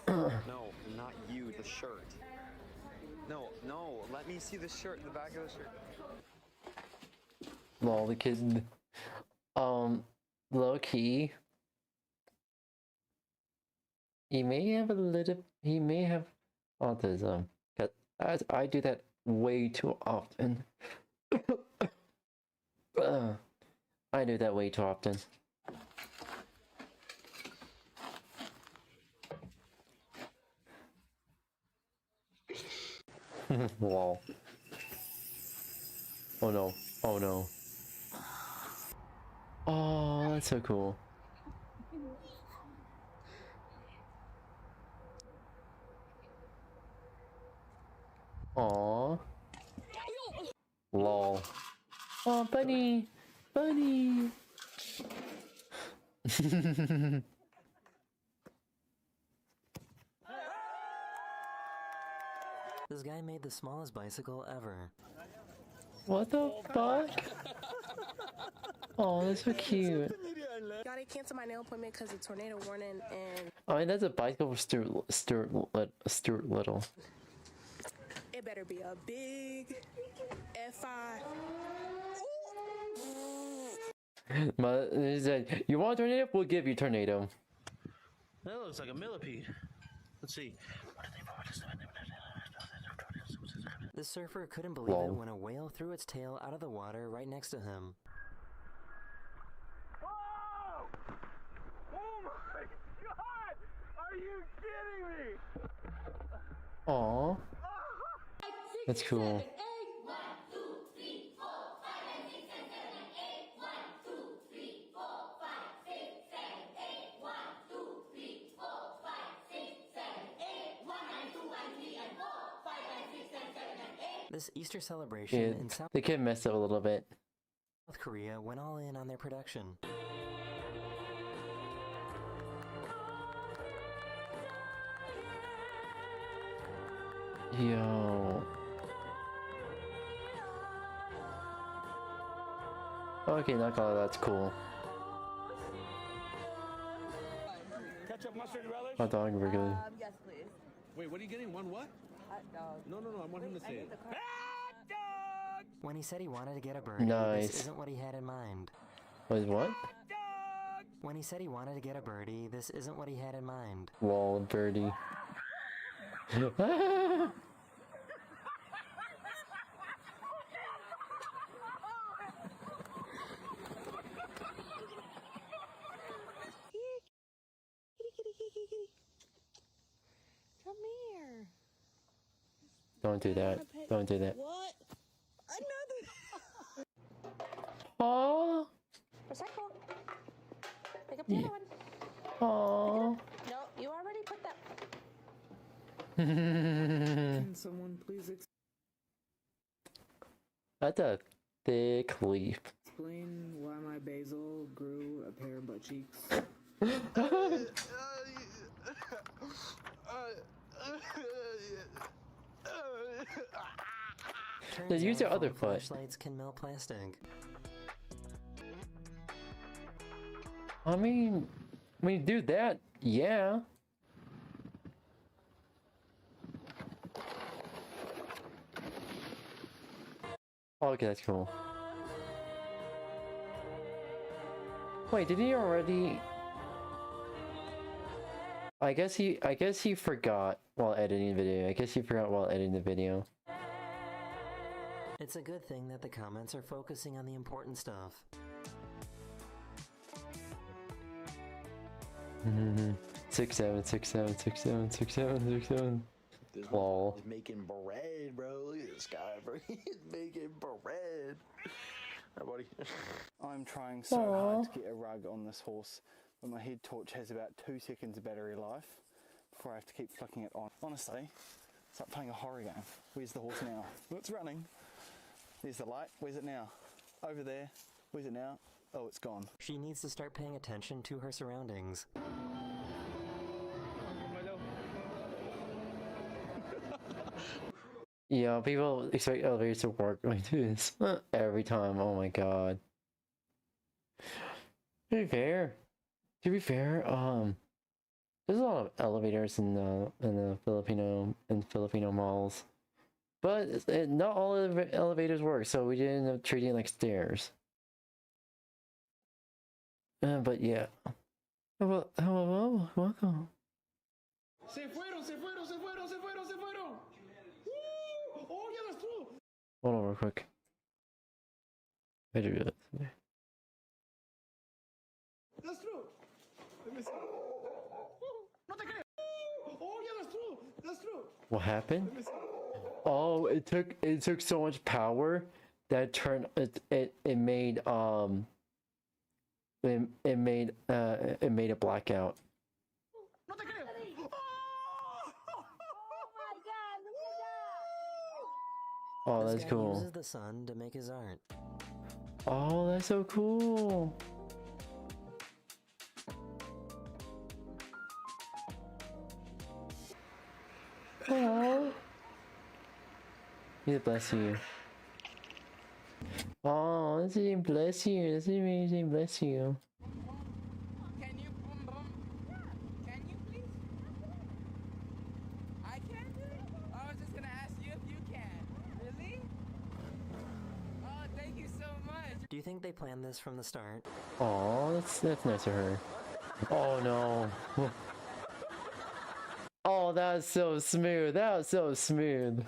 around. No, not you, the shirt. No, let me see the shirt, the back of the shirt. Lol, the kid, low key, he may have autism. I do that way too often. I do that way too often. Wow. Oh no. Oh no. Oh, that's so cool. Aww. Lol. Oh, bunny! Bunny! This guy made the smallest bicycle ever. What the fuck? Oh, that's so cute. Gotta cancel my nail appointment because of tornado warning and I mean, that's a bicycle for Stuart Little. It better be a big FI. He said, "You want a tornado? We'll give you tornado." That looks like a millipede. Let's see. The surfer couldn't believe it when a whale threw its tail out of the water right next to him. Oh! Oh my god! Are you kidding me? Aww. That's cool. This Easter celebration in South The kid messed up a little bit. Korea went all in on their production. Yo. Okay, not gonna. That's cool. Ketchup, mustard, relish? Hot dog, regular. Yes, please. Wait, what are you getting? One what? Hot dog. No, I want him to say it. When he said he wanted to get a birdie, Nice. this isn't what he had in mind. Wait, what? When he said he wanted to get a birdie, this isn't what he had in mind. Wall birdie. Come here. Don't do that. Don't do that. What? Another. Aww. Prosecco. Pick up the other one. Aww. No, you already put that. Can someone please That's a thick leaf. explain why my basil grew a pair of butt cheeks? Then use your other foot. Flashlights can melt plastic. I mean, when you do that, yeah. Okay, that's cool. Wait, did he already? I guess he forgot while editing the video. I guess he forgot while editing the video. It's a good thing that the comments are focusing on the important stuff. 6'7", 6'7", 6'7", 6'7", 6'7". This Lol. is making bread, bro. Look at this guy, bro. He's making bread. Hi, buddy. I'm trying so hard to get a rug on this horse, but my head torch has about 2 seconds of battery life before I have to keep flicking it on. Honestly, it's like playing a horror game. Where's the horse now? Oh, it's running. There's the light. Where's it now? Over there. Where's it now? Oh, it's gone. She needs to start paying attention to her surroundings. Yeah, people expect elevators to work like this every time. Oh my god. To be fair, there's a lot of elevators in the Filipino malls, but not all of the elevators work. So we didn't end up treating it like stairs. But yeah. Hello, welcome. Se fueron, se fueron, se fueron, se fueron, se fueron. Oh, yeah, that's true. Hold on real quick. I do that today. That's true. Let me see. No te creo. Oh, yeah, that's true. That's true. What happened? Let me see. Oh, it took so much power that it made a blackout. No te creo. Oh, This that's guy cool. uses the sun to make his art. Oh, that's so cool. Oh. He's bless you. Oh, that's amazing, bless you. That's amazing, bless you. Can you please you think they planned this from the start? Oh, that's nice of her. Oh no. Oh, that's so smooth. That was so smooth.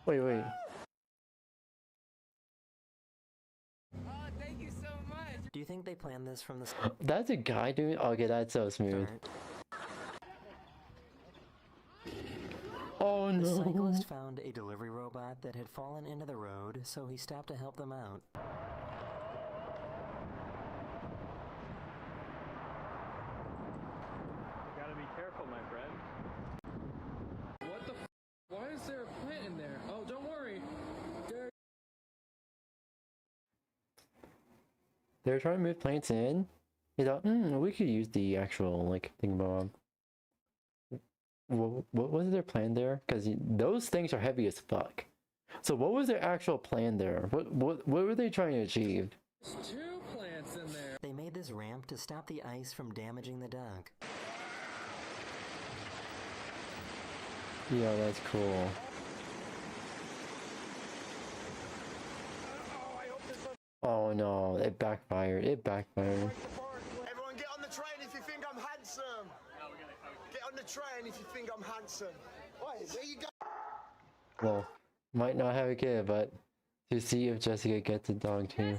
Wait, wait. Thank you so much. Do you think they planned this from the start? That's a guy doing. Okay, that's so smooth. Oh no. The cyclist found a delivery robot that had fallen into the road, so he stopped to help them out. Gotta be careful, my friend. What the f? Why is there a plant in there? Oh, don't worry. They're trying to move plants in. He thought, we could use the actual, like, thingamabob. What was their plan there? Because those things are heavy as fuck. So what was their actual plan there? What were they trying to achieve? There's 2 plants in there. They made this ramp to stop the ice from damaging the duck. Yeah, that's cool. Oh no, it backfired. It backfired. Everyone get on the train if you think I'm handsome. Get on the train if you think I'm handsome. Wait, where you go? Well, might not have a kid, but to see if Jessica gets a dog too.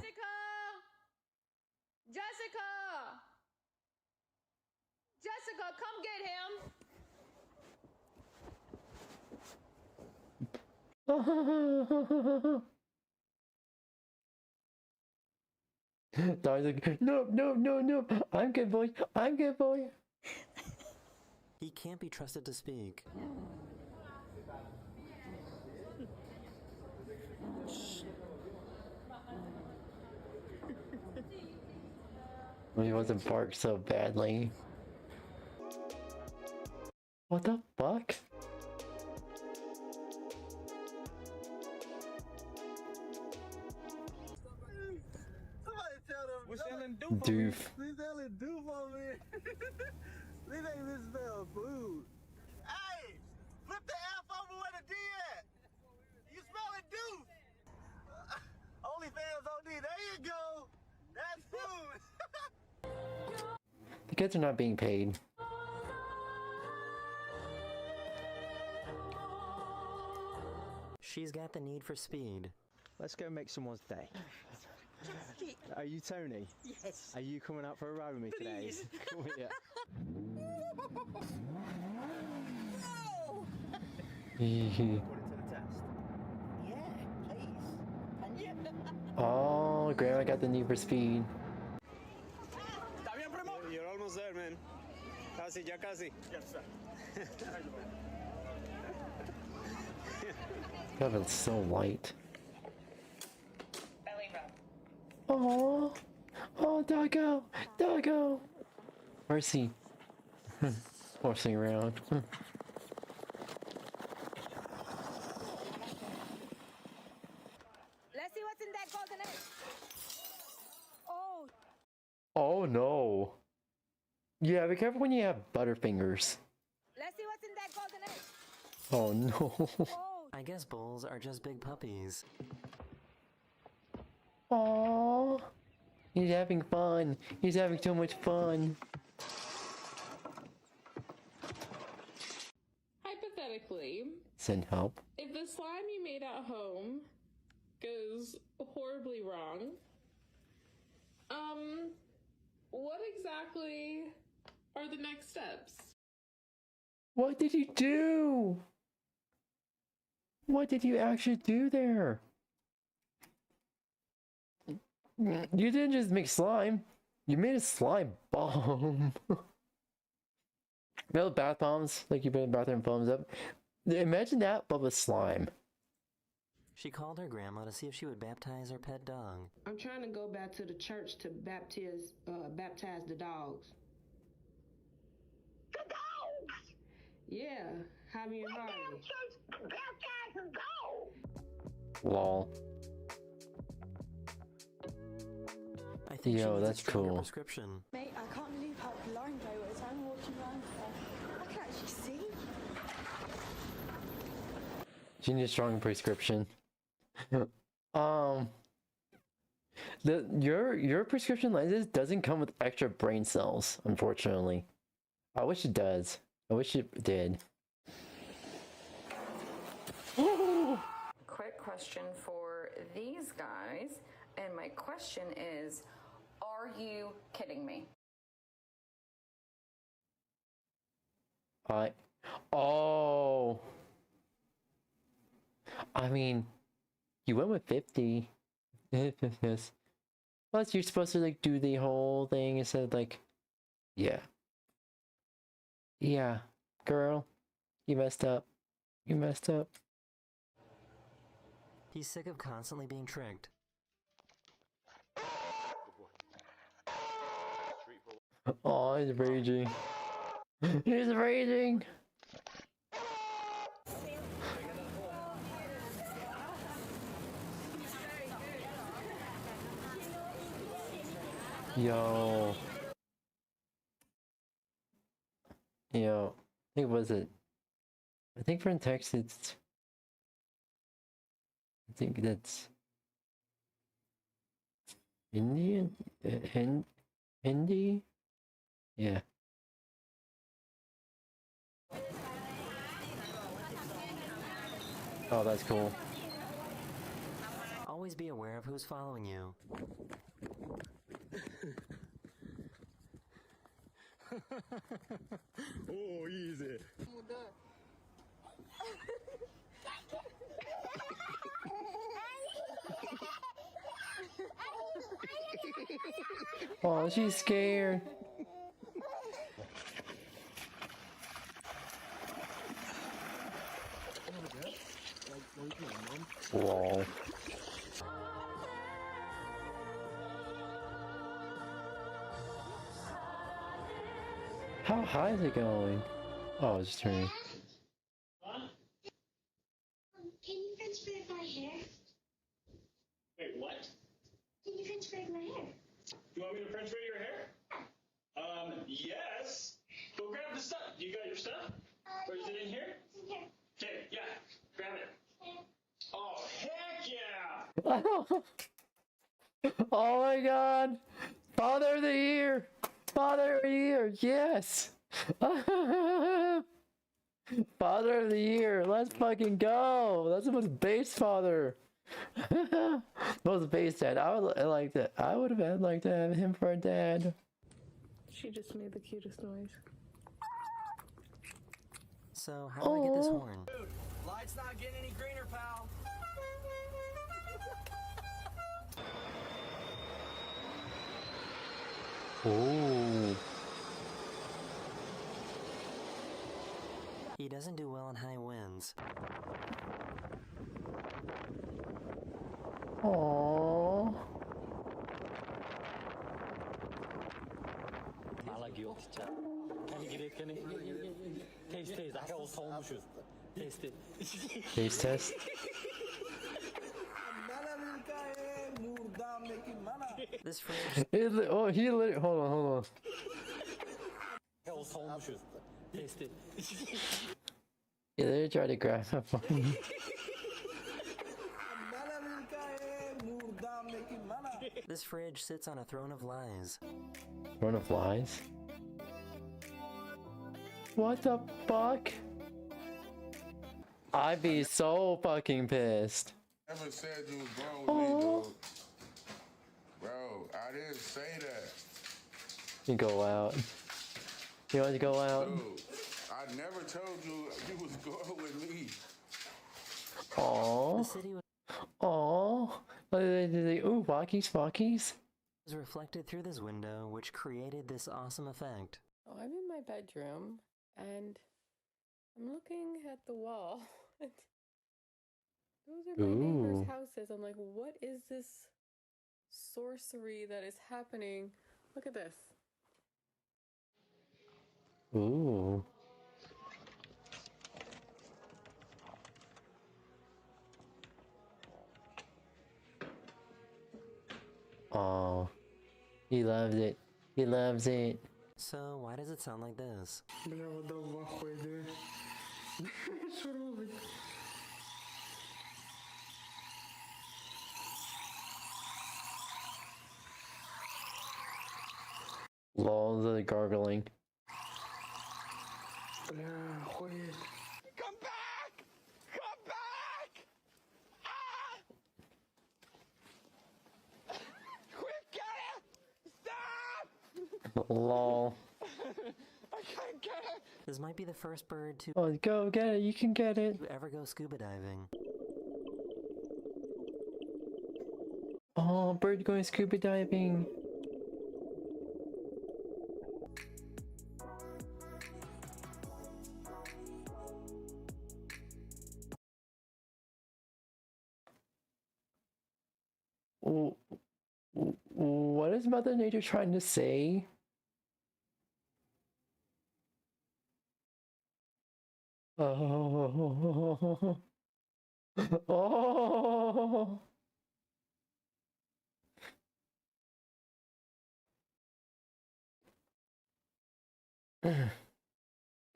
Jessica, come get him! Dog's like, no, no, no, no, I'm good boy, I'm good boy. He can't be trusted to speak. He wasn't barked so badly. What the fuck? We're selling doof. Doof. We're selling doof on me. This ain't misspelled food. Hey, flip the F over where the D at. You smelling doof. OnlyFans OD. There you go. That's food. The kids are not being paid. She's got the need for speed. Let's go make someone's day. Are you Tony? Yes. Are you coming out for a ride with me today? Come here. Oh, Grandma got the need for speed. You're almost there, man. Casi, ya casi. Yes, sir. God, it's so light. Oh, oh, doggo, doggo. Where's he? Horsing around. Let's see what's in that golden egg. Oh. Oh no. Yeah, be careful when you have butterfingers. Let's see what's in that golden egg. Oh no. I guess bulls are just big puppies. Aww. He's having fun. He's having so much fun. Hypothetically, Send help. if the slime you made at home goes horribly wrong, what exactly are the next steps? What did you do? What did you actually do there? You didn't just make slime. You made a slime bomb. You know bath bombs? Like you put in bathroom foams up? Imagine that, but with slime. She called her grandma to see if she would baptize her pet dog. I'm trying to go back to the church to baptize the dogs. The dogs! Yeah, Javi and Harvey. Baptize the dogs! Lol. I think she Yo, needs that's a stronger cool. prescription. Mate, I can't believe how blind I was. I'm walking around here. I can actually see. She needs a strong prescription. Your prescription lenses doesn't come with extra brain cells, unfortunately. I wish it does. I wish it did. Quick question for these guys, and my question is, are you kidding me? Oh. I mean, you went with 50. Yes. Plus, you're supposed to like do the whole thing instead of like, yeah. Yeah, girl, you messed up. You messed up. He's sick of constantly being tricked. Oh, he's raging. He's raging. Yo. Yo. I think was it? I think for in text it's. I think that's Indian. Hindi. Yeah. Oh, that's cool. Always be aware of who's following you. Oh, easy. Oh, she's scared. Lol. How high is it going? Oh, it's just turning. Can you fence braid my hair? Wait, what? Can you fence braid my hair? You want me to French braid your hair? Yes. Go grab the stuff. You got your stuff? Or is it in here? It's in here. Okay, yeah. Grab it. Yeah. Oh, heck yeah! Oh my god! Father of the Year! Father of the Year! Yes! Father of the Year! Let's fucking go! That's the most base father! Most base dad. I would like that. I would have liked to have him for a dad. She just made the cutest noise. So, how do I get this horn? Dude, light's not getting any greener, pal. Ooh. He doesn't do well in high winds. Aww. Taste test. This fridge. Oh, he lit. Hold on. Yeah, they tried to grab that from me. This fridge sits on a throne of lies. Throne of lies? What the fuck? I'd be so fucking pissed. Never said you was going with me, dude. Bro, I didn't say that. You go out. You want to go out? Dude, I never told you you was going with me. Aww. Aww. Ooh, walkies. Was reflected through this window, which created this awesome effect. Oh, I'm in my bedroom, and I'm looking at the wall. And those are my neighbors' houses. I'm like, what is this sorcery that is happening? Look at this. Ooh. Oh, he loves it. He loves it. So, why does it sound like this? Lol, the gargling. Come back! Come back! Ah! Quick, get it! Stop! Lol. I can't get it! This might be the first bird to Oh, go get it, you can get it. ever go scuba diving. Oh, bird going scuba diving. What is Mother Nature trying to say? Oh. Oh.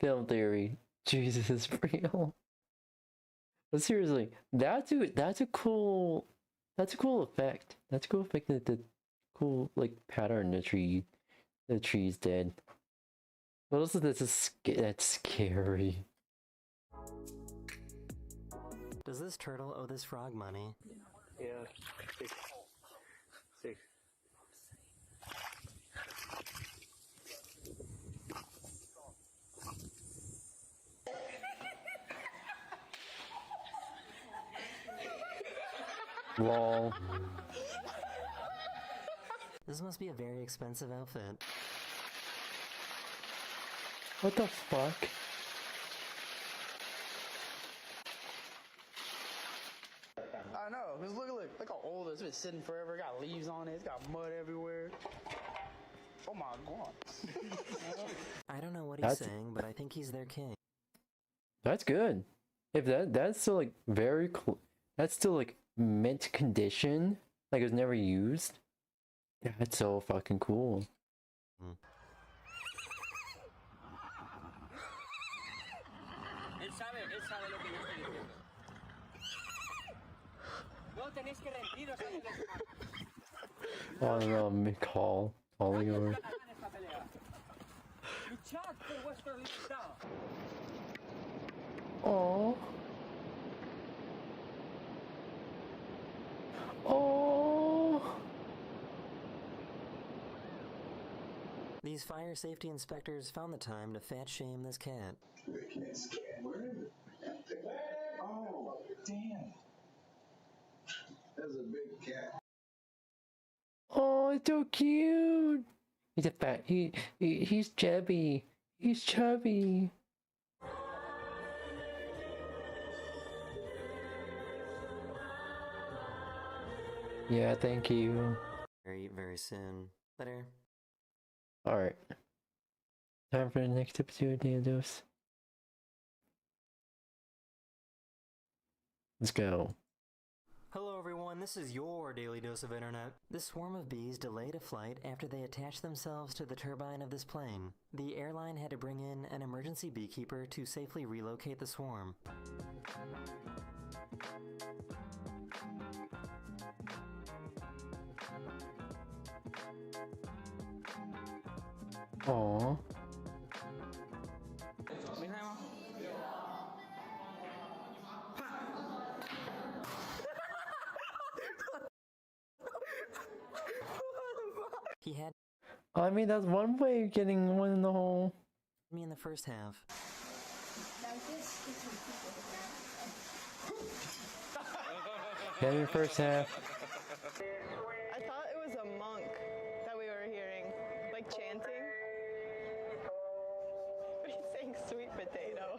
Film theory. Jesus is real. But seriously, that's a cool effect. That's a cool effect that the cool like pattern the trees did. But also that's scary. Does this turtle owe this frog money? Yeah. Six. Lol. This must be a very expensive outfit. What the fuck? I know. Cause look how old it's been sitting forever. Got leaves on it. It's got mud everywhere. Oh my god. I don't know what he's saying, but I think he's their king. That's good. If that's still like that's still like mint condition, like it was never used. That's so fucking cool. Él sabe lo que yo estoy diciendo. No tenéis que rendiros ante I don't know, McCall calling over. luchad por vuestra libertad. Oh. Oh. These fire safety inspectors found the time to fat shame this cat. Oh, damn. That's a big cat. Oh, it's so cute. He's a fat. He's chubby. He's chubby. Yeah, thank you. Very, very soon. Later. Alright. Time for the next episode of Daily Dose. Let's go. Hello everyone, this is your Daily Dose of Internet. This swarm of bees delayed a flight after they attached themselves to the turbine of this plane. The airline had to bring in an emergency beekeeper to safely relocate the swarm. Aww. He had I mean, that's one way of getting one in the hole. me in the first half. Get in the first half. I thought it was a monk that we were hearing, like chanting. But he's saying sweet potato.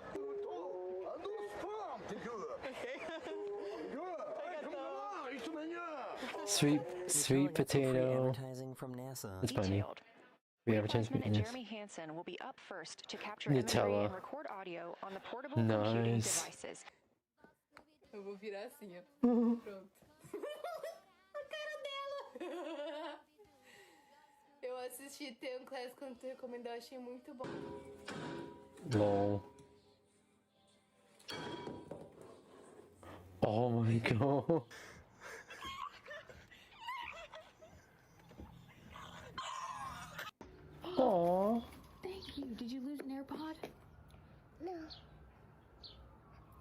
Sweet potato. Advertising from NASA. That's funny. Free advertisement. Yes. Jeremy Hansen will be up first to capture imagery Nutella. and record audio on the portable computing Nice. devices. Eu vou virar assim, ó. Pronto. A cara dela! Eu assisti Tem um Class quando tu recomendou, achei muito bom. Lol. Oh my god. Phew, did you lose an AirPod? No.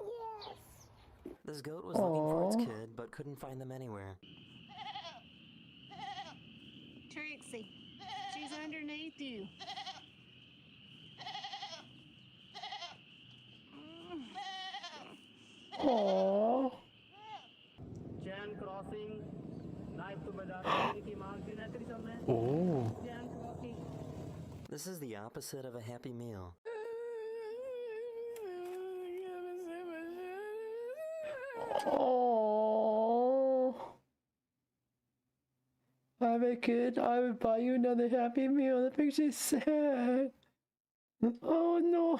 Yes. This goat was looking for its kid, but couldn't find them anywhere. Trixie, she's underneath you. Aww. Chan crossing, knife to की मांग दी ना तेरी सब में. Oh. Chan crossing. This is the opposite of a happy meal. Oh. I'm a kid. I would buy you another Happy Meal. That makes you sad. Oh no.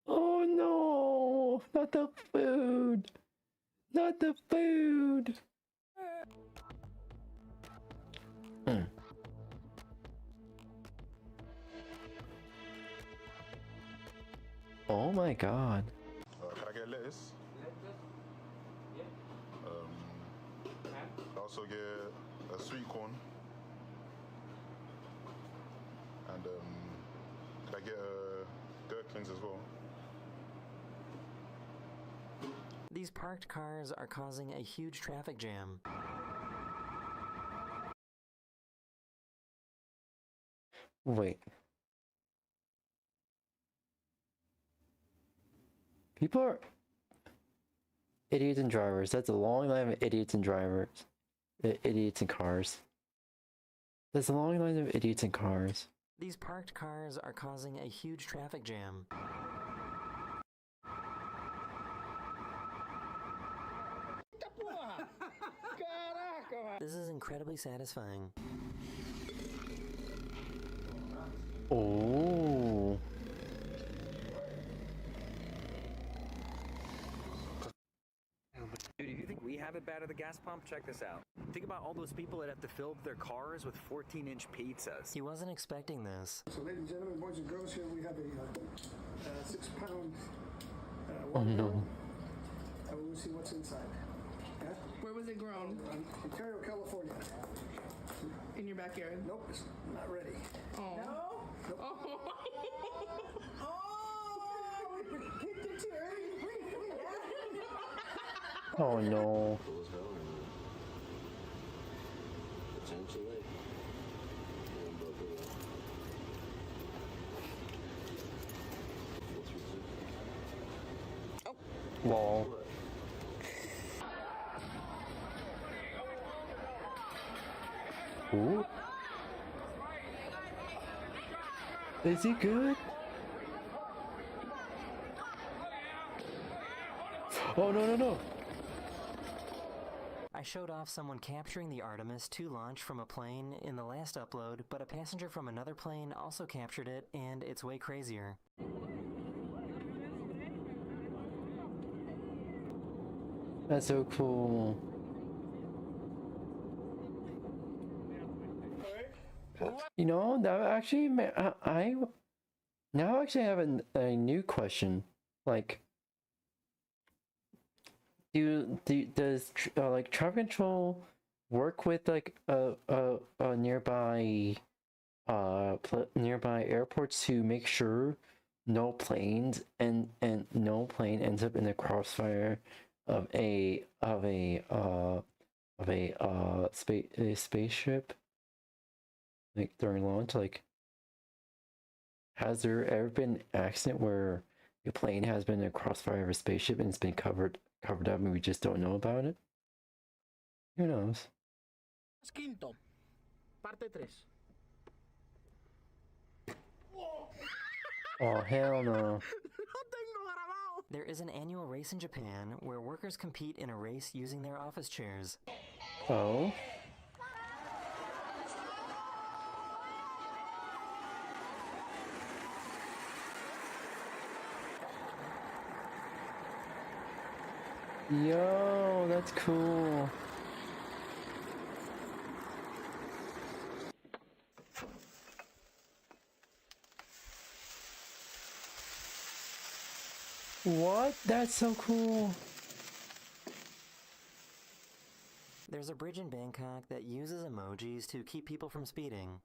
Oh no. Not the food. Not the food. Oh my god. Can I get lettuce? I also get a sweet corn. And can I get gherkins as well? These parked cars are causing a huge traffic jam. Wait. People are idiots and drivers. That's a long line of idiots and drivers. Idiots and cars. There's a long line of idiots and cars. These parked cars are causing a huge traffic jam. This is incredibly satisfying. Oh. Dude, if you think we have it bad at the gas pump, check this out. Think about all those people that have to fill up their cars with 14-inch pizzas. He wasn't expecting this. So, ladies and gentlemen, boys and girls, here we have a 6-pound Oh no. and we'll see what's inside. Yeah? Where was it grown? Ontario, California. In your backyard? Nope, it's not ready. Oh. No? Nope. Oh. Oh no. Potentially. Lol. Ooh. Is he good? Oh no no no. I showed off someone capturing the Artemis to launch from a plane in the last upload, but a passenger from another plane also captured it, and it's way crazier. That's so cool. You know, that actually, I now actually have a new question. Like, does like traffic control work with like nearby nearby airports to make sure no planes and no plane ends up in the crossfire of a spaceship, like during launch? Like, has there ever been an accident where a plane has been in a crossfire of a spaceship and it's been covered up and we just don't know about it? Who knows? Quinto, parte 3. Oh hell no. There is an annual race in Japan where workers compete in a race using their office chairs. Oh? Yo, that's cool. What? That's so cool. There's a bridge in Bangkok that uses emojis to keep people from speeding.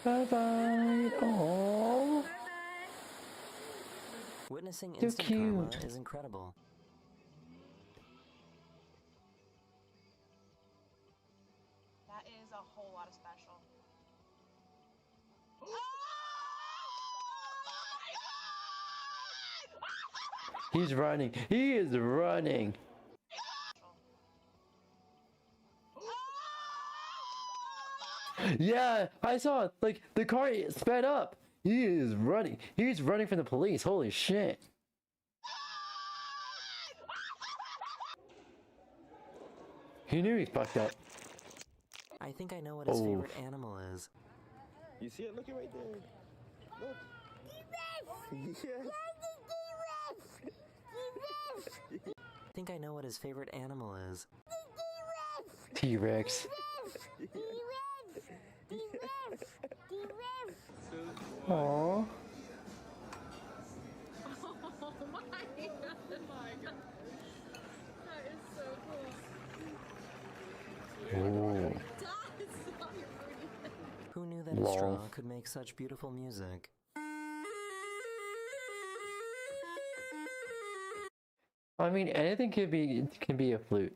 Bye bye. Oh. Witnessing So instant cute. karma is incredible. That is a whole lot of special. He's running. He is running. Yeah, I saw it. Like, the car sped up. He is running. He's running from the police. Holy shit. He knew he fucked up. I think I know what his favorite animal is. You see it looking right there? Look. Yes. I think I know what his favorite animal is. T-Rex. Aww. Oh my god. That is so cool. Ooh. Who knew that a straw could make such beautiful music? I mean, anything can be a flute.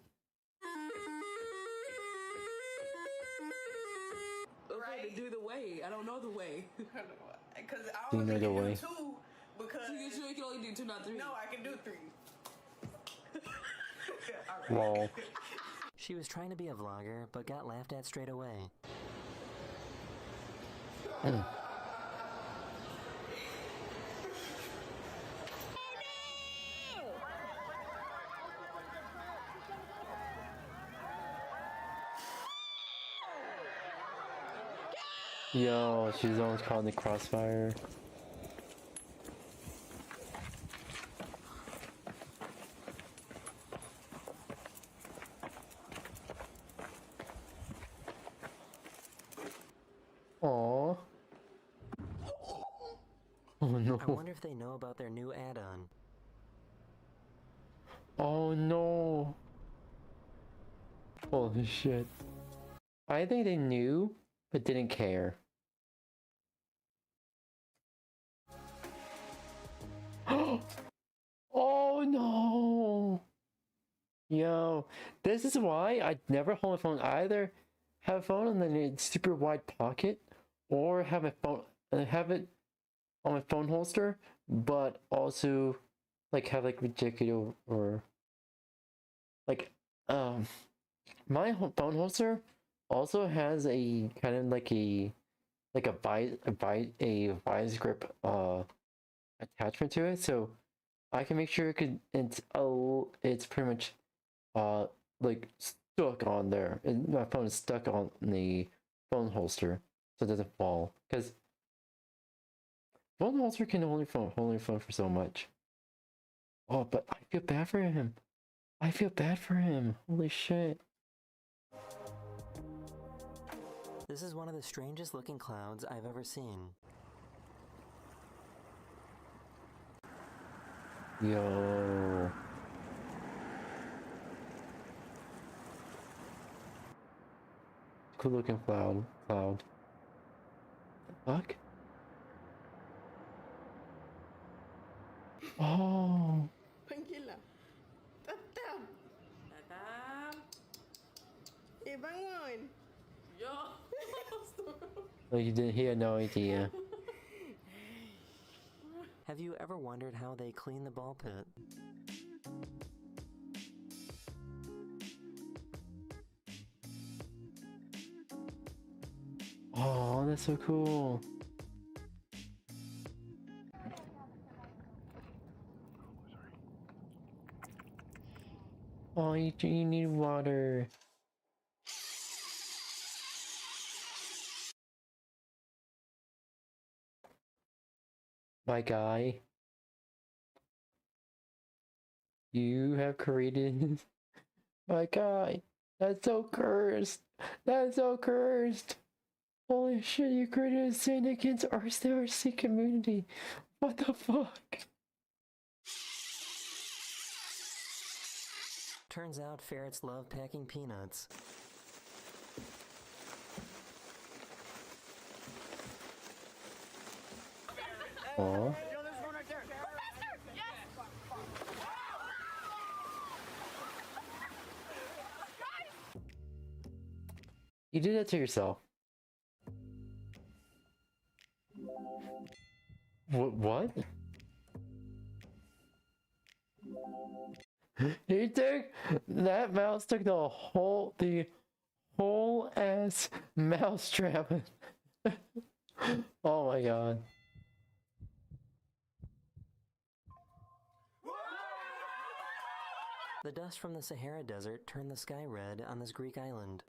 Right. To do the way. I don't know the way. Because I Do you only know the can way? do two. Because you can only do two, not three. No, I can do three. Lol. She was trying to be a vlogger, but got laughed at straight away. Yo, she's almost caught in the crossfire. Aww. Oh no. I wonder if they know about their new add-on. Oh no. Holy shit. I think they knew, but didn't care. Oh no! Yo, this is why I never hold my phone. I either have a phone in a super wide pocket, or have my phone, have it on my phone holster, but also like have like ridiculous or like my phone holster also has a kind of like a vice grip attachment to it, so I can make sure it's pretty much like stuck on there, and my phone is stuck on the phone holster so it doesn't fall, because phone holster can hold your phone for so much. Oh, but I feel bad for him. I feel bad for him. Holy shit. This is one of the strangest looking clouds I've ever seen. Yo. Cool looking cloud. The fuck? Oh. Tranquila. Tatam. Tatam. Bangun. Yo. Like he had no idea. Have you ever wondered how they clean the ball pit? Oh, that's so cool. Oh, you need water. My guy. You have created my guy. That's so cursed. That's so cursed. Holy shit, you created a sin against our RC community. What the fuck? Turns out ferrets love packing peanuts. Aw. You did that to yourself. What? You took that mouse took the whole ass mouse trap. Oh my god. The dust from the Sahara Desert turned the sky red on this Greek island.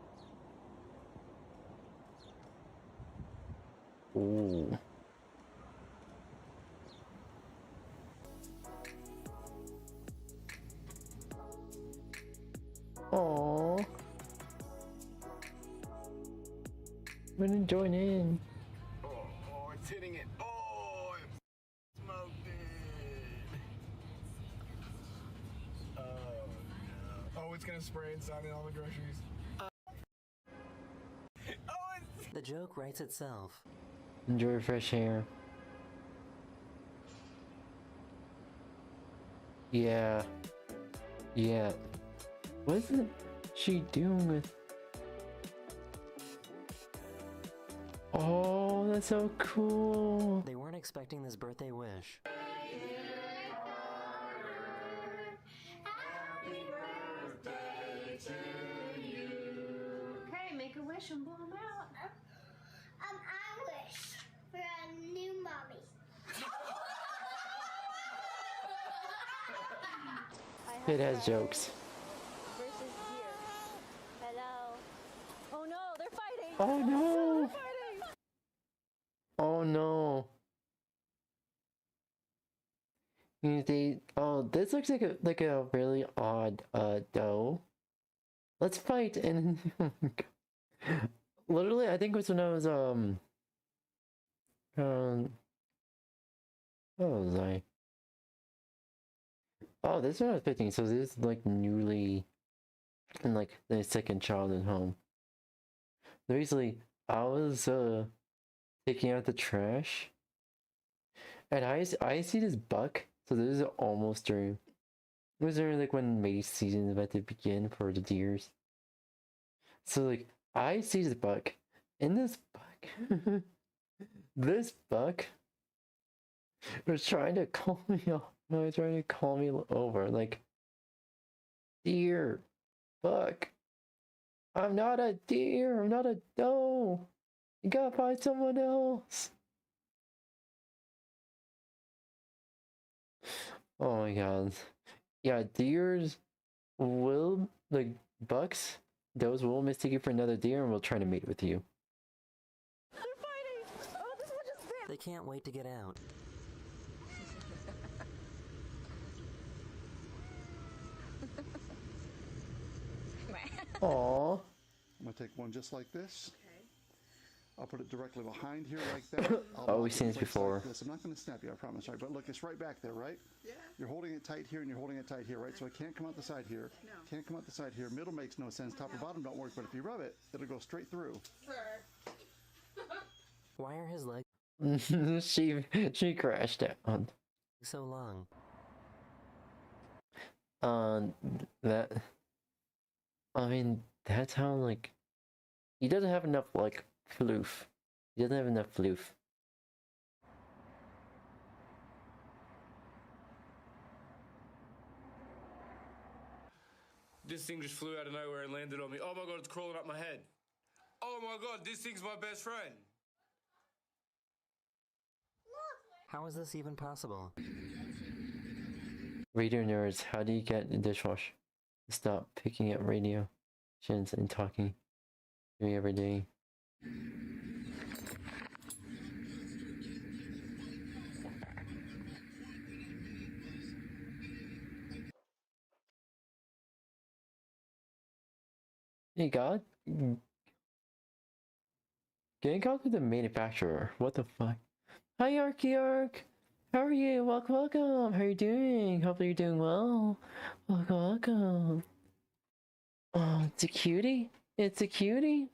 Ooh. Aww. I'm gonna join in. Oh, it's hitting it. Oh, it smoked it. Oh, no. Oh, it's gonna spray inside in all the groceries. The joke writes itself. Enjoy fresh air. Yeah. Yeah. What is she doing with... Oh, that's so cool. They weren't expecting this birthday wish. Okay, make a wish and blow them out. I wish for a new mommy. It has jokes. Versus here. Hello. Oh no, they're fighting. Oh no. They're fighting. Oh no. Oh, this looks like a really odd dough. Let's fight. And literally I think it was when I was what was I? Oh, this is when I was 15, so this is like newly in like the second child at home. Recently I was taking out the trash and I see this buck. So this is almost during, it was during like when mating season is about to begin for the deers. So like I see this buck, and this buck, this buck was trying to call me off. No, he's trying to call me over. Like, deer, buck, I'm not a deer. I'm not a doe. You gotta find someone else. Oh my god. Yeah, deers will, like, bucks, those will mistake you for another deer and will try to mate with you. They're fighting. Oh, this one just bit. They can't wait to get out. Aww. I'm gonna take one just like this. I'll put it directly behind here like that. Oh, we've seen this before. Like this. I'm not going to snap you, I promise. Right, but look, it's right back there, right? Yeah. You're holding it tight here and you're holding it tight here, right? So it can't come out the side here. No. Can't come out the side here. Middle makes no sense. Top or bottom don't work. But if you rub it, it'll go straight through. Why are his legs she crashed out. so long? That, I mean, that's how, like, he doesn't have enough, like, floof. He doesn't have enough floof. This thing just flew out of nowhere and landed on me. Oh my god, it's crawling up my head. Oh my god, this thing's my best friend. How is this even possible? Radio nerds, how do you get the dishwasher to stop picking up radio stations and talking to me every day? Hey God, get in contact with the manufacturer. What the fuck? Hi Ark. How are you? Welcome. How are you doing? Hopefully you're doing well. Welcome. Oh, it's a cutie. It's a cutie.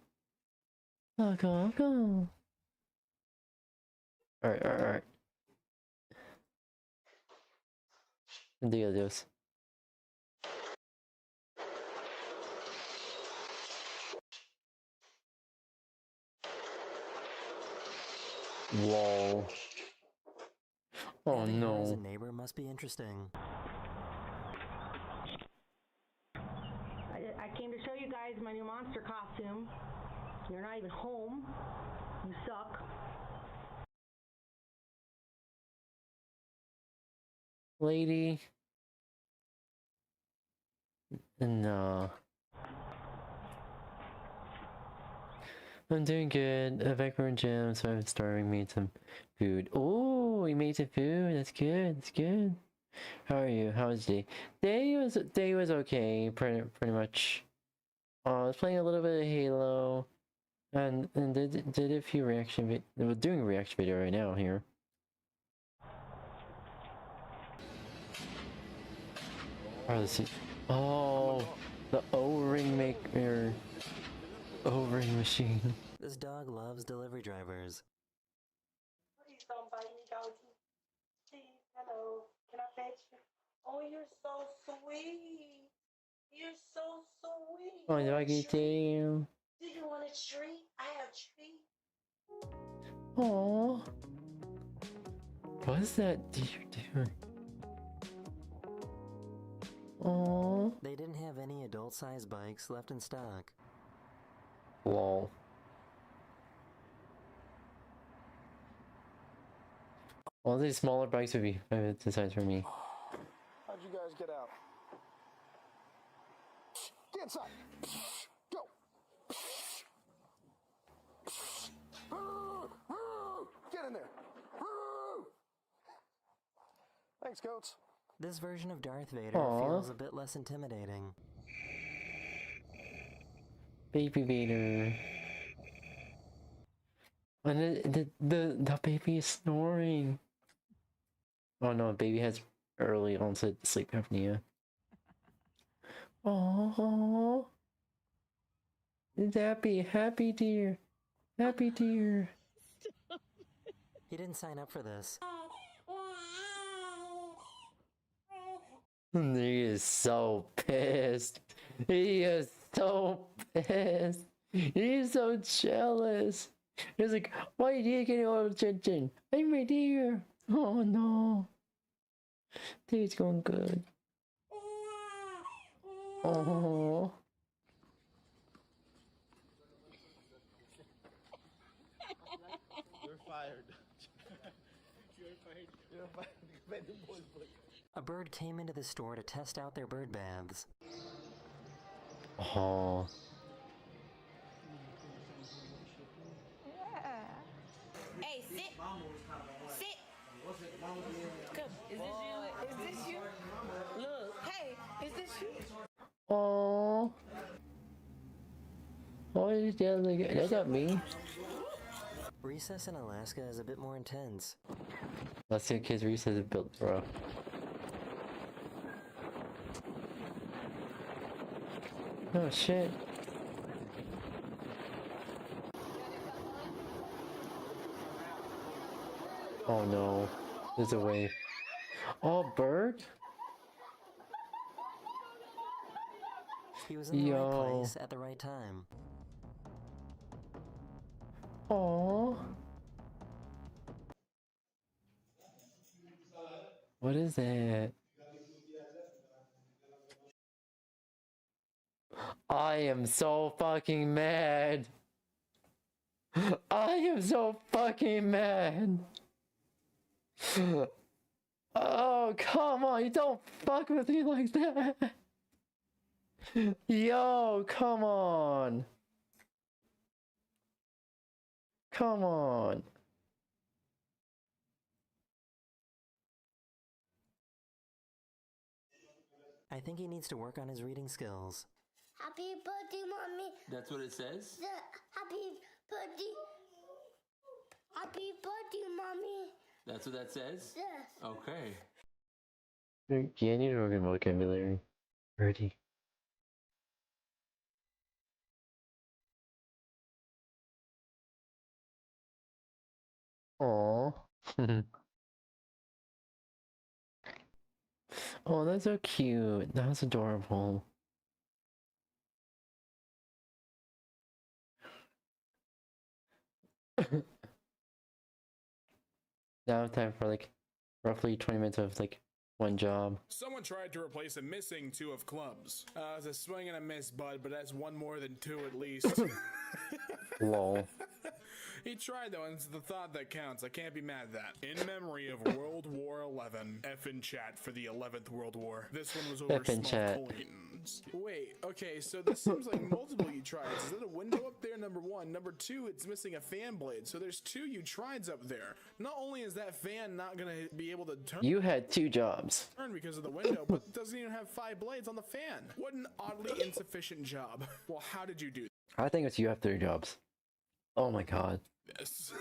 Welcome. Alright. Dios. Whoa. Oh Having her as a no. neighbor must be interesting. I came to show you guys my new monster costume. You're not even home. You suck. Lady. No. I'm doing good. Back in gym, so I'm starving. Made some food. Oh, we made some food. That's good. That's good. How are you? How was day? Day was okay. Pretty much. I was playing a little bit of Halo, and did a few reaction. We're doing a reaction video right now here. Oh, let's see. Oh, the O-ring maker. O-ring machine. This dog loves delivery drivers. Please don't bite me, doggy. Please, hello. Can I pet you? Oh, you're so sweet. You're so sweet. Oh, You want a doggy treat? tail. Do you want a treat? I have a treat. Aww. What is that deer doing? Aww. They didn't have any adult-sized bikes left in stock. Lol. All these smaller bikes would be the size for me. How'd you guys get out? Get inside. Go. Get in there. Thanks, Goats. This version of Darth Vader Aww. feels a bit less intimidating. Baby Vader. And the baby is snoring. Oh no, baby has early onset sleep apnea. Oh, happy dear, happy dear. He didn't sign up for this. He is so pissed. He is so pissed. He's so jealous. He's like, why are you getting all the attention? I'm right here. Oh no. Day's going good. Oh. You're fired. You're fired. You're fired. A bird came into the store to test out their bird baths. Oh. Hey, sit. Sit. Come. Is this you? Is this you? Look. Hey, is this you? Oh. Oh, he's yelling. That's not me. Recess in Alaska is a bit more intense. Let's see, kids' recess is built rough. Oh shit. Oh no. There's a wave. Oh, bird? He was in the right place at the right time. Aww. What is that? I am so fucking mad. I am so fucking mad. Oh, come on. You don't fuck with me like that. Yo, come on. Come on. I think he needs to work on his reading skills. Happy birthday, mommy. That's what it says? Happy birthday. Happy birthday, mommy. That's what that says? Yes. Okay. Yeah, I need to work on vocabulary. Birdie. Aww. Oh, that's so cute. That was adorable. Now I have time for like roughly 20 minutes of like one job. Someone tried to replace a missing 2 of clubs. It's a swing and a miss, bud, but that's one more than 2 at least. Lol. He tried though, and it's the thought that counts. I can't be mad at that. In memory of World War 11, F in chat for the 11th World War. This one was over F in small chat. coins. Wait, okay, so this seems like multiple you tried. Is there a window up there, number 1? Number 2, it's missing a fan blade. So there's 2 you trieds up there. Not only is that fan not gonna be able to turn You had 2 jobs. because of the window, but it doesn't even have 5 blades on the fan. What an oddly insufficient job. Well, how did you do I think it's you have 3 jobs. Oh my god. this?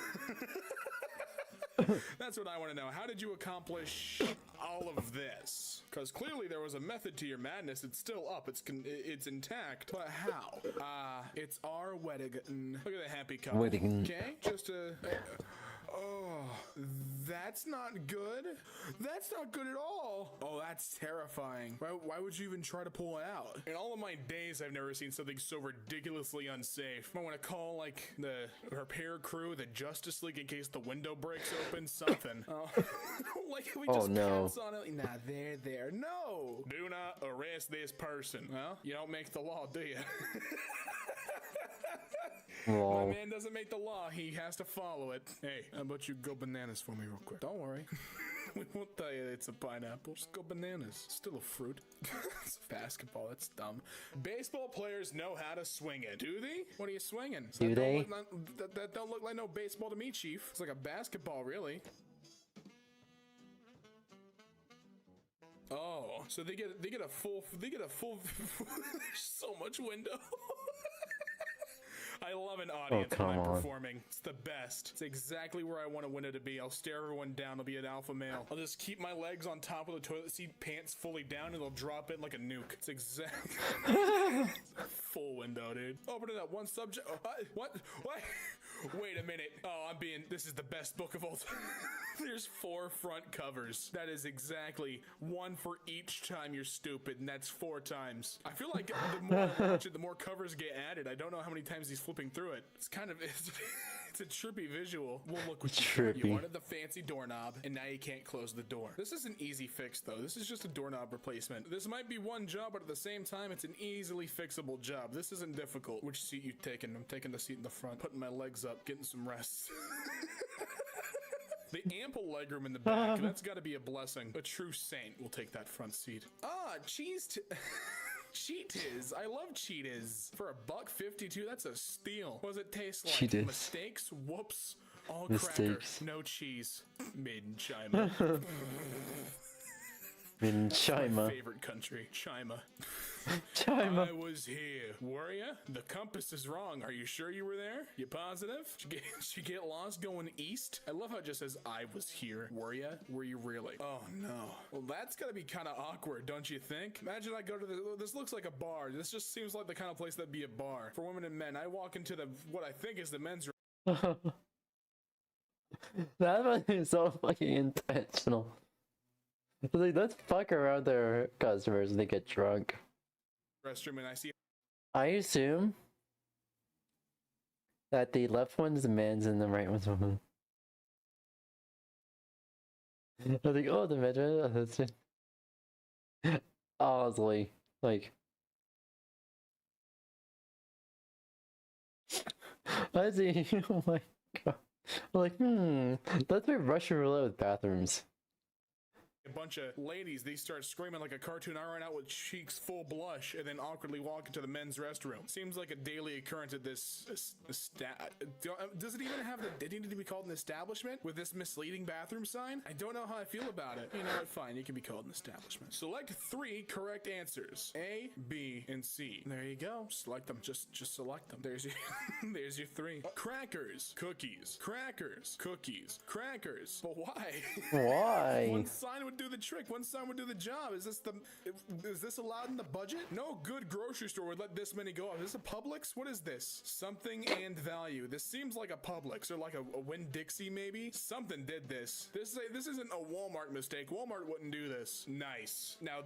That's what I want to know. How did you accomplish all of this? Because clearly there was a method to your madness. It's still up. It's intact. But how? It's 𝙂𝙚𝙣𝙚. Look at the happy couple. Wedding. Okay, just a. Oh, that's not good. That's not good at all. Oh, that's terrifying. Why would you even try to pull it out? In all of my days, I've never seen something so ridiculously unsafe. I want to call like the repair crew, the Justice League, in case the window breaks open. Something. Like we just pass on it. Nah, there. No. Do not arrest this person. Well, you don't make the law, do you? My man doesn't make the law, he has to follow it. Hey, how about you go bananas for me real quick? Don't worry. We won't tell you it's a pineapple. Just go bananas. Still a fruit. It's basketball, that's dumb. Baseball players know how to swing it. Do they? What are you swinging? Do they? That don't look like no baseball to me, Chief. It's like a basketball, really. Oh, so they get a full there's so much window. I love an audience when I'm performing. It's the best. It's exactly where I want a window to be. I'll stare everyone down. I'll be an alpha male. I'll just keep my legs on top of the toilet seat, pants fully down, and they'll drop it like a nuke. It's exactly full window, dude. Open it up. One subject. Oh, what? Wait a minute. Oh, this is the best book of all time. There's 4 front covers. That is exactly 1 for each time you're stupid, and that's 4 times. I feel like the more I watch it, the more covers get added. I don't know how many times he's flipping through it. It's kind of, it's a trippy visual. Well, look what you wanted the fancy doorknob, and now you can't close the door. This is an easy fix, though. This is just a doorknob replacement. This might be one job, but at the same time, it's an easily fixable job. This isn't difficult. Which seat you taking? I'm taking the seat in the front, putting my legs up, getting some rest. The ample legroom in the back, that's got to be a blessing. A true saint will take that front seat. Ah, Cheetos. I love Cheetos. For $1.52, that's a steal. What does it taste like? Cheetos. Mistakes? Whoops. All Mistakes. cracker. No cheese. Made in China. In China. My favorite country. China. China. I was here. Were ya? The compass is wrong. Are you sure you were there? You positive? Did you get lost going east? I love how it just says, I was here. Were ya? Were you really? Oh no. Well, that's gotta be kind of awkward, don't you think? Imagine I go to this looks like a bar. This just seems like the kind of place that'd be a bar. For women and men, I walk into what I think is the men's room. That was so fucking intentional. It's like, let's fuck around their customers and they get drunk. Restroom, and I assume that the left one's the men's and the right one's women. I was like, oh, the men's, that's it. Honestly, like, I see. Oh my god. I'm like, let's make Russian roulette with bathrooms. A bunch of ladies, they start screaming like a cartoon. I run out with cheeks full blush and then awkwardly walk into the men's restroom. Seems like a daily occurrence at this does it even have did it need to be called an establishment with this misleading bathroom sign? I don't know how I feel about it. You know what? Fine, it can be called an establishment. Select 3 correct answers: A, B, and C. There you go. Select them. Just select them. There's your there's your 3. Crackers, cookies, crackers, cookies, crackers. But why? Why? One sign would do the trick. One sign would do the job. Is this allowed in the budget? No good grocery store would let this many go off. Is this a Publix? What is this? Something and value. This seems like a Publix or like a Winn-Dixie maybe. Something did this. This isn't a Walmart mistake. Walmart wouldn't do this. Nice. Now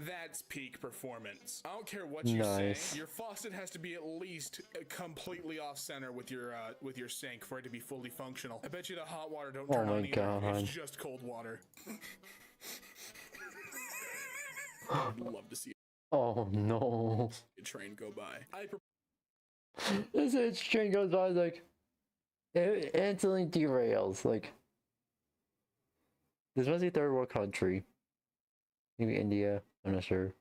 that's peak performance. I don't care what you say. Your faucet has to be at least completely off center with your sink for it to be fully functional. I bet you the hot water don't turn on either. It's just cold water. I'd love to see Oh no. a train go by. This train goes by like it instantly derails. Like this must be a third world country. Maybe India. I'm not sure.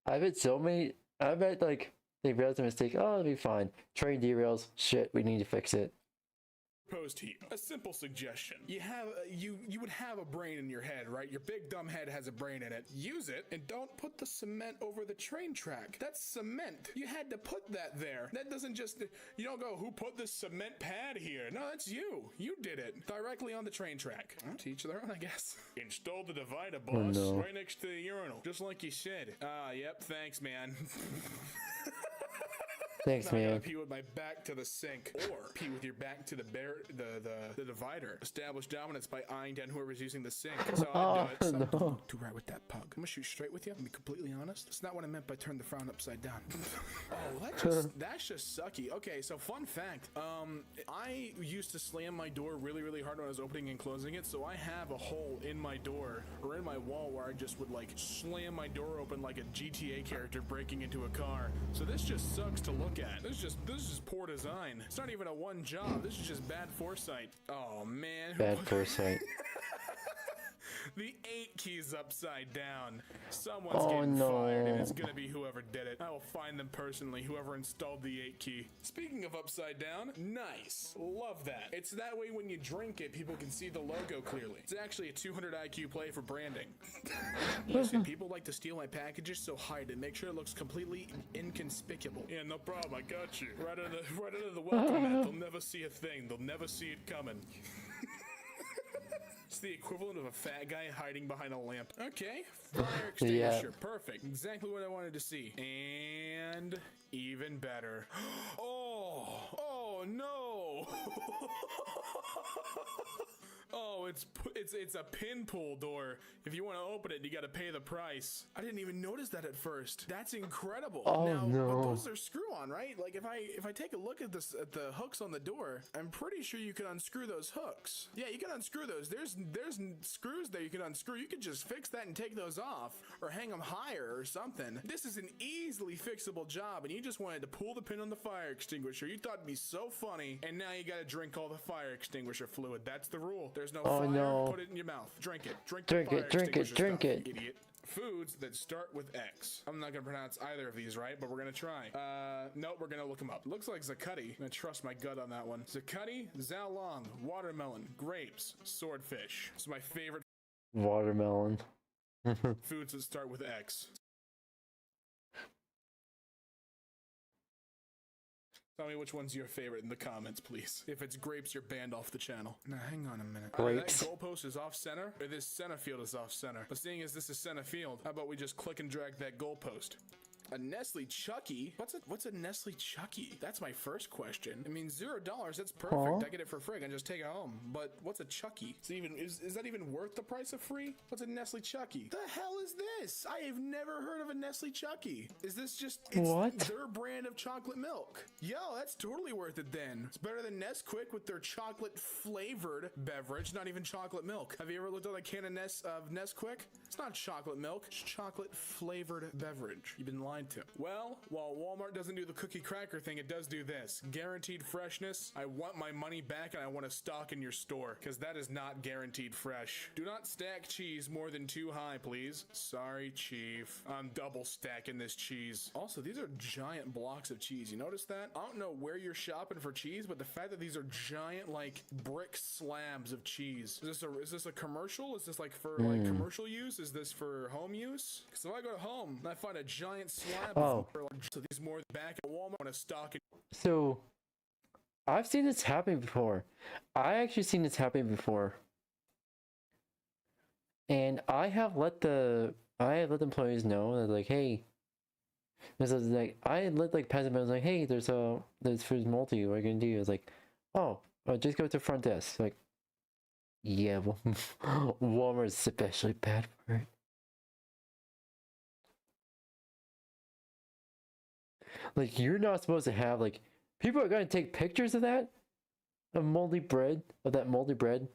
I bet like they realized a mistake. Oh, it'll be fine. Train derails. Shit, we need to fix it. Proposed heat. A simple suggestion. You would have a brain in your head, right? Your big dumb head has a brain in it. Use it and don't put the cement over the train track. That's cement. You had to put that there. That doesn't just, you don't go, who put this cement pad here? No, that's you. You did it. Directly on the train track. To each their own, I guess. Install the divider, boss. Oh, no. Right next to the urinal. Just like you said. Yep, thanks, man. Thanks, man. man. Pee with my back to the sink, or pee with your back to the divider. Establish dominance by eyeing down whoever's using the sink. That's how I do it. No. Don't do right with that pug. I'm gonna shoot straight with you. I'm be completely honest. That's not what I meant by turn the frown upside down. That's just sucky. Okay, so fun fact. I used to slam my door really hard when I was opening and closing it. So I have a hole in my door or in my wall where I just would like slam my door open like a GTA character breaking into a car. So this just sucks to look at. This is just poor design. It's not even a one job. This is just bad foresight. Oh man. Bad foresight. The 8 key's upside down. Someone's getting fired, and it's gonna be whoever did it. I will find them personally, whoever installed the 8 key. Speaking of upside down, nice. Love that. It's that way when you drink it, people can see the logo clearly. It's actually a 200 IQ play for branding. Listen, people like to steal my packages, so hide it. Make sure it looks completely inconspicuous. Yeah, no problem. I got you. Right under the welcome mat. They'll never see a thing. They'll never see it coming. It's the equivalent of a fat guy hiding behind a lamp. Okay, fire extinguisher. Perfect. Exactly what I wanted to see. And even better. Oh no. Oh, it's a pin pull door. If you want to open it, you got to pay the price. I didn't even notice that at first. That's incredible. Oh now, no. But those are screw on, right? Like if I take a look at this at the hooks on the door, I'm pretty sure you can unscrew those hooks. Yeah, you can unscrew those. There's screws there you can unscrew. You could just fix that and take those off or hang them higher or something. This is an easily fixable job, and you just wanted to pull the pin on the fire extinguisher. You thought it'd be so funny, and now you got to drink all the fire extinguisher fluid. That's the rule. There's no fire. No. Put it in your mouth. Drink it. Drink it. Drink it. Idiot. Foods that start with X. I'm not gonna pronounce either of these right, but we're gonna try. Nope, we're gonna look them up. Looks like zaccuti. I'm gonna trust my gut on that one. Zaccuti, xiaolong, watermelon, grapes, swordfish. It's my favorite. Watermelon. Foods that start with X. Tell me which one's your favorite in the comments, please. If it's grapes, you're banned off the channel. Now, hang on a minute. Grapes. That goalpost is off center, or this center field is off center. But seeing as this is center field, how about we just click and drag that goalpost? A Nestle Chucky? What's a Nestle Chucky? That's my first question. I mean, $0, that's perfect. I get it for free. I can just take it home. But what's a Chucky? Is that even worth the price of free? What's a Nestle Chucky? The hell is this? I have never heard of a Nestle Chucky. Is this just their brand of chocolate milk? Yo, that's totally worth it then. It's better than Nesquik with their chocolate flavored beverage, not even chocolate milk. Have you ever looked at a can of Nesquik? It's not chocolate milk, it's chocolate flavored beverage. You've been lied to. Well, while Walmart doesn't do the cookie cracker thing, it does do this. Guaranteed freshness. I want my money back and I want to stock in your store, because that is not guaranteed fresh. Do not stack cheese more than 2 high, please. Sorry, Chief. I'm double stacking this cheese. Also, these are giant blocks of cheese. You notice that? I don't know where you're shopping for cheese, but the fact that these are giant, like, brick slabs of cheese. Is this a commercial? Is this like for like commercial use? Is this for home use? Because if I go to home and I find a giant slab of so these more back at Walmart, I want to stock it. So I've seen this happen before. I actually seen this happen before. And I have let the employees know that, like, hey, this is like, I let like peasant, I was like, hey, there's food moldy, what are you gonna do? I was like, oh, just go to front desk. Like, yeah, well, Walmart's especially bad for it. Like, you're not supposed to have, like, people are gonna take pictures of that, of moldy bread, of that moldy bread.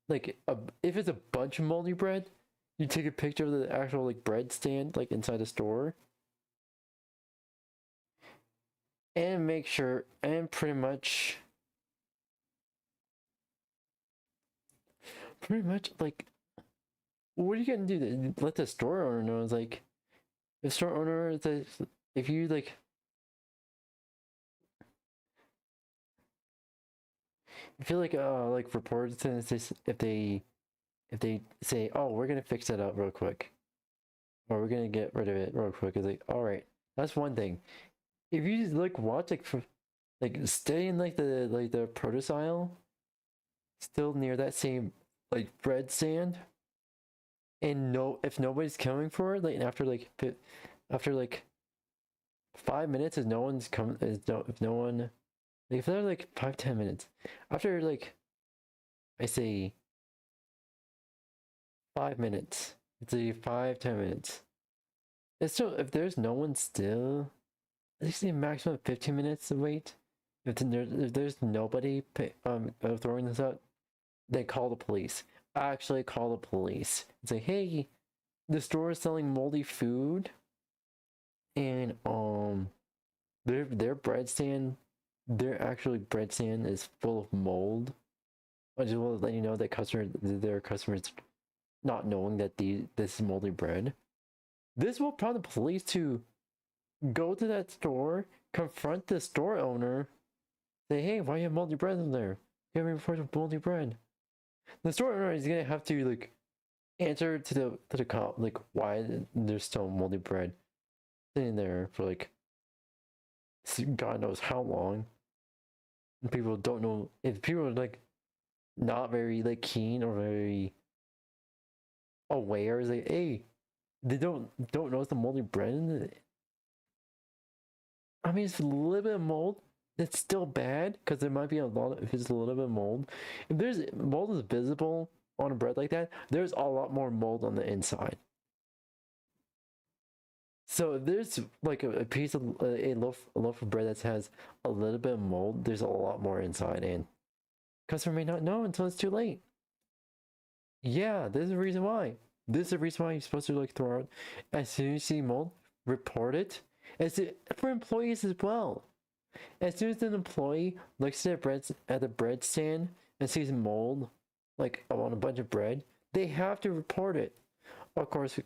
Like, if it's a bunch of moldy bread, you take a picture of the actual, like, bread stand, like, inside the store. And make sure, and pretty much, like, what are you gonna do? Let the store owner know. It's like, the store owner, if you, like, I feel like reports if they say, oh, we're gonna fix that up real quick, or we're gonna get rid of it real quick, it's like, all right, that's one thing. If you just like watch like stay in like the produce aisle, still near that same like bread stand, and if nobody's coming for it, like after like 5 minutes, if no one's coming, if no one, like, if they're like 5-10 minutes after, like, I say 5 minutes, it's like 5-10 minutes, it's still, if there's no one still, at least a maximum of 15 minutes to wait. If there's nobody throwing this out, then call the police. Actually call the police and say, hey, the store is selling moldy food, and their bread stand, their bread stand is full of mold. I just want to let you know that their customers not knowing that this is moldy bread. This will prompt the police to go to that store, confront the store owner, say, hey, why do you have moldy bread in there? You have a report of moldy bread. The store owner is gonna have to, like, answer to the cop, like, why there's still moldy bread sitting there for, like, God knows how long. And people don't know, if people are, like, not very, like, keen or very aware, is like, hey, they don't notice the moldy bread in it. I mean, it's a little bit of mold. It's still bad because there might be if it's a little bit of mold. If there's mold is visible on a bread like that, there's a lot more mold on the inside. So if there's like a piece of a loaf of bread that has a little bit of mold, there's a lot more inside, and customer may not know until it's too late. Yeah, this is the reason why. This is the reason why you're supposed to, like, throw out as soon as you see mold, report it. For employees as well. As soon as an employee looks at the bread stand and sees mold, like, on a bunch of bread, they have to report it. Of course,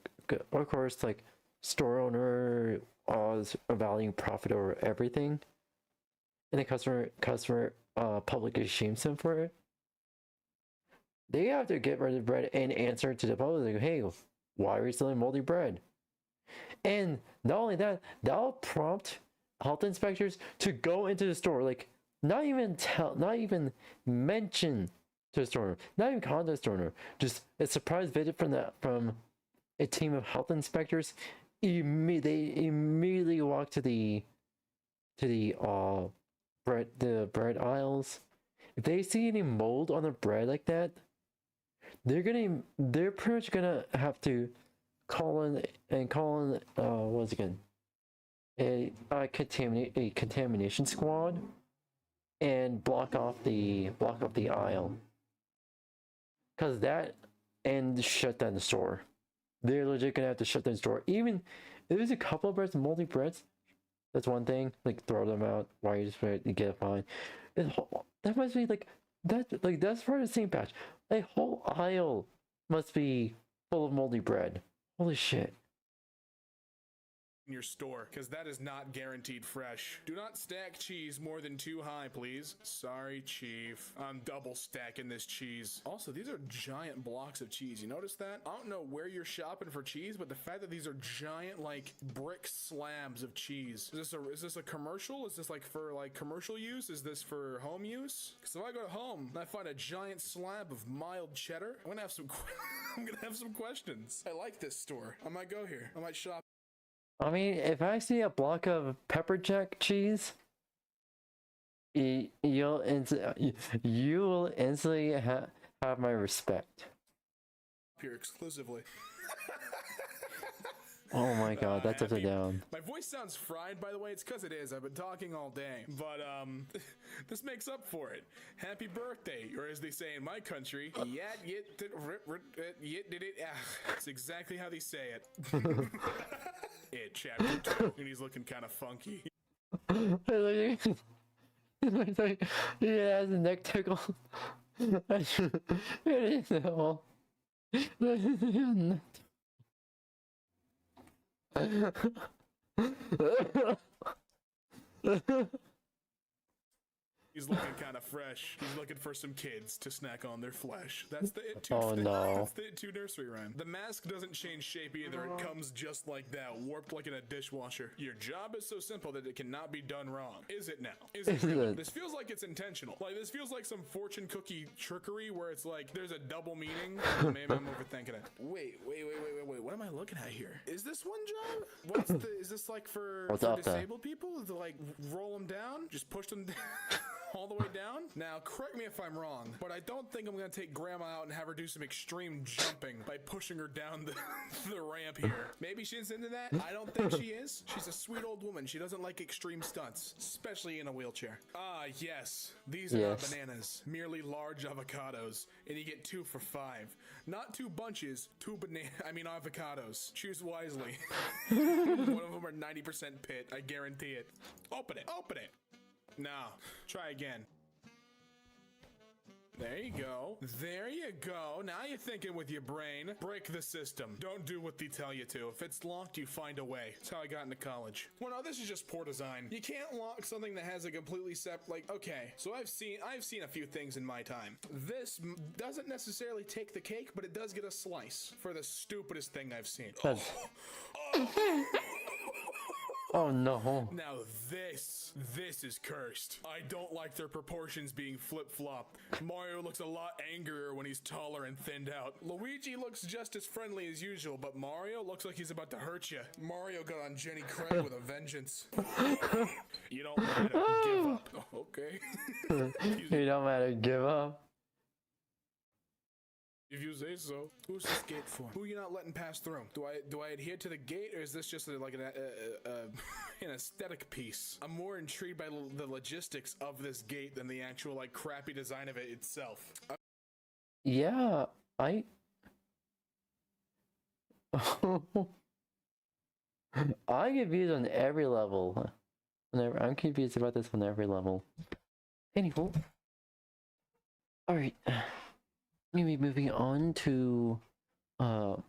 like, store owner is valuing profit over everything, and the customer publicly shames them for it. They have to get rid of the bread and answer to the public, like, hey, why are you selling moldy bread? And not only that, that'll prompt health inspectors to go into the store, like, not even mention to the store owner, not even contact the store owner, just a surprise visit from a team of health inspectors. They immediately walk to the bread aisles. If they see any mold on the bread like that, they're pretty much gonna have to call in what's it again? A contamination squad, and block off the aisle, and shut down the store. They're legit gonna have to shut down the store. Even if there's a couple of breads, moldy breads, that's one thing. Like, throw them out. Why you just get a fine? That must be like that. Like, that's part of the same batch. A whole aisle must be full of moldy bread. Holy shit. in your store, because that is not guaranteed fresh. Do not stack cheese more than 2 high, please. Sorry, Chief. I'm double stacking this cheese. Also, these are giant blocks of cheese. You notice that? I don't know where you're shopping for cheese, but the fact that these are giant, like, brick slabs of cheese. Is this a commercial? Is this like for like commercial use? Is this for home use? Because if I go home and I find a giant slab of mild cheddar, I'm gonna have some questions. I like this store. I might go here. I might shop. I mean, if I see a block of pepper jack cheese, you will instantly have my respect. Here exclusively. Oh my god, that's upside down. My voice sounds fried, by the way. It's because it is. I've been talking all day. But, this makes up for it. Happy birthday, or as they say in my country, it's exactly how they say it. It, chapter 2, and he's looking kind of funky. He has a neck tickle. He's looking kind of fresh. He's looking for some kids to snack on their flesh. That's the It 2 Oh no. That's the It 2 nursery rhyme. The mask doesn't change shape either. It comes just like that, warped like in a dishwasher. Your job is so simple that it cannot be done wrong. Is it now? Is it really? This feels like it's intentional. Like, this feels like some fortune cookie trickery where it's like there's a double meaning. Maybe I'm overthinking it. Wait. What am I looking at here? Is this one job? Is this like for disabled people? To like roll them down? Just push them down? All the way down? Now, correct me if I'm wrong, but I don't think I'm gonna take Grandma out and have her do some extreme jumping by pushing her down the ramp here. Maybe she's into that? I don't think she is. She's a sweet old woman. She doesn't like extreme stunts, especially in a wheelchair. Ah, yes. These are not bananas, merely large avocados, and you get 2 for $5. Not 2 bunches, 2 avocados. Choose wisely. One of them are 90% pit, I guarantee it. Open it. Now, try again. There you go. There you go. Now you're thinking with your brain. Break the system. Don't do what they tell you to. If it's locked, you find a way. That's how I got into college. Well, no, this is just poor design. You can't lock something that has a completely okay. So I've seen a few things in my time. This doesn't necessarily take the cake, but it does get a slice for the stupidest thing I've seen. Oh no. Now this is cursed. I don't like their proportions being flip-flopped. Mario looks a lot angrier when he's taller and thinned out. Luigi looks just as friendly as usual, but Mario looks like he's about to hurt you. Mario got on Jenny Craig with a vengeance. You don't matter. Give up. Oh, okay. You don't matter. Give up. If you say so. Who's this gate for? Who are you not letting pass through? Do I adhere to the gate, or is this just like an aesthetic piece? I'm more intrigued by the logistics of this gate than the actual like crappy design of it itself. Yeah, I confused on every level. I'm confused about this on every level. Anywho, all right. I'm gonna be moving on to the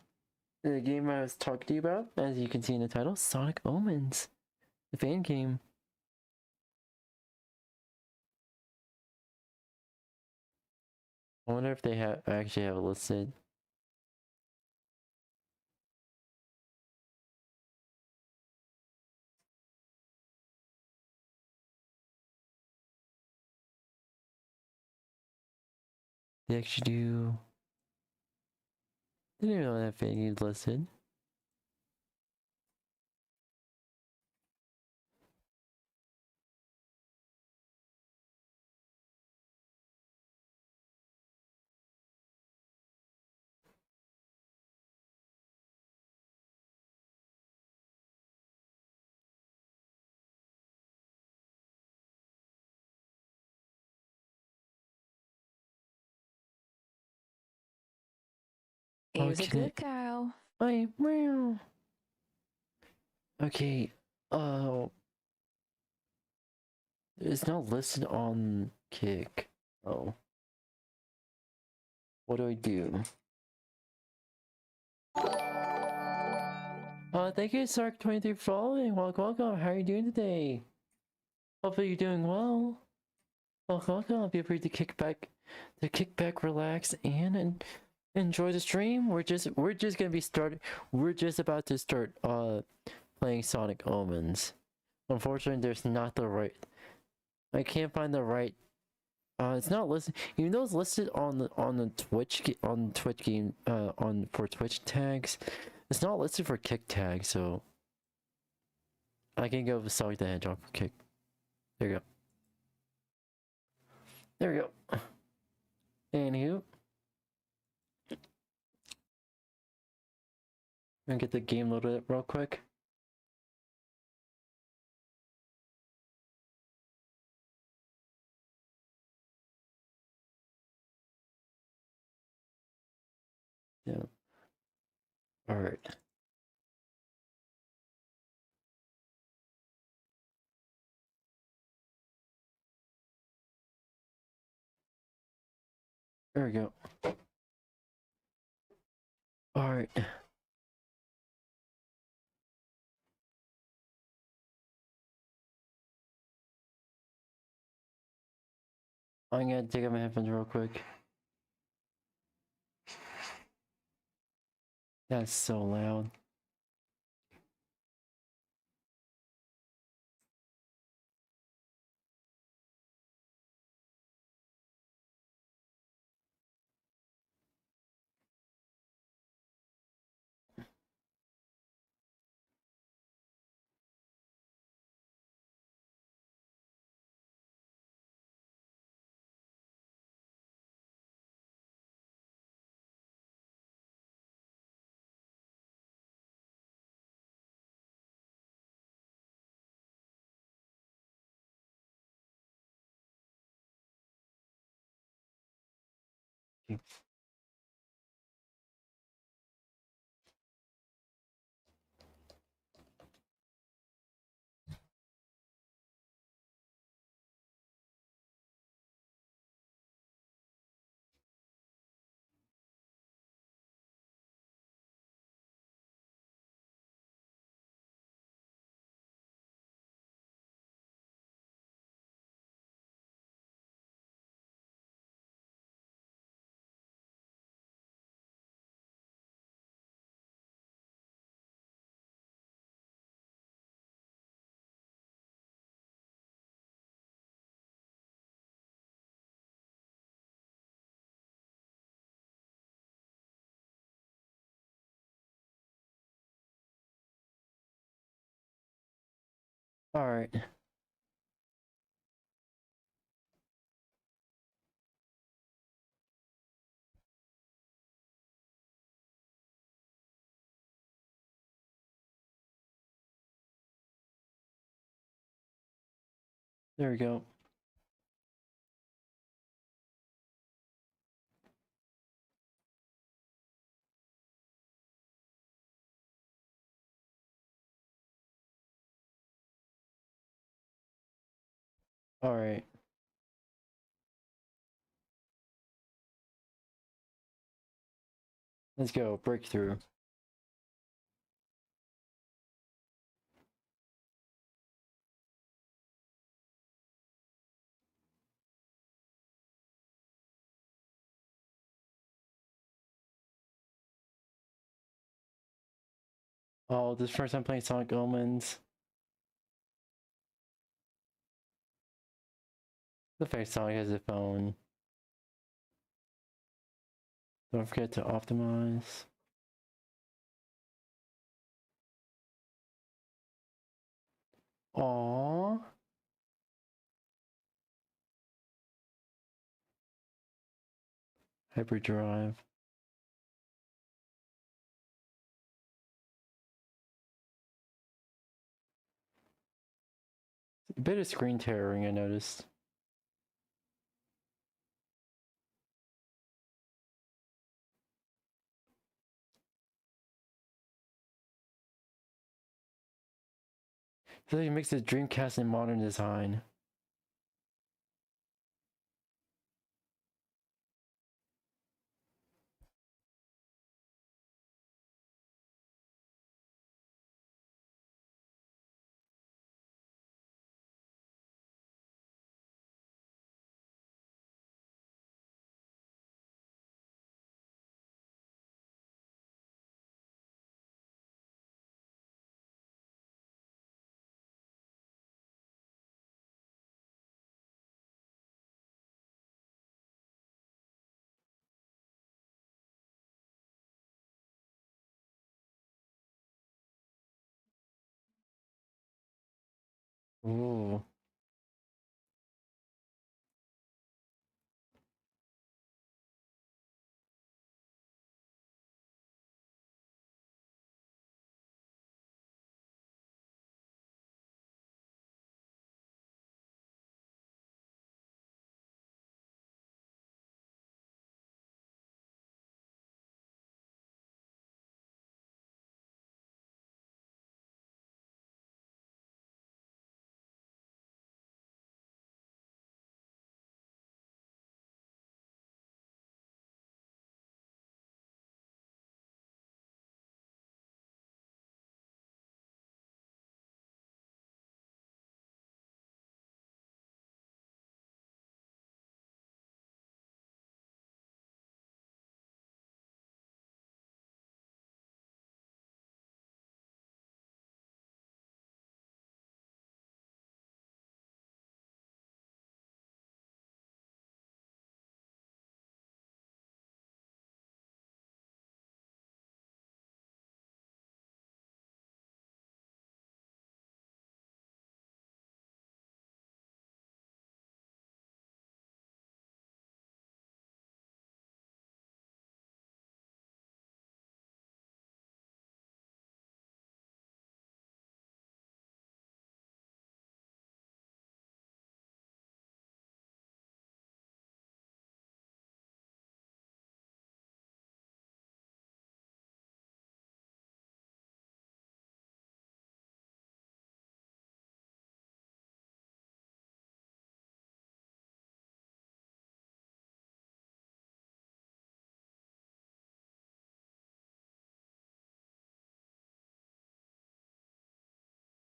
game I was talking to you about, as you can see in the title, Sonic Omens, the fan game. I wonder if they actually have it listed. They actually do. They didn't know that fan game's listed. He was a good cow. Okay, it's not listed on Kick. Oh. What do I do? Thank you, Sark23 for following. Welcome. How are you doing today? Hopefully you're doing well. Welcome. Feel free to kick back, relax, and enjoy the stream. We're just gonna be starting. We're just about to start playing Sonic Omens. Unfortunately, there's not the right. I can't find the right. It's not listed. Even though it's listed on the Twitch game for Twitch tags, it's not listed for kick tags. So I can go with Sonic the Hedgehog for kick. There you go. There we go. Anywho, I'm gonna get the game loaded up real quick. Yeah. All right. There we go. All right. I'm gonna take out my headphones real quick. That's so loud. All right. There we go. All right. Let's go. Breakthrough. Oh, this first time playing Sonic Omens. The fact Sonic has a phone. Don't forget to optimize. Aww. Hyperdrive. A bit of screen tearing, I noticed. I feel like it makes the Dreamcast in modern design. Ooh.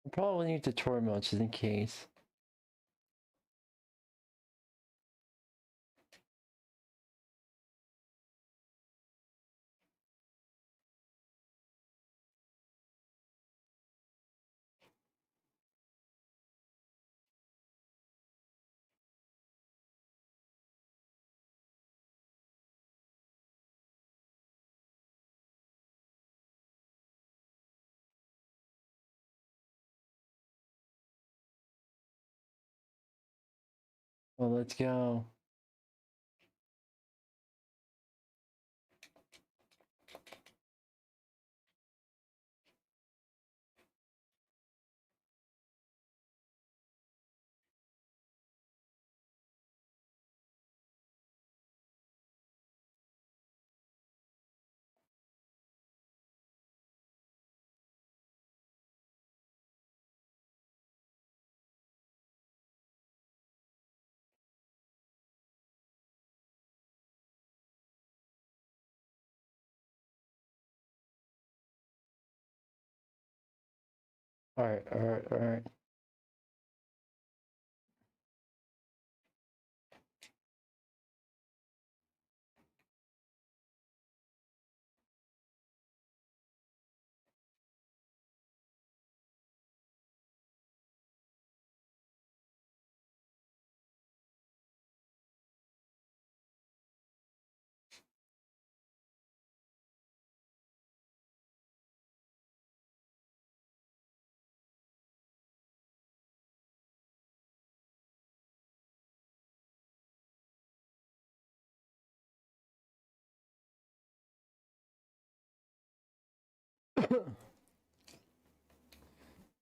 I probably need the tour mode just in case. Well, let's go. Alright, alright, alright.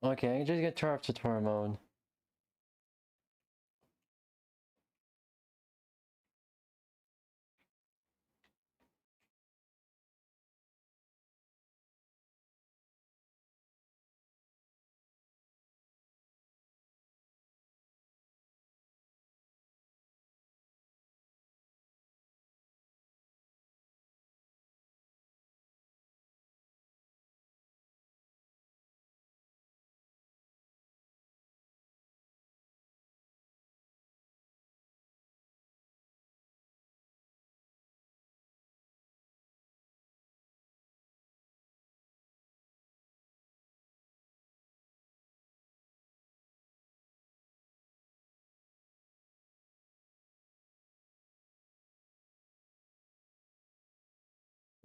Okay, just get turn off to tour mode.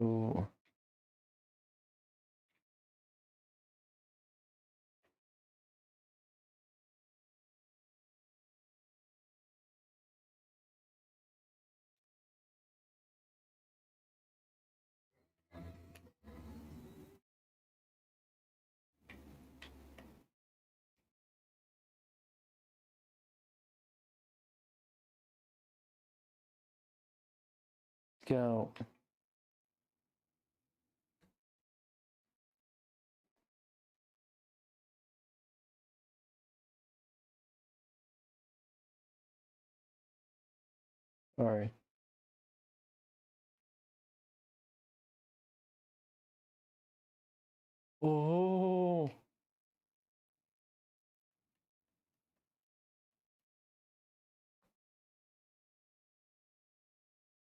Ooh. go. All right. Oh.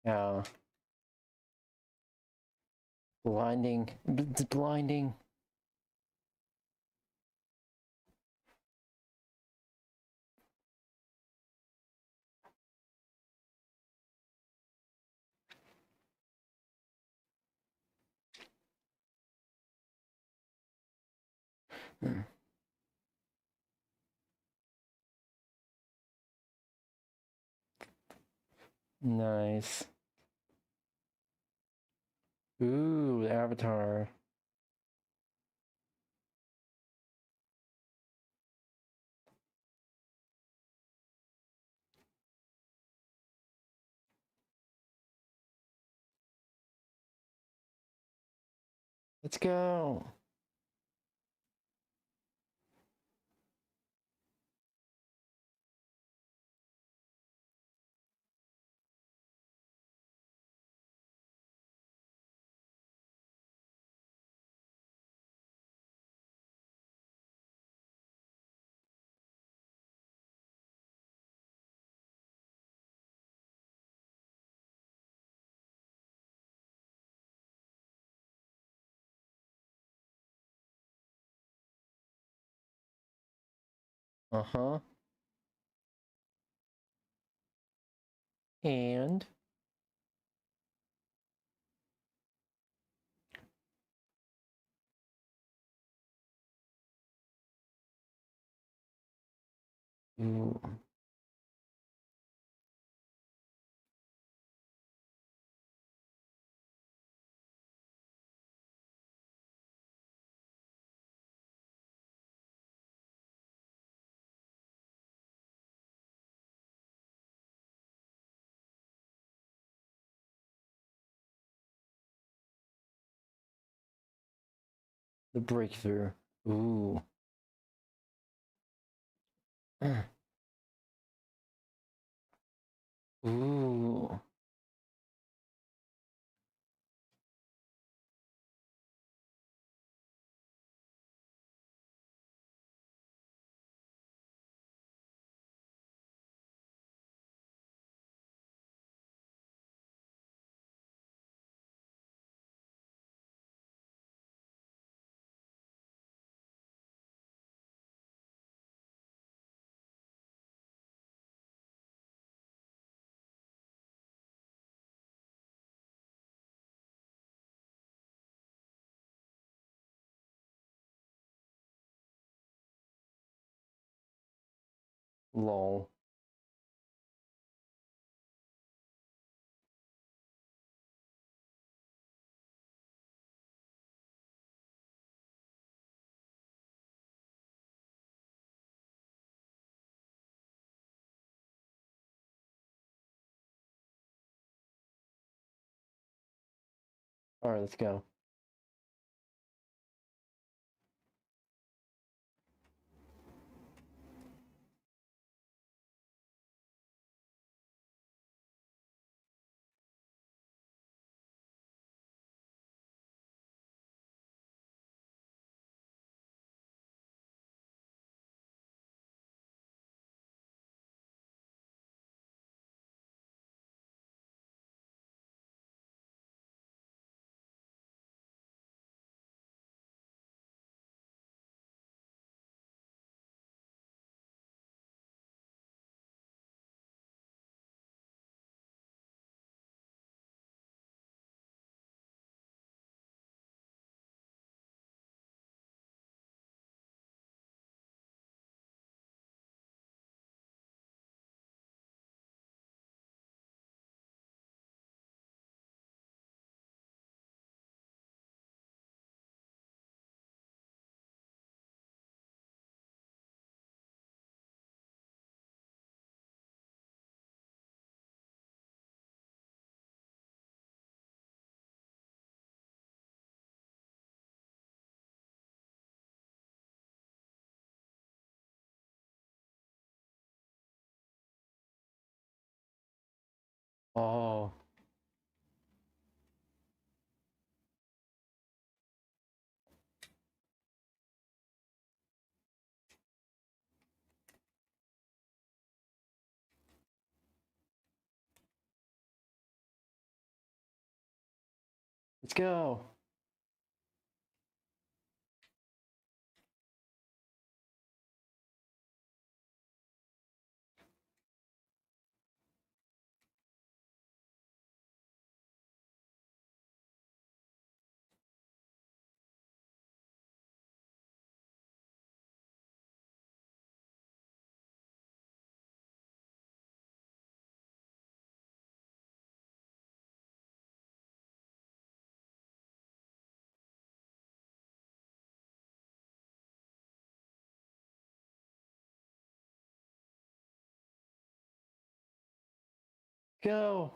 Yeah. Blinding. It's blinding. Nice. Ooh, Avatar. Let's go. Uh-huh. And ooh. The breakthrough. Ooh. Ooh. Lol. All right, let's go. Oh. Let's go. Go.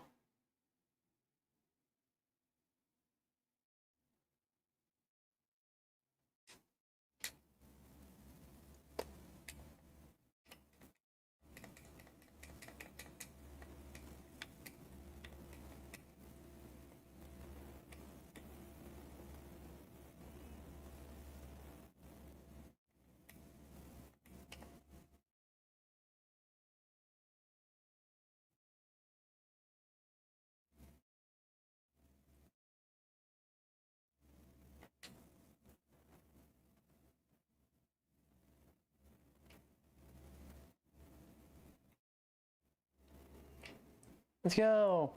Let's go.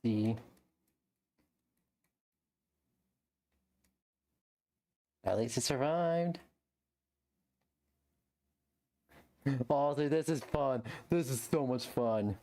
See. At least it survived. Oh, dude, this is fun. This is so much fun.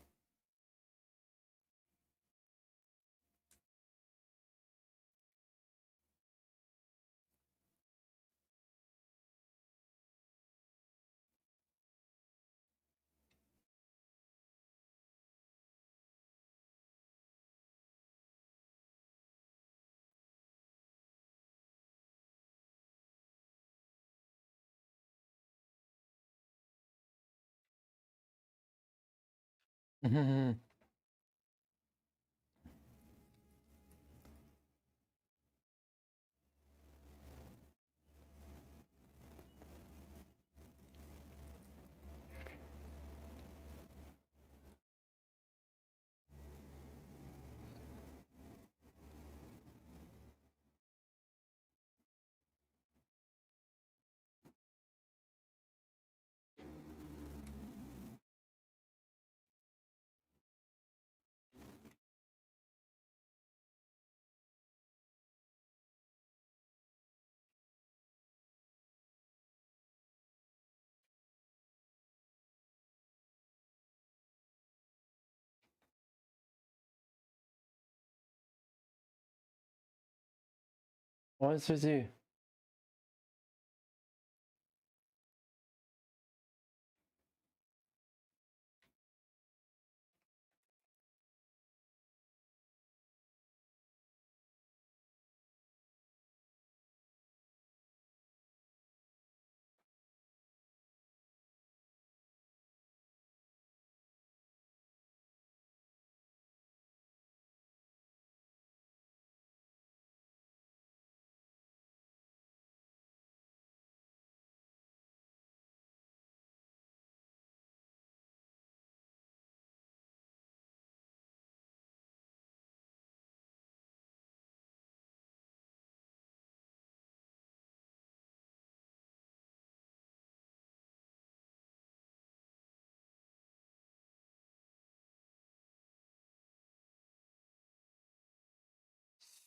What's with you?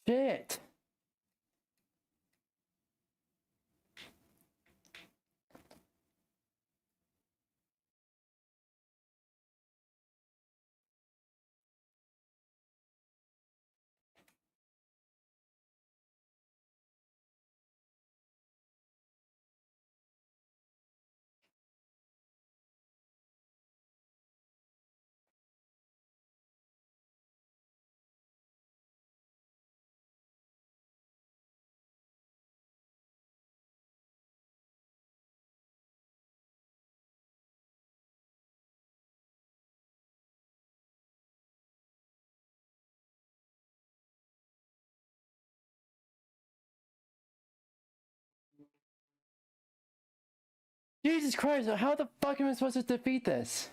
Shit. Jesus Christ, how the fuck am I supposed to defeat this?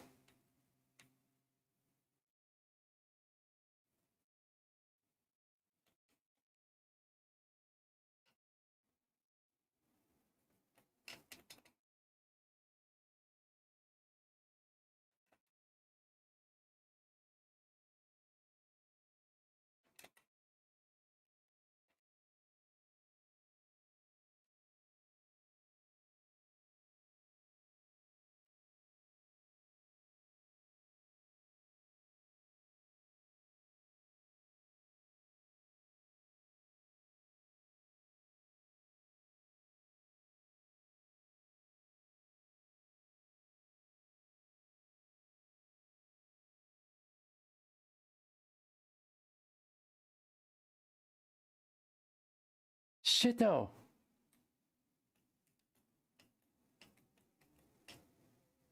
Shit though.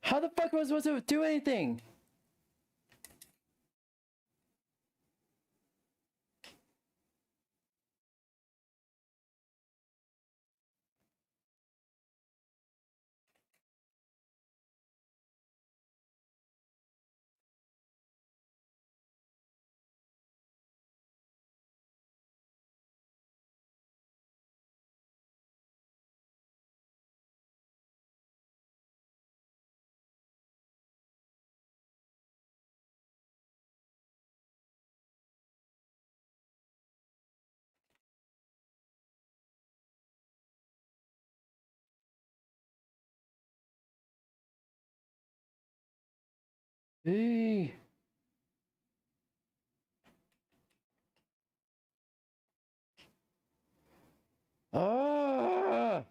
How the fuck was I supposed to do anything? Hey. Ah.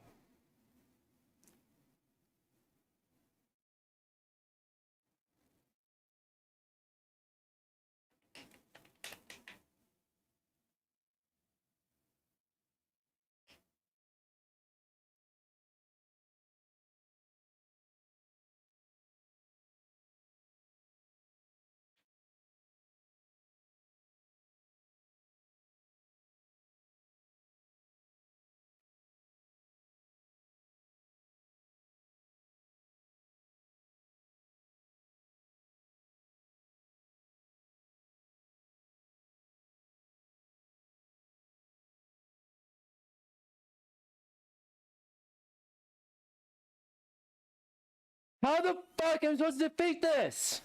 How the fuck am I supposed to defeat this?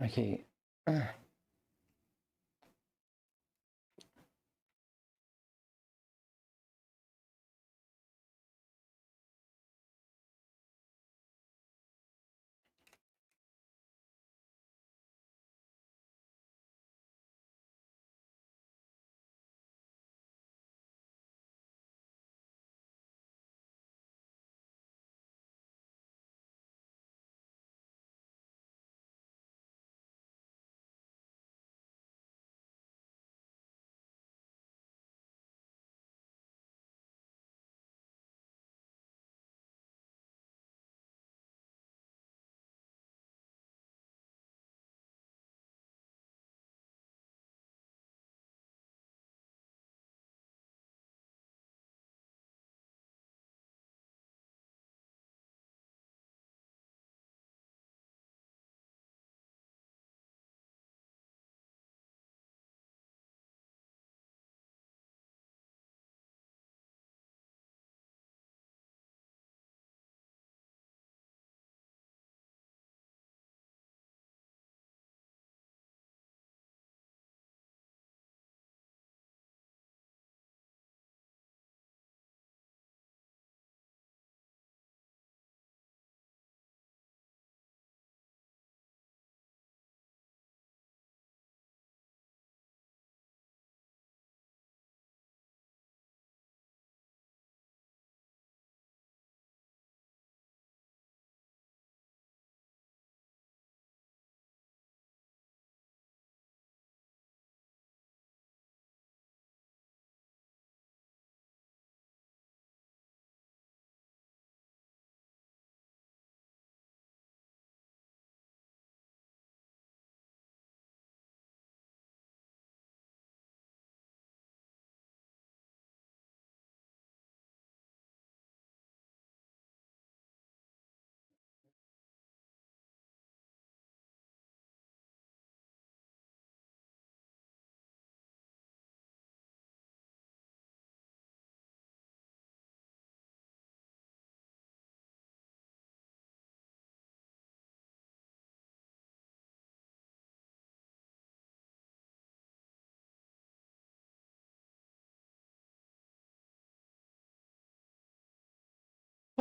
Okay.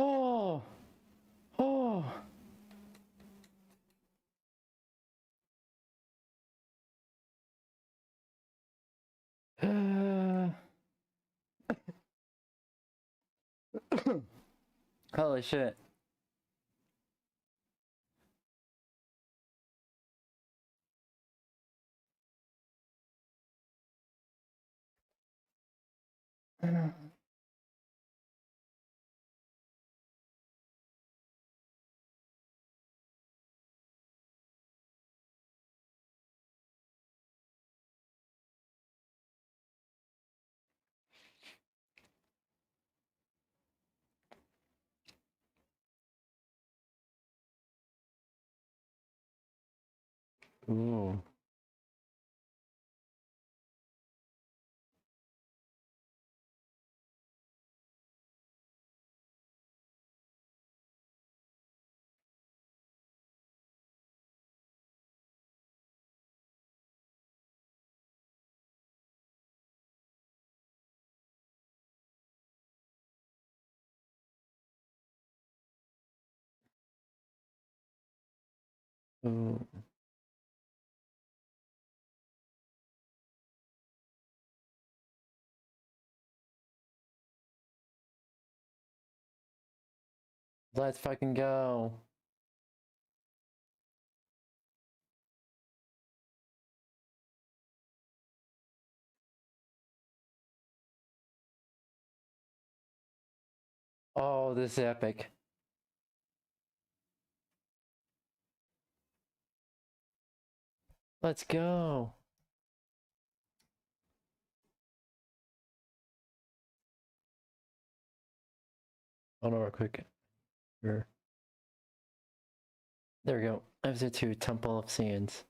Oh! Oh! Holy shit. Ooh. Ooh. Let's fucking go. Oh, this is epic. Let's go. Hold on real quick. Here. There we go. Episode 2, Temple of Sands.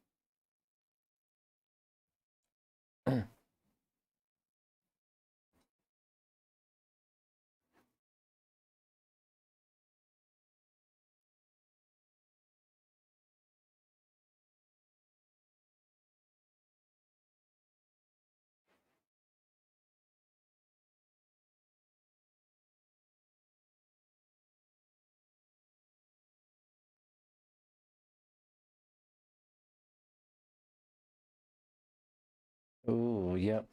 Ooh, yep.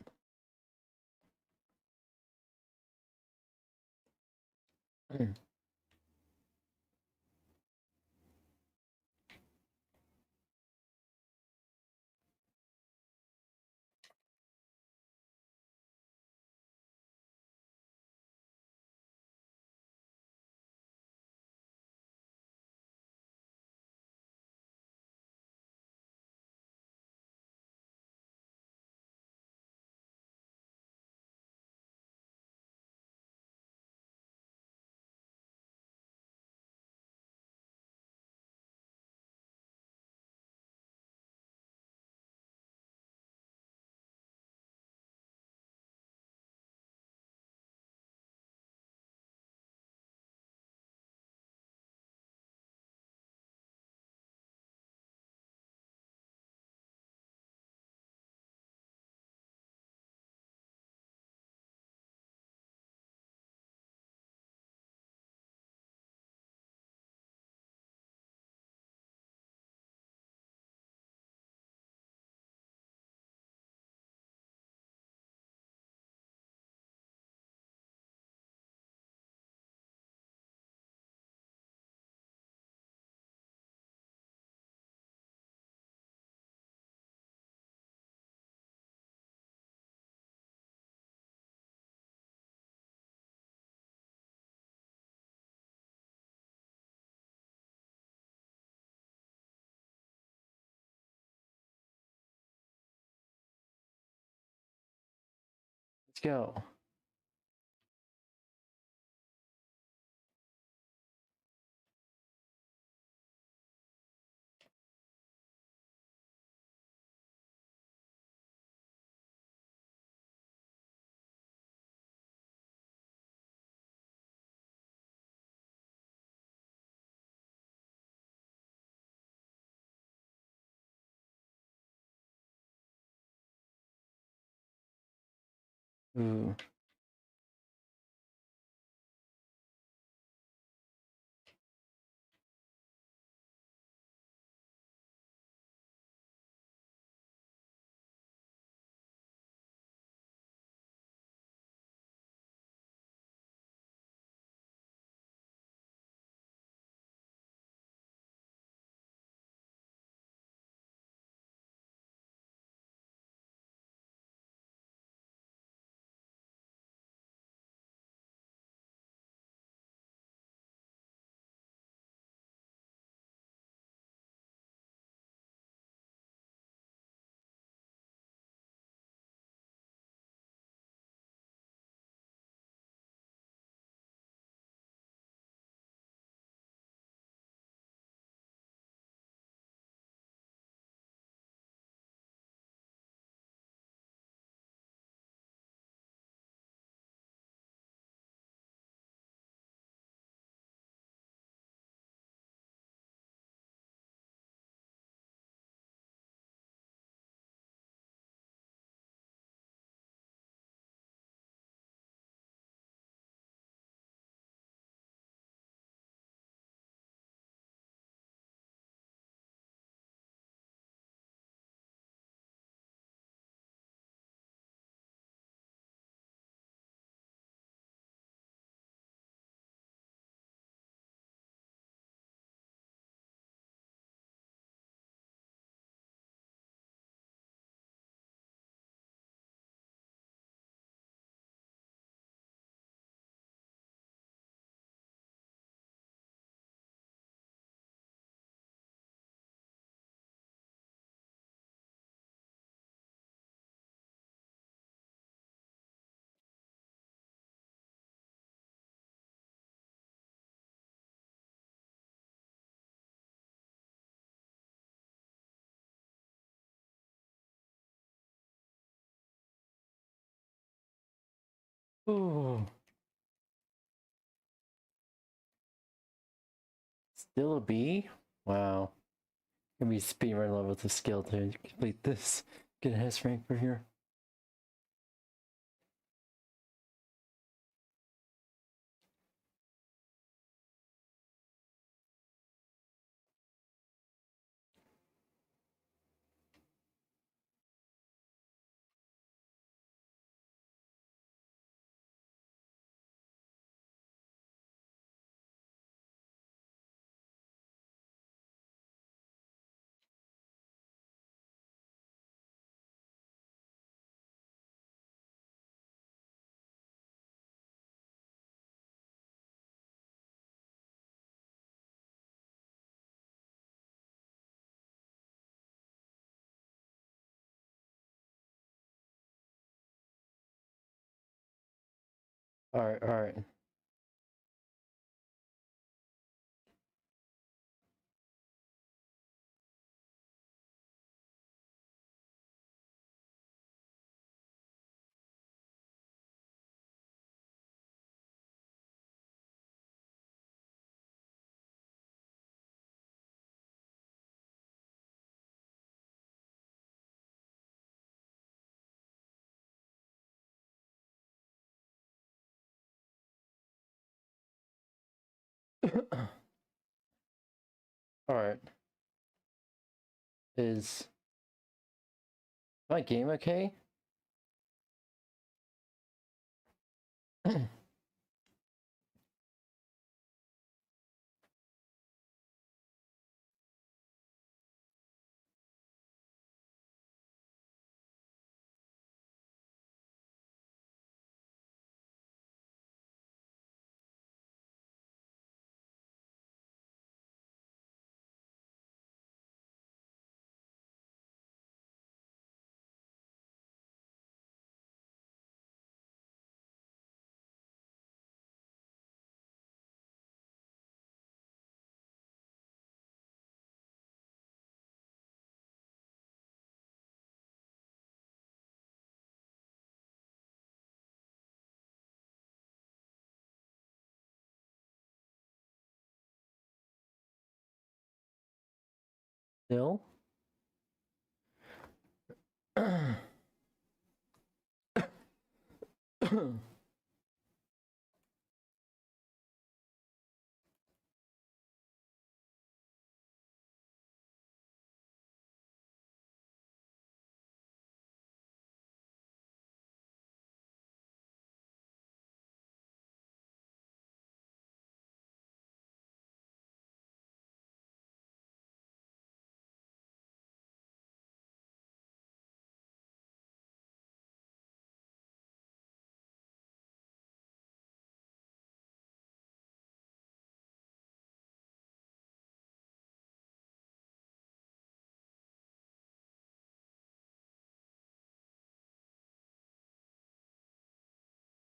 Let's go. Ooh. Ooh. Still a B? Wow. Gonna be speedrun levels of skill to complete this. Get a S rank for here. Alright, alright. Alright. Is my game okay? Still?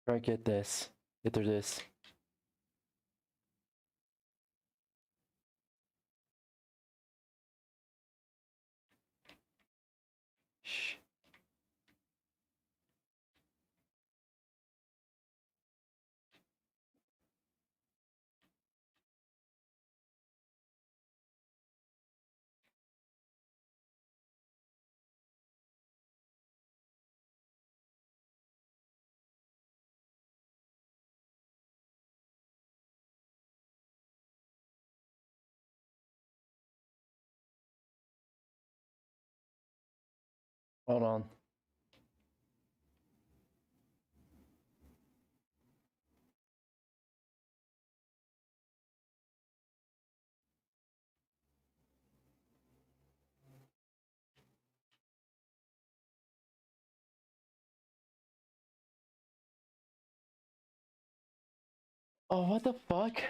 Try get this. Get through this. Shh. Hold on. Oh, what the fuck?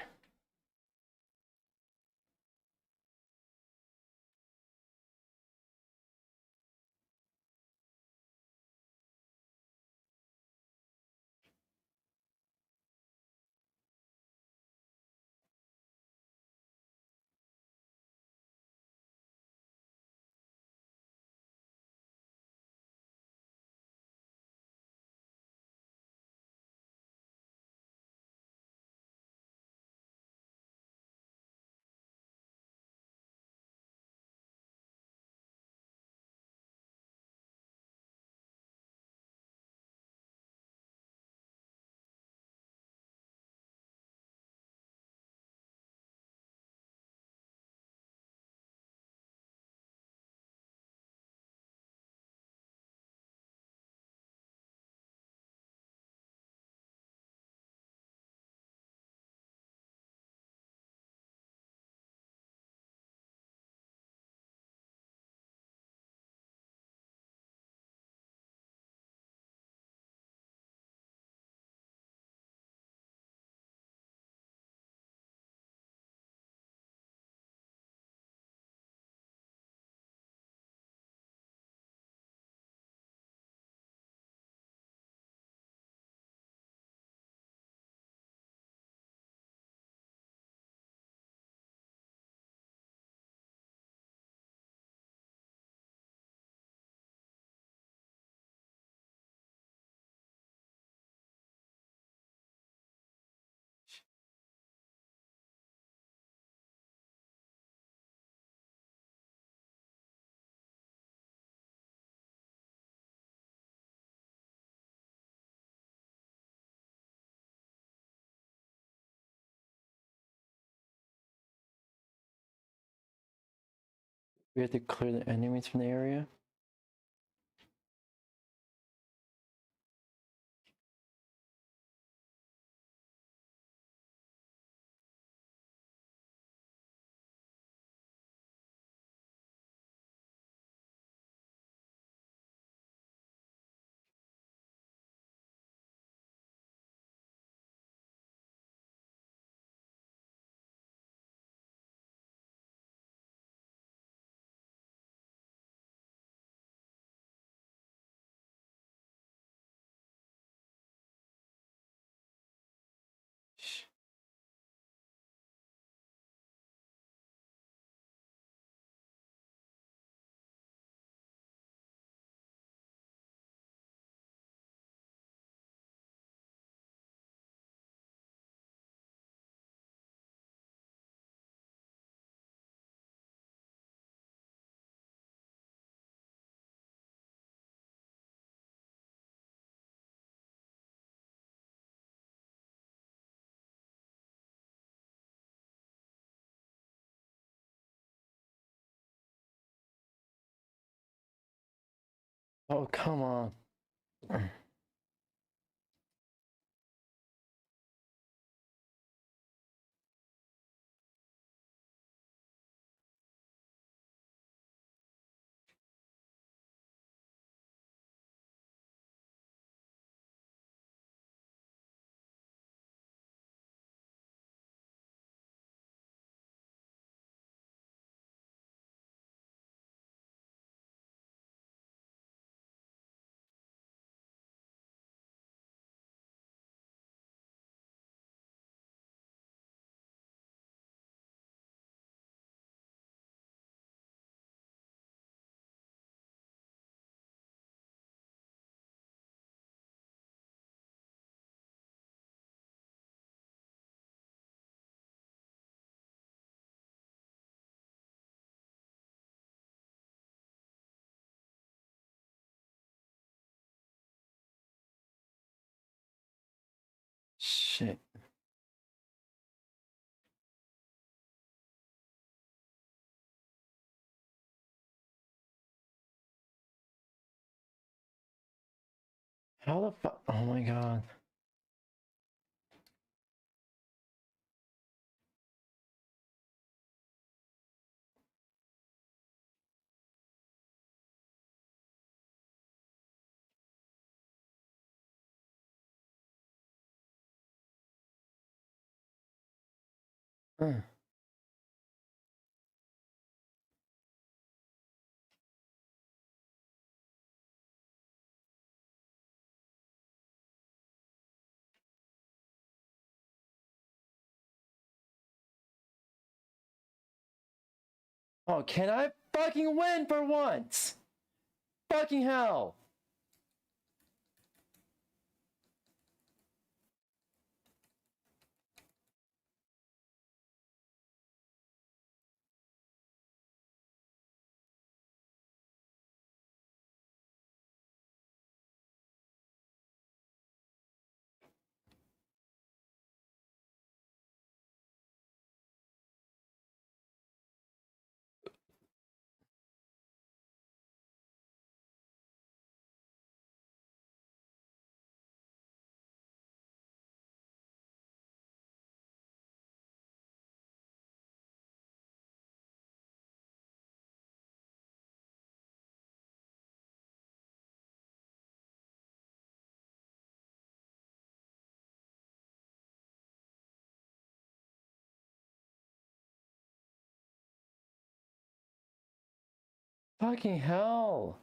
We have to clear the enemies from the area. Oh, come on. Shit. How the fuck? Oh my god. Oh, can I fucking win for once? Fucking hell. Fucking hell.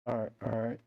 Alright, alright.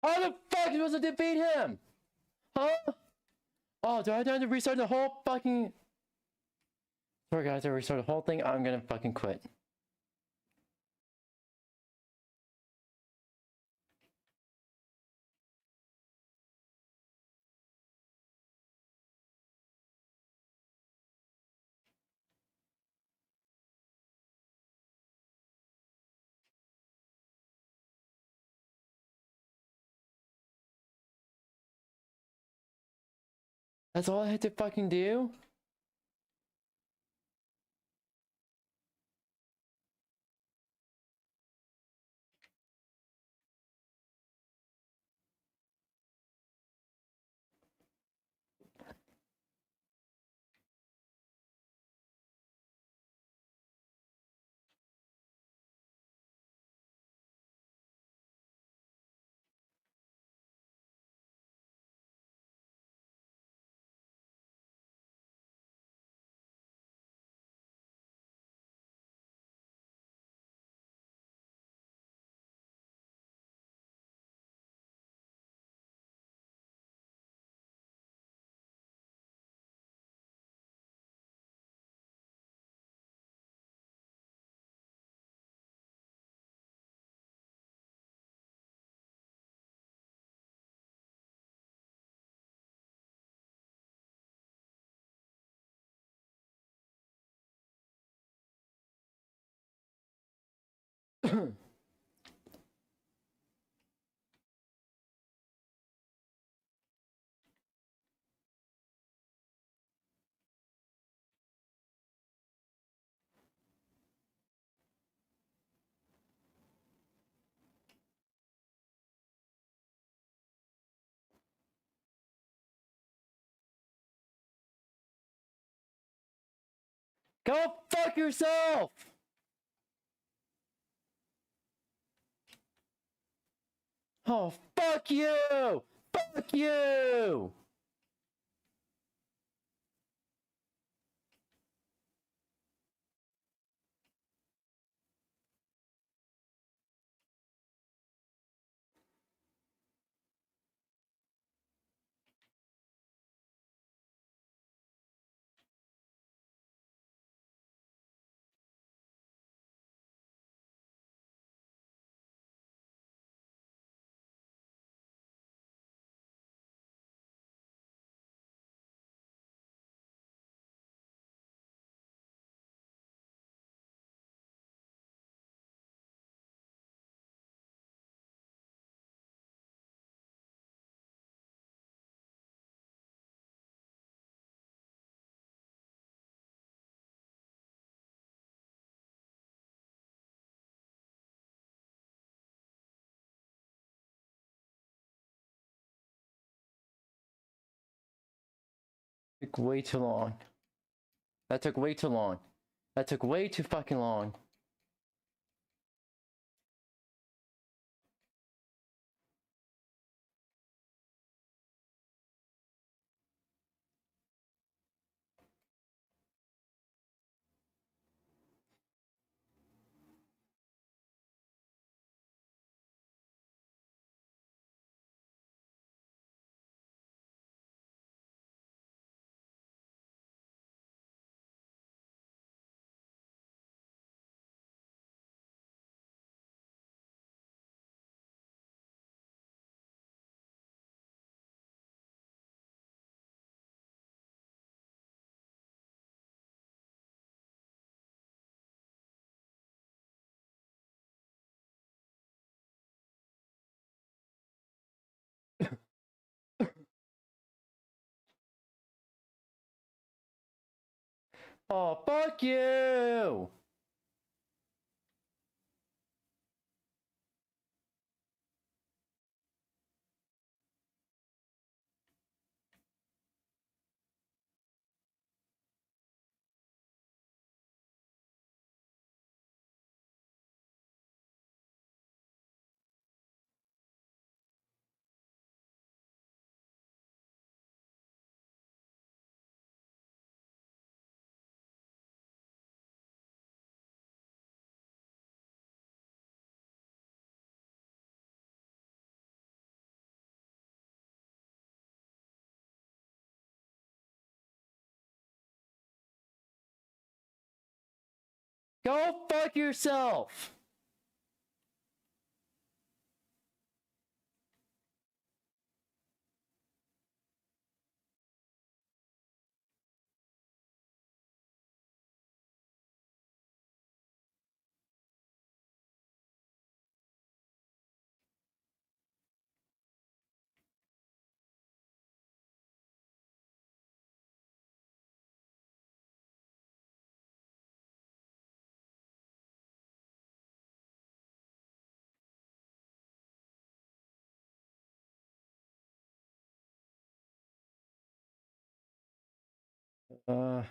How the fuck are you supposed to defeat him? Huh? Oh, do I have to restart the whole fucking... Sorry guys, I restart the whole thing. I'm gonna fucking quit. That's all I had to fucking do? Go fuck yourself! Oh, fuck you! Fuck you! Took way too long. That took way too long. That took way too fucking long. Oh, fuck you! Go fuck yourself! Uh...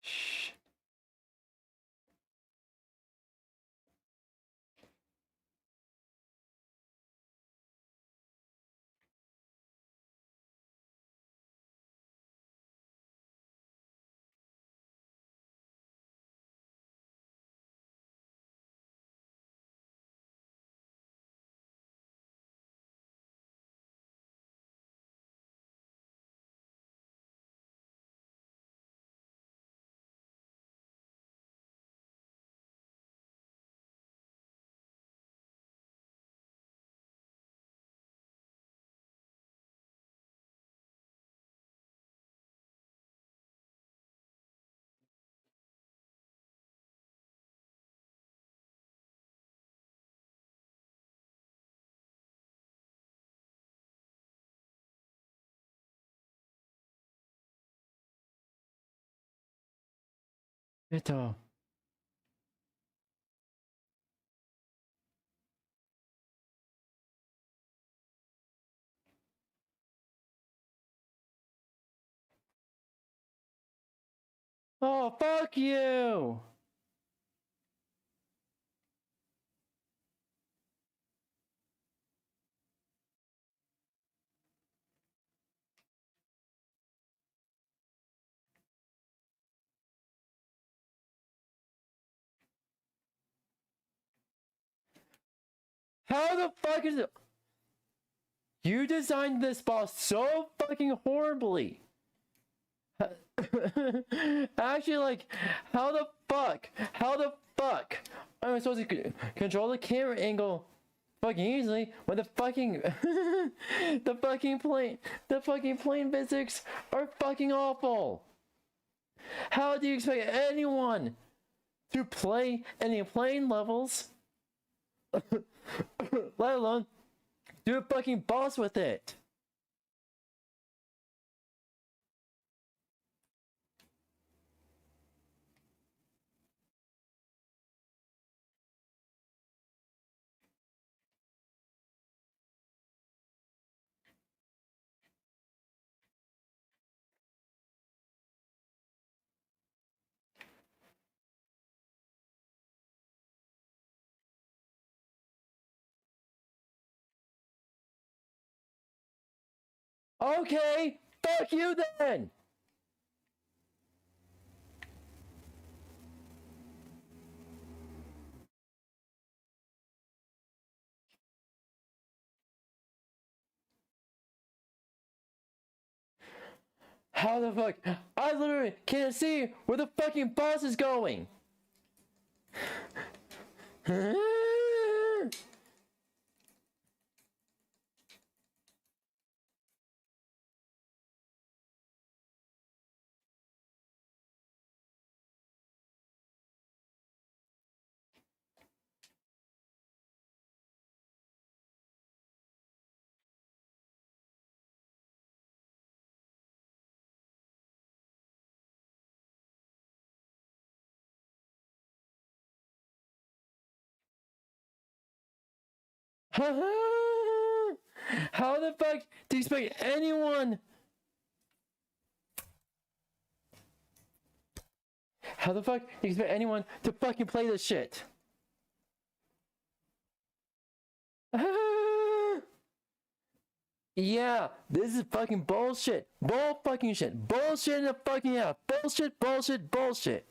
Shh. Ito. Oh, fuck you! How the fuck is it? You designed this boss so fucking horribly. Actually, like, how the fuck? How the fuck am I supposed to control the camera angle fucking easily when the fucking the fucking plane physics are fucking awful? How do you expect anyone to play any plane levels, let alone do a fucking boss with it? Okay, fuck you then! How the fuck? I literally can't see where the fucking boss is going! How the fuck do you expect anyone? How the fuck do you expect anyone to fucking play this shit? Yeah, this is fucking bullshit. Bull fucking shit. Bullshit in the fucking ass. Bullshit, bullshit, bullshit.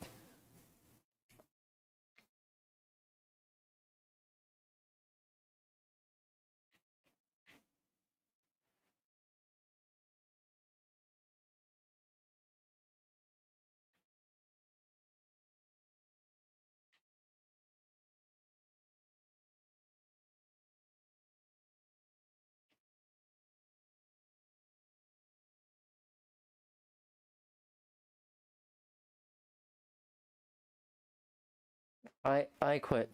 I quit.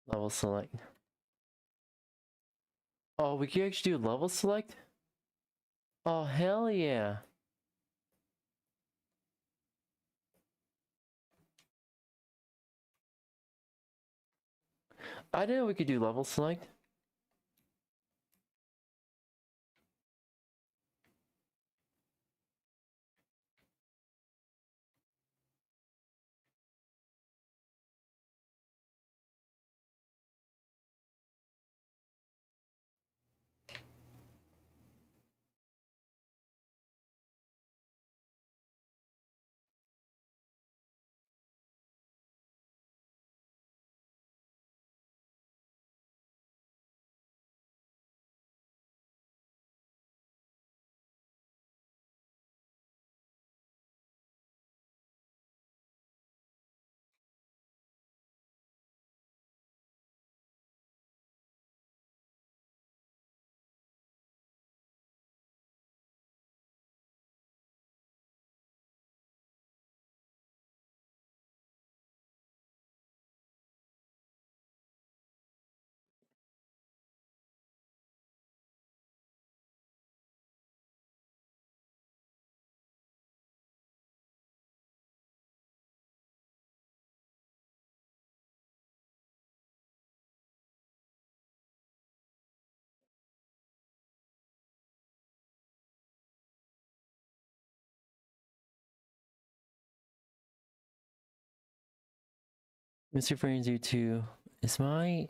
Level select. Oh, we can actually do level select? Oh, hell yeah. I didn't know we could do level select. Mr. Frenzy 2 is my...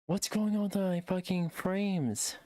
What's going on with my fucking frames?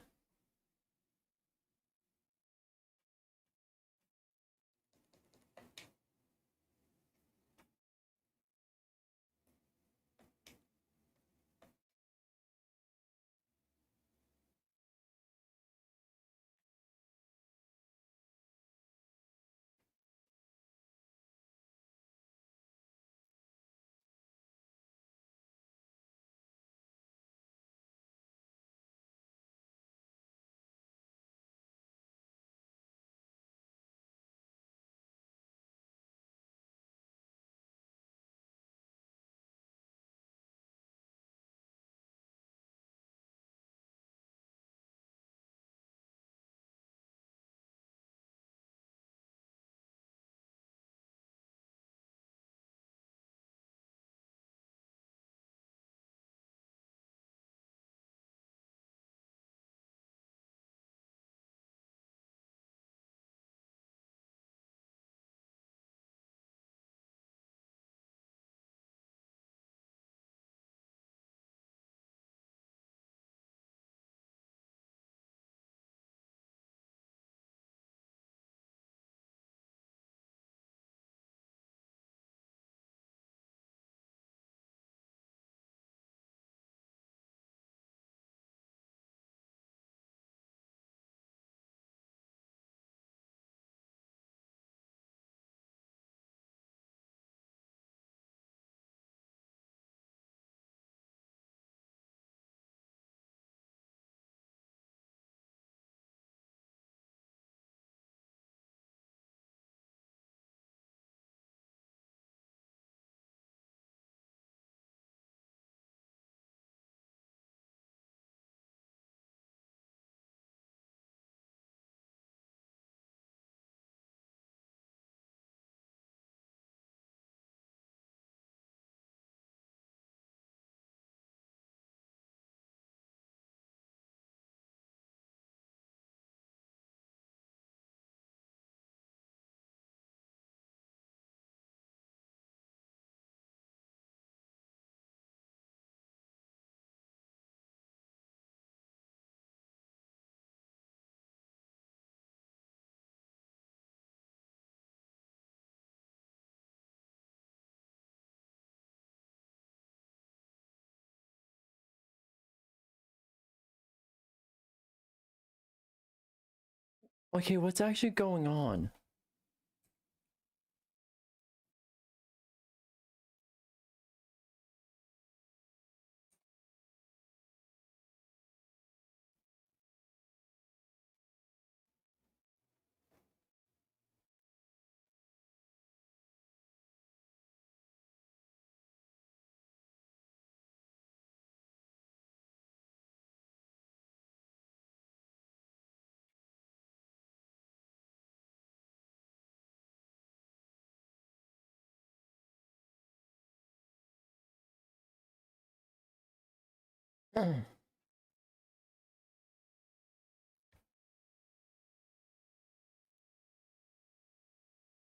Okay, what's actually going on?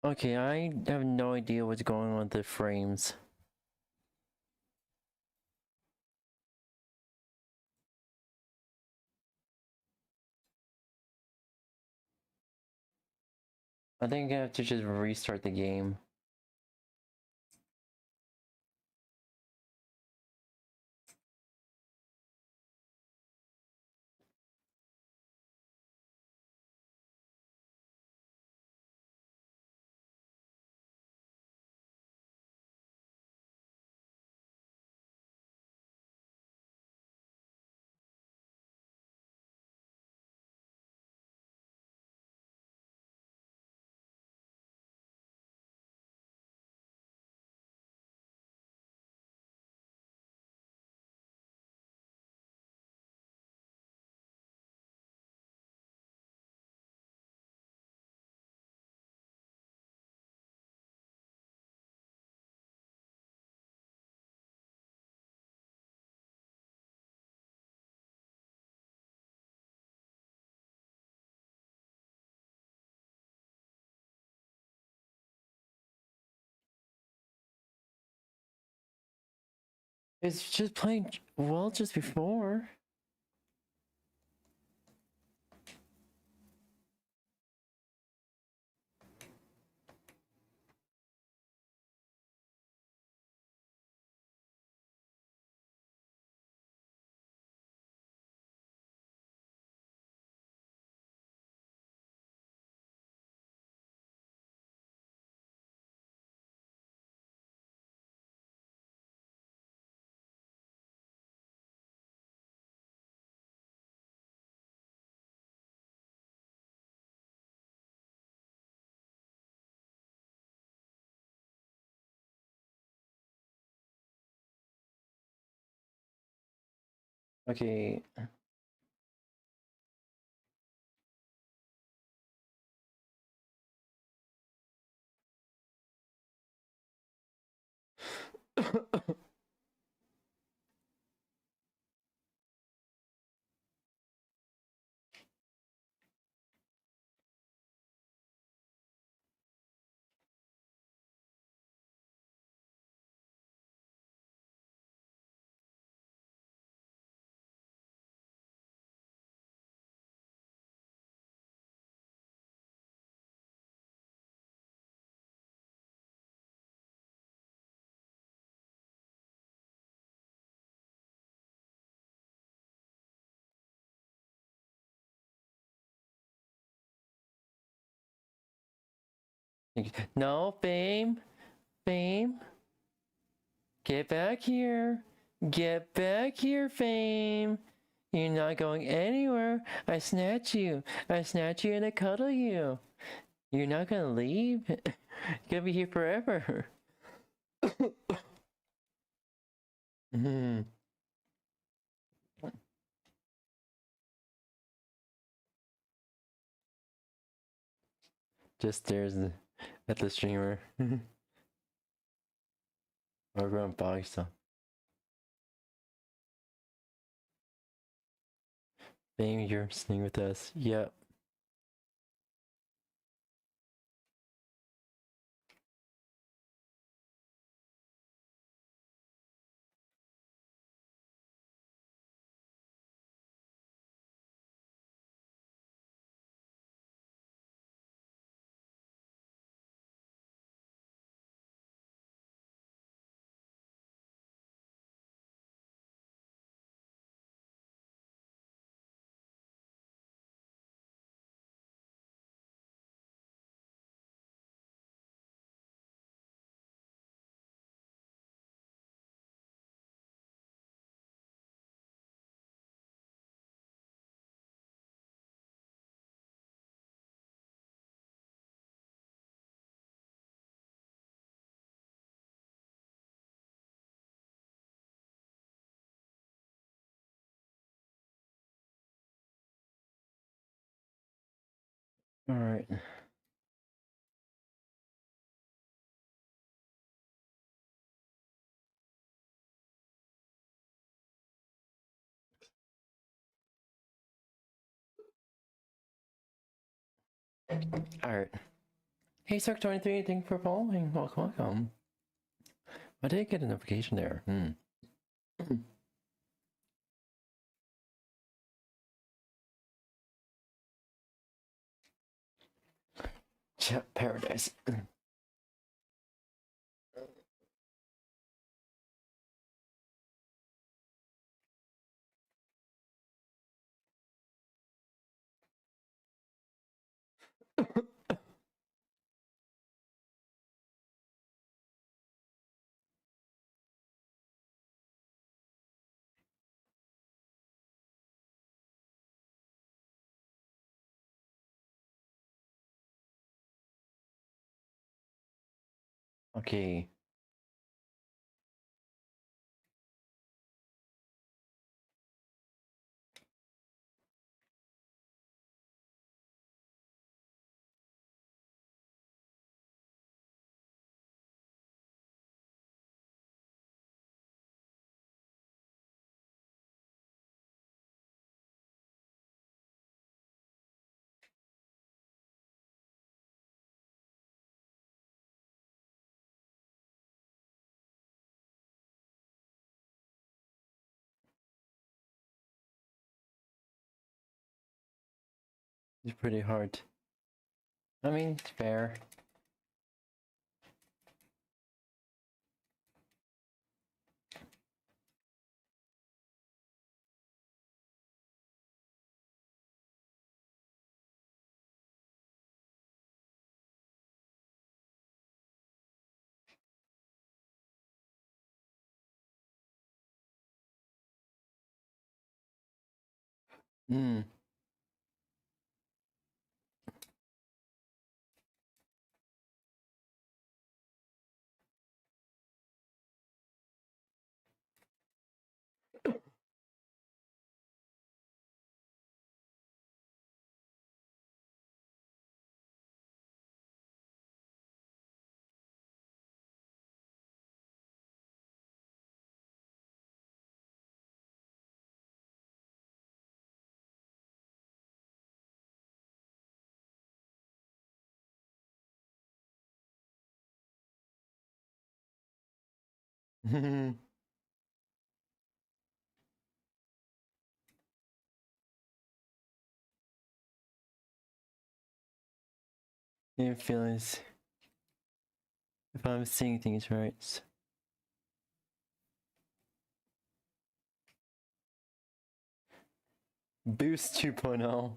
Okay, I have no idea what's going on with the frames. I think I have to just restart the game. It's just playing well just before. Okay. No, Fame. Fame. Get back here. Get back here, Fame. You're not going anywhere. I snatch you. I snatch you and I cuddle you. You're not gonna leave. You're gonna be here forever. Just stares at the streamer. Or going bog stuff. Fame, you're staying with us. Yep. Alright. Alright. Hey, Sark23, thank you for following. Welcome, welcome. I did get a notification there. Chat paradise. Okay. It's pretty hard. I mean, it's fair. Your feelings. If I'm seeing things right. Boost 2.0.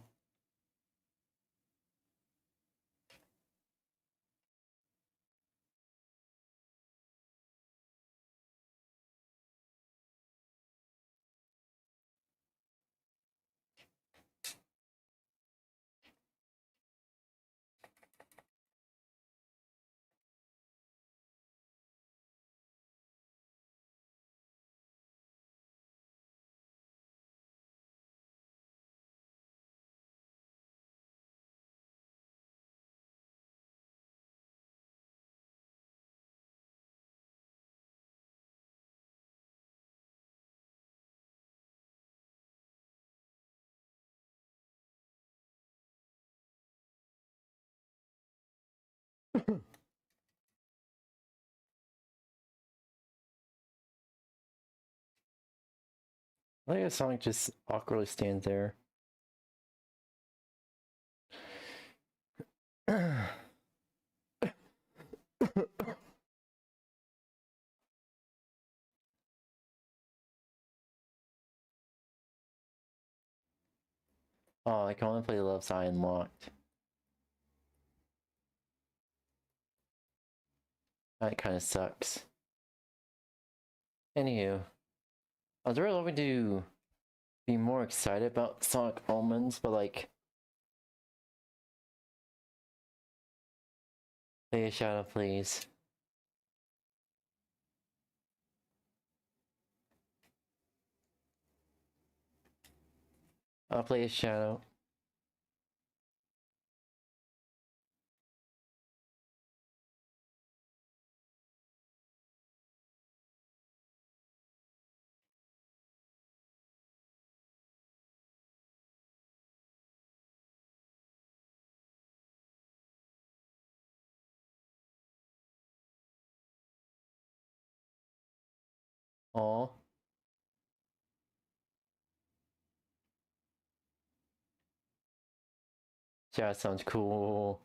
I think a song just awkwardly stands there. Oh, I can only play the left side unlocked. That kind of sucks. Anywho, I was really hoping to be more excited about Sonic Omens, but like, play a shadow, please. I'll play a shadow. Aw. Yeah, that sounds cool.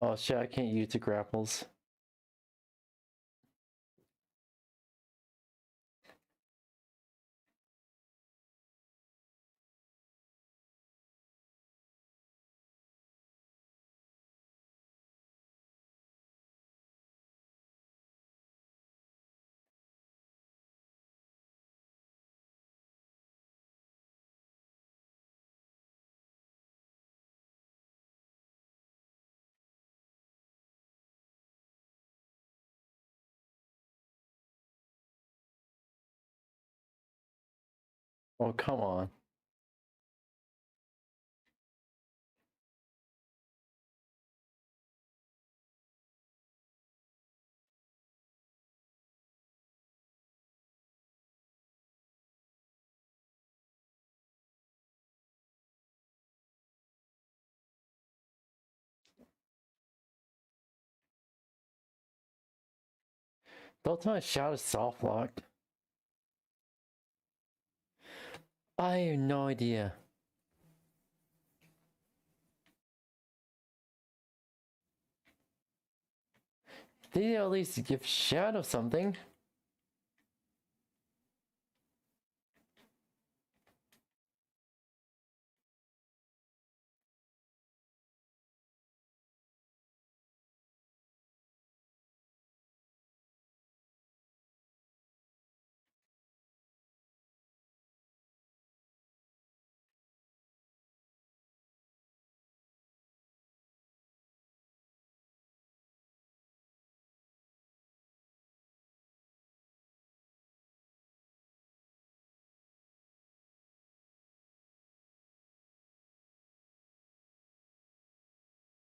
Oh shit, I can't use the grapples. Oh, come on. Don't tell me Shadow is soft locked. I have no idea. They at least give Shadow something.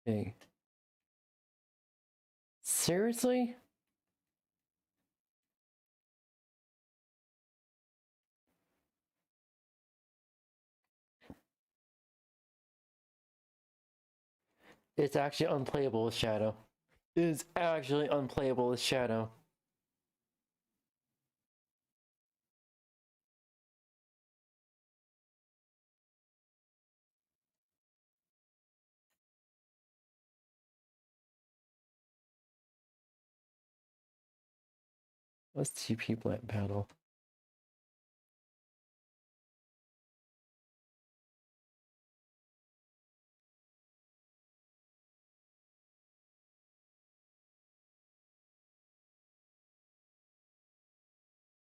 Hey. Seriously? It's actually unplayable with Shadow. It is actually unplayable with Shadow. Let's TP Black Battle.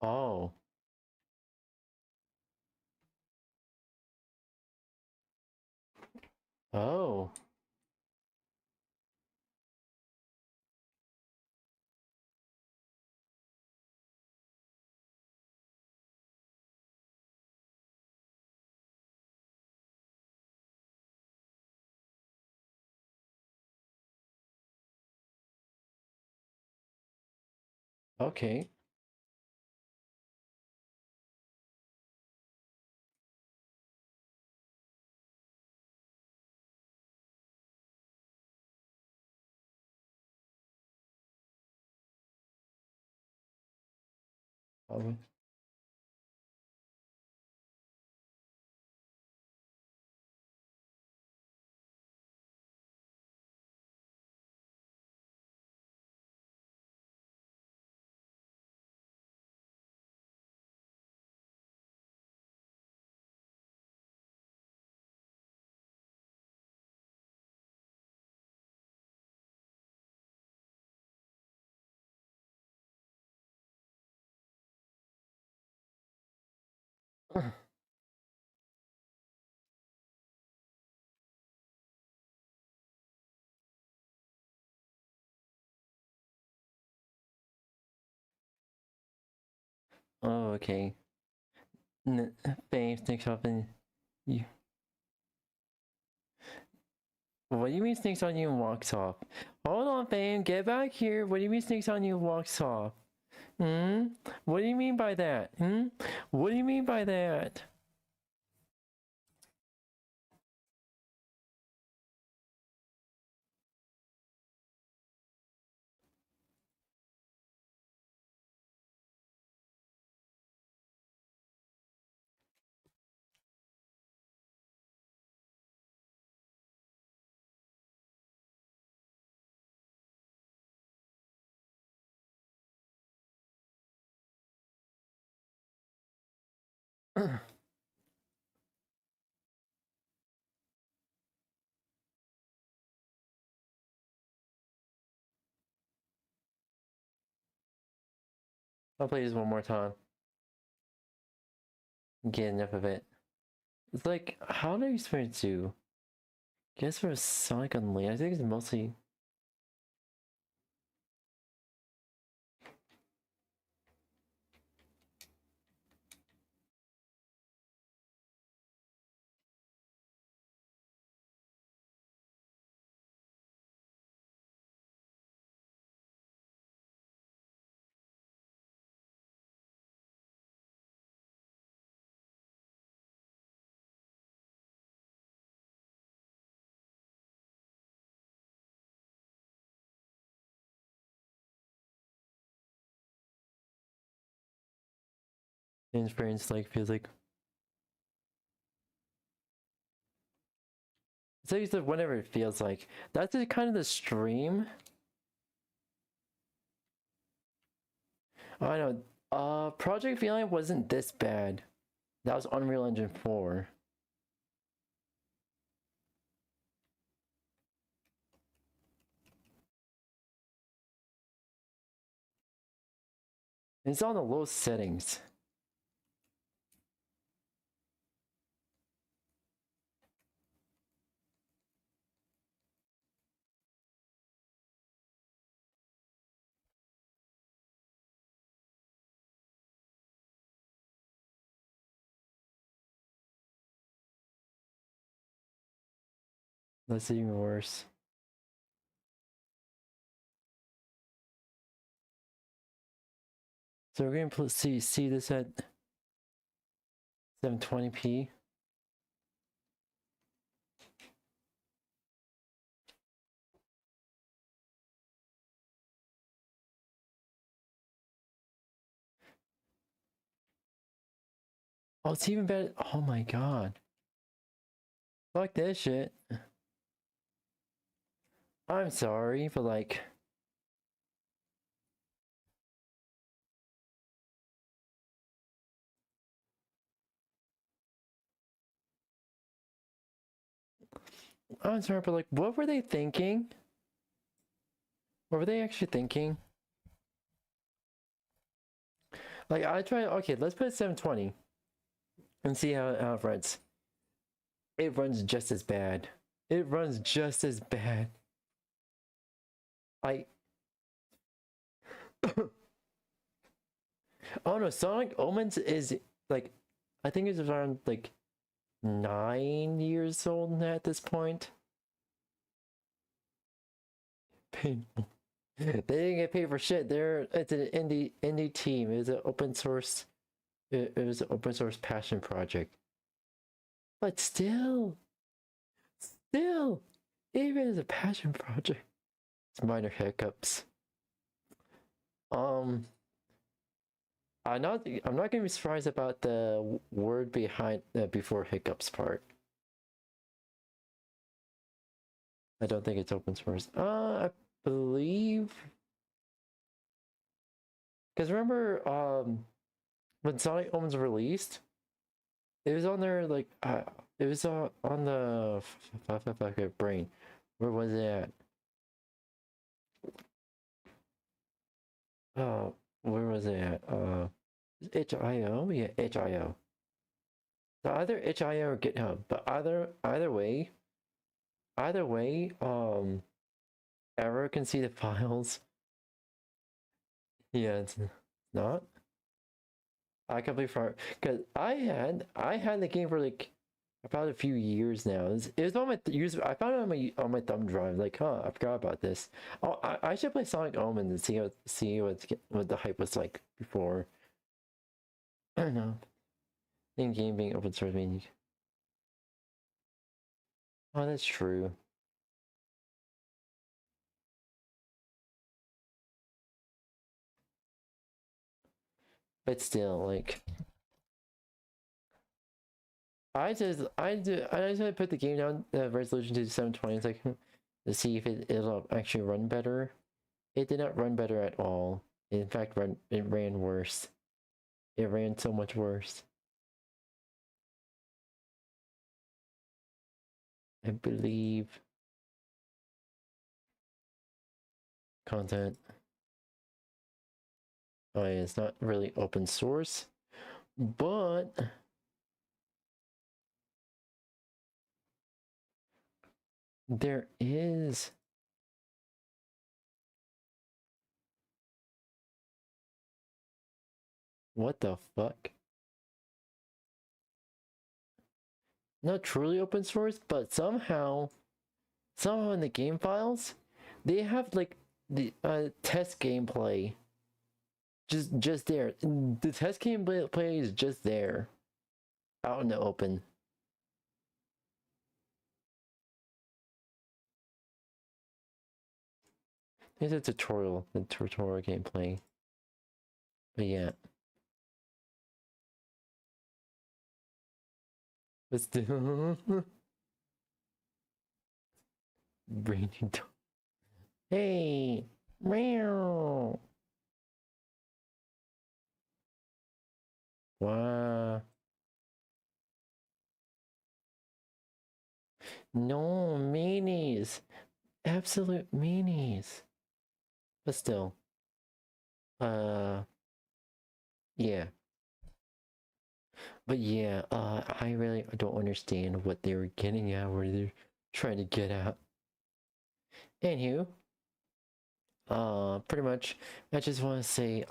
Oh. Oh. Okay. Probably. Oh, okay. Fame sneaks up and you. What do you mean sneaks on you and walks off? Hold on, Fame, get back here. What do you mean sneaks on you and walks off? What do you mean by that? What do you mean by that? I'll play this one more time. Get enough of it. It's like, how do you experience to? Guess for Sonic Unleashed, I think it's mostly. Experience like feels like. It's like you said, whatever it feels like. That's just kind of the stream. I know. Project Feeling wasn't this bad. That was Unreal Engine 4. It's on the low settings. That's even worse. So we're gonna see this at 720p. Oh, it's even better. Oh my god. Fuck this shit. I'm sorry, but like. I'm sorry, but like, what were they thinking? What were they actually thinking? Like, I try. Okay, let's put it 720 and see how it runs. It runs just as bad. It runs just as bad. Oh no, Sonic Omens is like, I think it's around like 9 years old at this point. Painful. They didn't get paid for shit. It's an indie team. It was an open source. It was an open source passion project. But still, even as a passion project, it's minor hiccups. I'm not gonna be surprised about the word behind the before hiccups part. I don't think it's open source. I believe, because remember, when Sonic Omens released, it was on there like it was on the brain. Where was it at? Where was it at? itch.io? Yeah, itch.io. So either itch.io or GitHub, but either way, Error can see the files. Yeah, it's not. I completely forgot because I had the game for like about a few years now. It was on my I found it on my thumb drive. Like, huh, I forgot about this. Oh, I should play Sonic Omens and see what the hype was like before. I don't know. I think game being open source means. Oh, that's true. But still, like, I just put the game down resolution to 720. It's like to see if it'll actually run better. It did not run better at all. In fact, it ran worse. It ran so much worse. I believe content. Oh yeah, it's not really open source, but there is what the fuck? Not truly open source, but somehow in the game files, they have like the test gameplay just there. The test gameplay is just there, out in the open. Here's a tutorial, the tutorial gameplay. But yeah. But still, brainy dog. Hey, meow. Wow. No, meanies. Absolute meanies. But still. Yeah. But yeah, I really don't understand what they were getting at, where they're trying to get at. Anywho, pretty much, I just want to say,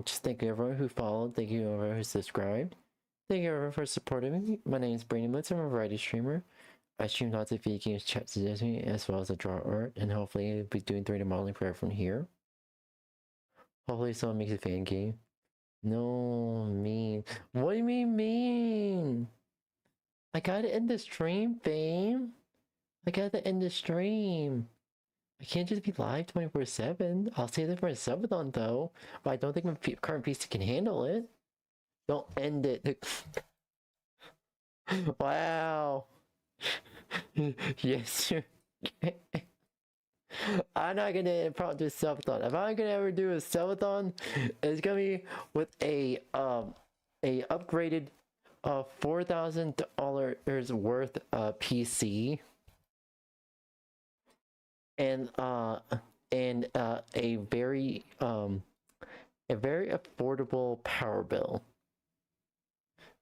just thank you everyone who followed, thank you everyone who subscribed, thank you everyone for supporting me. My name is 𝙂𝙚𝙣𝙚, I'm a variety streamer. I stream lots of video games, chat suggestions, as well as I draw art, and hopefully I'll be doing 3D modeling for everyone here. Hopefully someone makes a fan game. No, mean. What do you mean? I gotta end the stream, fame. I gotta end the stream. I can't just be live 24/7. I'll save it for a subathon though, but I don't think my current PC can handle it. Don't end it. Wow. Yes, sir. I'm not gonna probably do a subathon. If I'm gonna ever do a subathon, it's gonna be with a upgraded $4,000 worth PC and a very affordable power bill.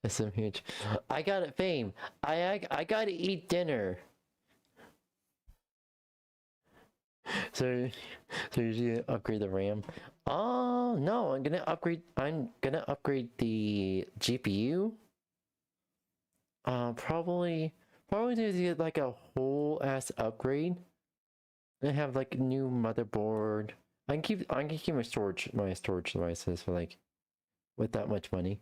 That's so huge. I got it, fame. I gotta eat dinner. So usually upgrade the RAM. Oh no, I'm gonna upgrade the GPU. Probably to get like a whole ass upgrade. And have like a new motherboard. I can keep my storage devices for like with that much money.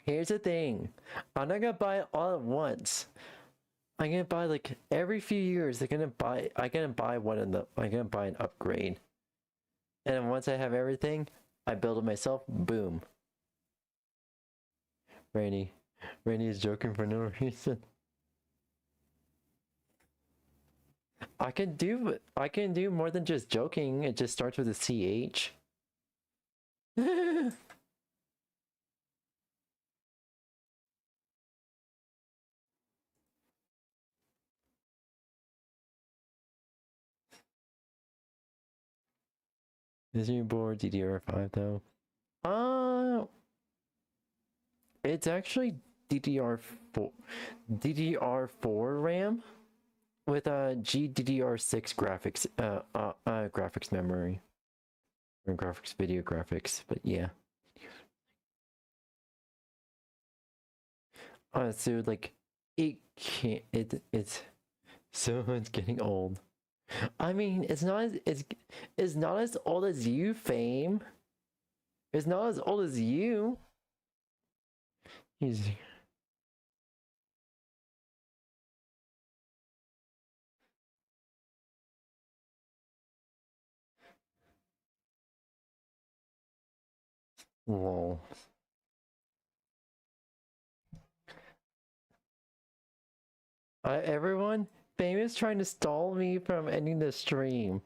Here's the thing. I'm not gonna buy it all at once. I'm gonna buy like every few years. I'm gonna buy an upgrade. And then once I have everything, I build it myself. Boom. Rainy is joking for no reason. I can do more than just joking. It just starts with a CH. Is your board DDR5 though? It's actually DDR4 RAM with a GDDR6 graphics memory or graphics video graphics, but yeah. So like, it can't. It's so it's getting old. I mean, it's not as old as you, Fame. It's not as old as you. He's. Lol. Everyone, Fame is trying to stall me from ending the stream.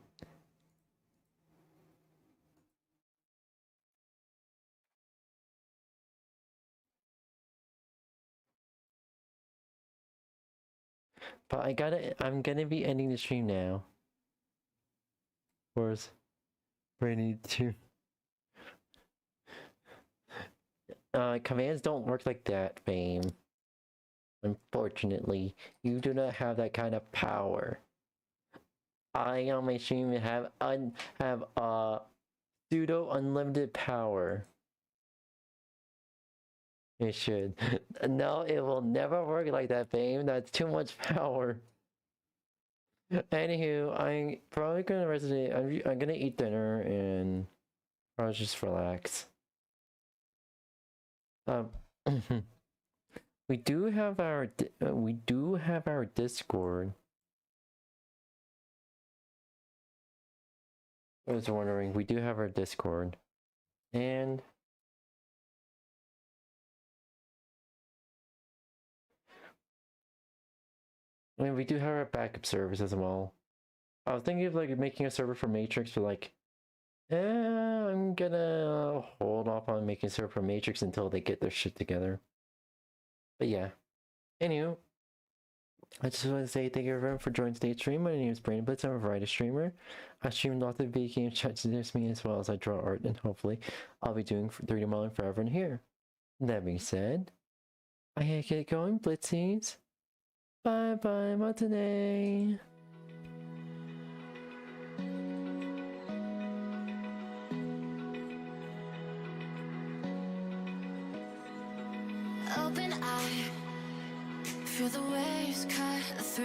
But I'm gonna be ending the stream now. Where's Brady too? Commands don't work like that, Fame. Unfortunately, you do not have that kind of power. I on my stream have pseudo unlimited power. It should. No, it will never work like that, Fame. That's too much power. Anywho, I'm probably gonna I'm gonna eat dinner and probably just relax. We do have our Discord. I was wondering, we do have our Discord, and I mean, we do have our backup servers as well. I was thinking of like making a server for Matrix, but like, I'm gonna hold off on making a server for Matrix until they get their shit together. But yeah. Anywho, I just want to say thank you everyone for joining today's stream. My name is Brandon Blitz. I'm a variety streamer. I stream lots of video games, ChatGPT, as well as I draw art, and hopefully I'll be doing 3D modeling for everyone here. That being said, I gotta get going, Blitzies. Bye bye, matinee. Open eye, feel the waves cut through.